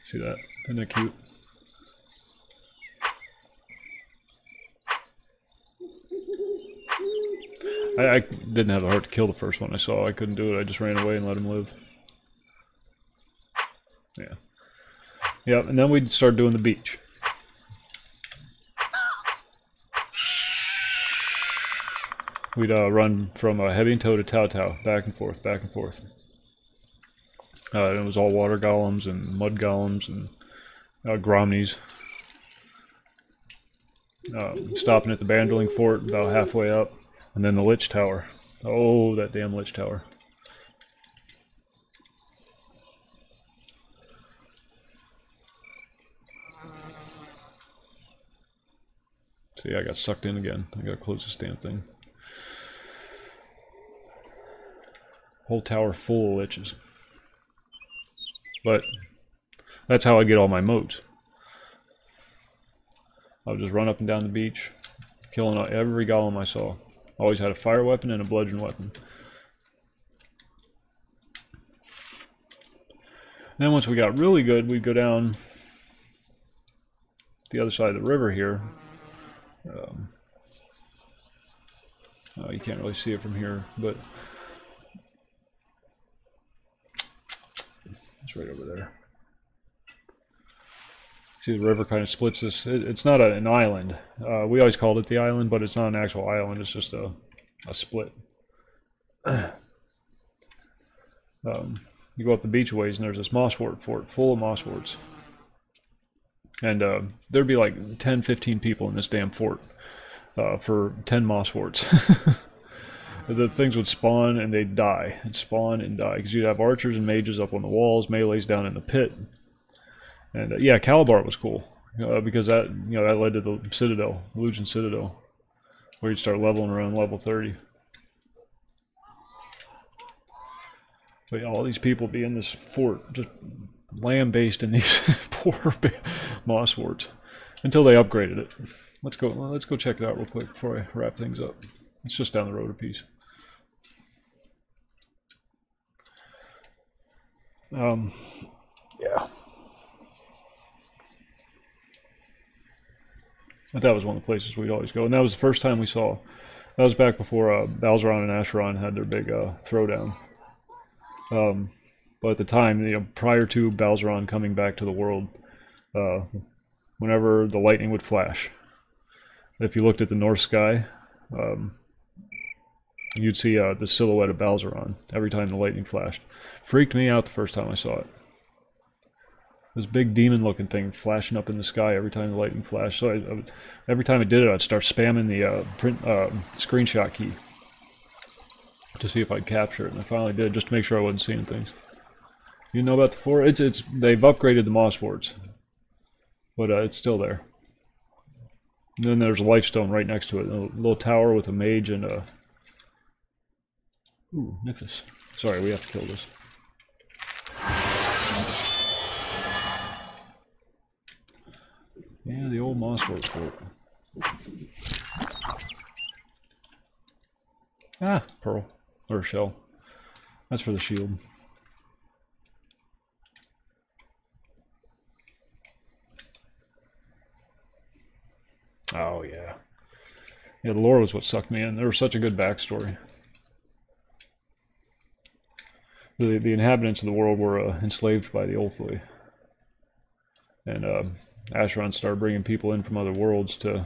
See that? Isn't that cute? I didn't have the heart to kill the first one I saw. I couldn't do it. I just ran away and let him live. Yeah. Yeah, and then we'd start doing the beach. We'd run from Heavy Toe to Tau Tau, back and forth, back and forth. And it was all water golems and mud golems and gromnies. Stopping at the Bandling Fort about halfway up. And then the Lich Tower. Oh, that damn Lich Tower. See, I got sucked in again. I gotta close this damn thing. Whole tower full of liches. But that's how I get all my motes. I would just run up and down the beach, killing every golem I saw. Always had a fire weapon and a bludgeon weapon. And then once we got really good, we'd go down the other side of the river here. You can't really see it from here, but it's right over there. See, the river kind of splits this. It's not an island. We always called it the island, but it's not an actual island. It's just a split. You go up the beach ways, and there's this mosswort fort full of mossworts. And there'd be like 10, 15 people in this damn fort for 10 mossworts. The things would spawn and they'd die. And spawn and die. Because you'd have archers and mages up on the walls, melees down in the pit. And yeah, Calabar was cool because that that led to the Citadel, the Legion Citadel, where you'd start leveling around level 30. But yeah, all these people be in this fort, just lamb-based in these poor mossworts, until they upgraded it. Let's go check it out real quick before I wrap things up. It's just down the road a piece. Yeah. But that was one of the places we'd always go, and that was the first time we saw. That was back before Balzeron and Acheron had their big throwdown. But at the time, prior to Balzeron coming back to the world, whenever the lightning would flash, if you looked at the north sky, you'd see the silhouette of Balzeron every time the lightning flashed. Freaked me out the first time I saw it. This big demon-looking thing flashing up in the sky every time the lightning flashed. So every time it did it, I'd start spamming the screenshot key to see if I'd capture it, and I finally did, just to make sure I wasn't seeing things. You know about the fort? They've upgraded the mossworts, but it's still there. And then there's a lifestone right next to it, a little tower with a mage and a... Ooh, Nifus. Sorry, we have to kill this. Yeah, the old mosswort fort. Ah, pearl. Or shell. That's for the shield. Oh, yeah. Yeah, the lore was what sucked me in. There was such a good backstory. The inhabitants of the world were enslaved by the Ulthoi. And Acheron started bringing people in from other worlds to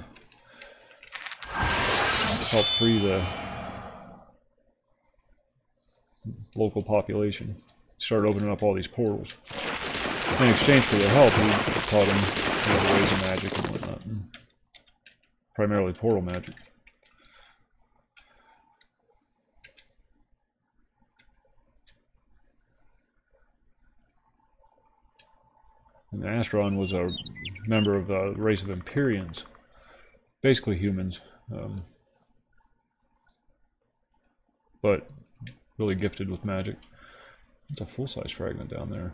help free the local population. He started opening up all these portals. In exchange for their help, he taught them the ways of magic and whatnot. Primarily portal magic. And Astron was a member of the race of Empyreans, basically humans, but really gifted with magic. It's a full-size fragment down there.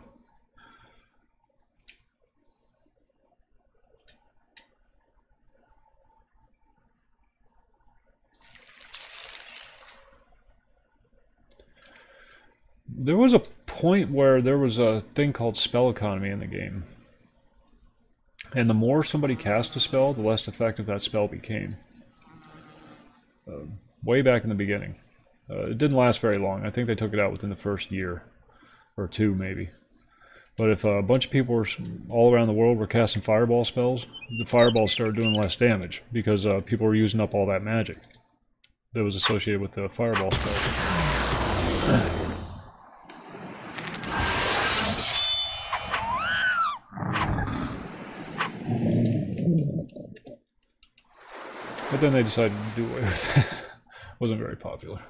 There was a point where there was a thing called spell economy in the game. And the more somebody cast a spell, the less effective that spell became. Way back in the beginning. It didn't last very long. I think they took it out within the first year. Or two, maybe. But if a bunch of people were all around the world were casting fireball spells, the fireballs started doing less damage because people were using up all that magic that was associated with the fireball spell. But then they decided to do away with it. Wasn't very popular.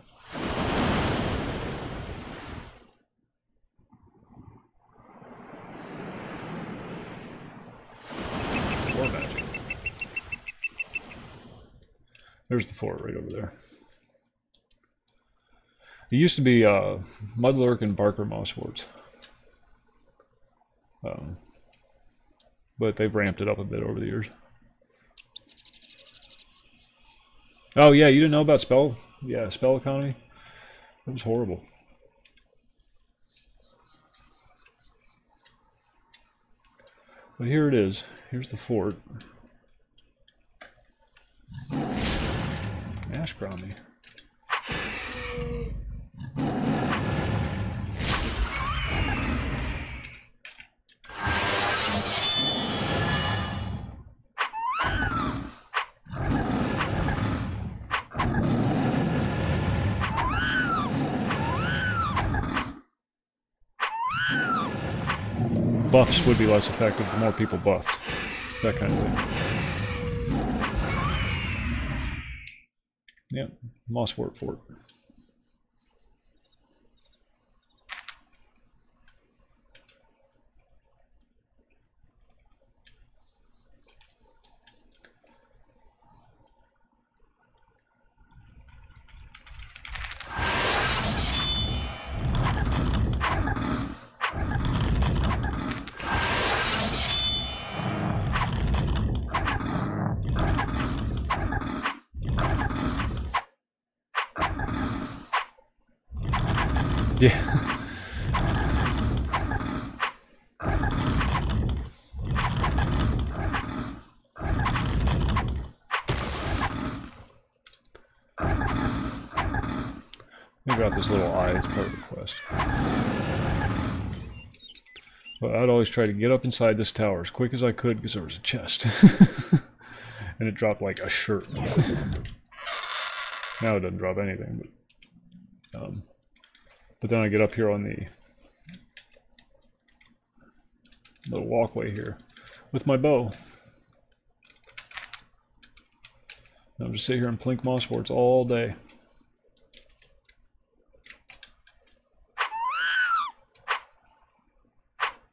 War magic. There's the fort right over there. It used to be Mudlurk and Barker Mossworts. But they've ramped it up a bit over the years. Oh yeah, you didn't know about spell economy? It was horrible. But here it is. Here's the fort. Ashgrami. Buffs would be less effective the more people buffed. That kind of thing. Yep, Mosswort Fort. Yeah. I got this little eye as part of the quest. But I'd always try to get up inside this tower as quick as I could because there was a chest. And it dropped like a shirt. Now it doesn't drop anything, but then I get up here on the little walkway here with my bow. And I'll just sit here and plink mossworts all day.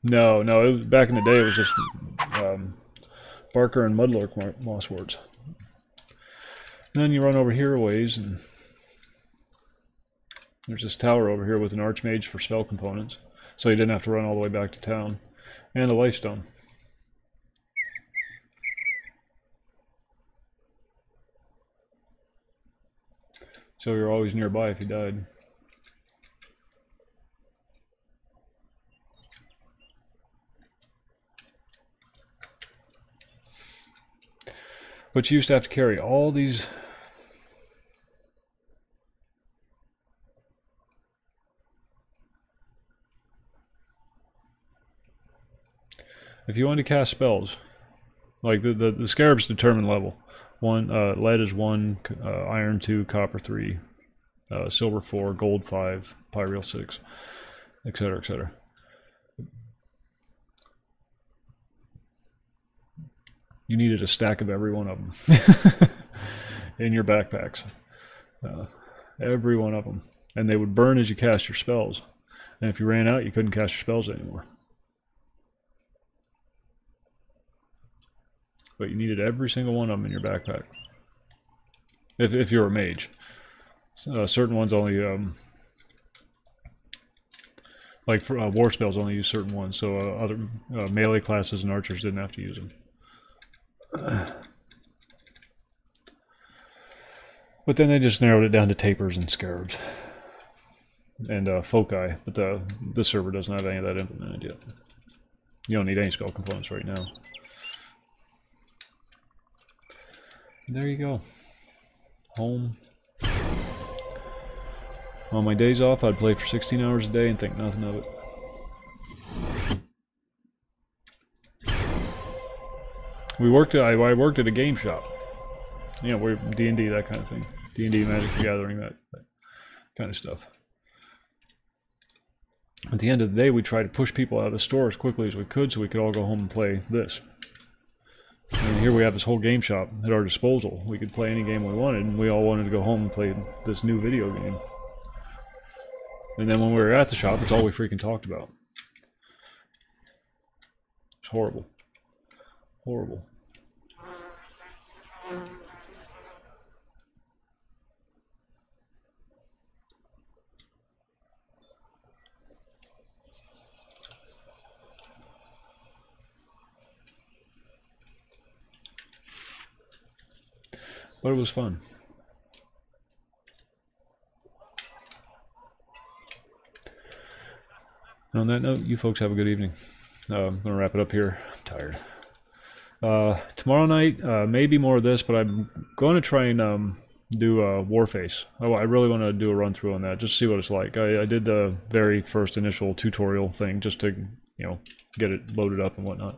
No, it was, back in the day it was just Barker and Mudlark mossworts. And then you run over here a ways and there's this tower over here with an archmage for spell components, so you didn't have to run all the way back to town. And a lifestone. So you're always nearby if you died. But you used to have to carry all these If you want to cast spells, like the scarabs determine level. Lead is 1, iron 2, copper 3, silver 4, gold 5, pyrale 6, etc., etc. You needed a stack of every one of them in your backpacks. Every one of them. And they would burn as you cast your spells. And if you ran out, you couldn't cast your spells anymore. But you needed every single one of them in your backpack. If you're a mage. Certain ones only, like for war spells only use certain ones, so other melee classes and archers didn't have to use them. But then they just narrowed it down to tapers and scarabs. And foci, but this server doesn't have any of that implemented yet. You don't need any spell components right now. There you go. Home. On my days off, I'd play for 16 hours a day and think nothing of it. I worked at a game shop. You know, we're D&D, that kind of thing. D&D, Magic the Gathering, that kind of stuff. At the end of the day, we tried to push people out of the store as quickly as we could so we could all go home and play this. And here we have this whole game shop at our disposal. We could play any game we wanted, and we all wanted to go home and play this new video game. And then when we were at the shop, it's all we freaking talked about. It's horrible. Horrible. But it was fun. And on that note, you folks have a good evening. I'm going to wrap it up here. I'm tired. Tomorrow night, maybe more of this, but I'm going to try and do Warface. I really want to do a run through on that, just to see what it's like. I did the very first initial tutorial thing just to, you know, get it loaded up and whatnot.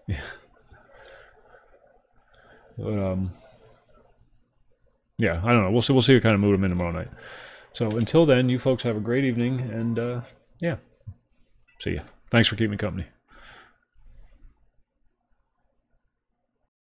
Yeah. But, yeah, I don't know. We'll see what kind of mood I'm in tomorrow night. So until then, you folks have a great evening, and yeah, see ya. Thanks for keeping me company.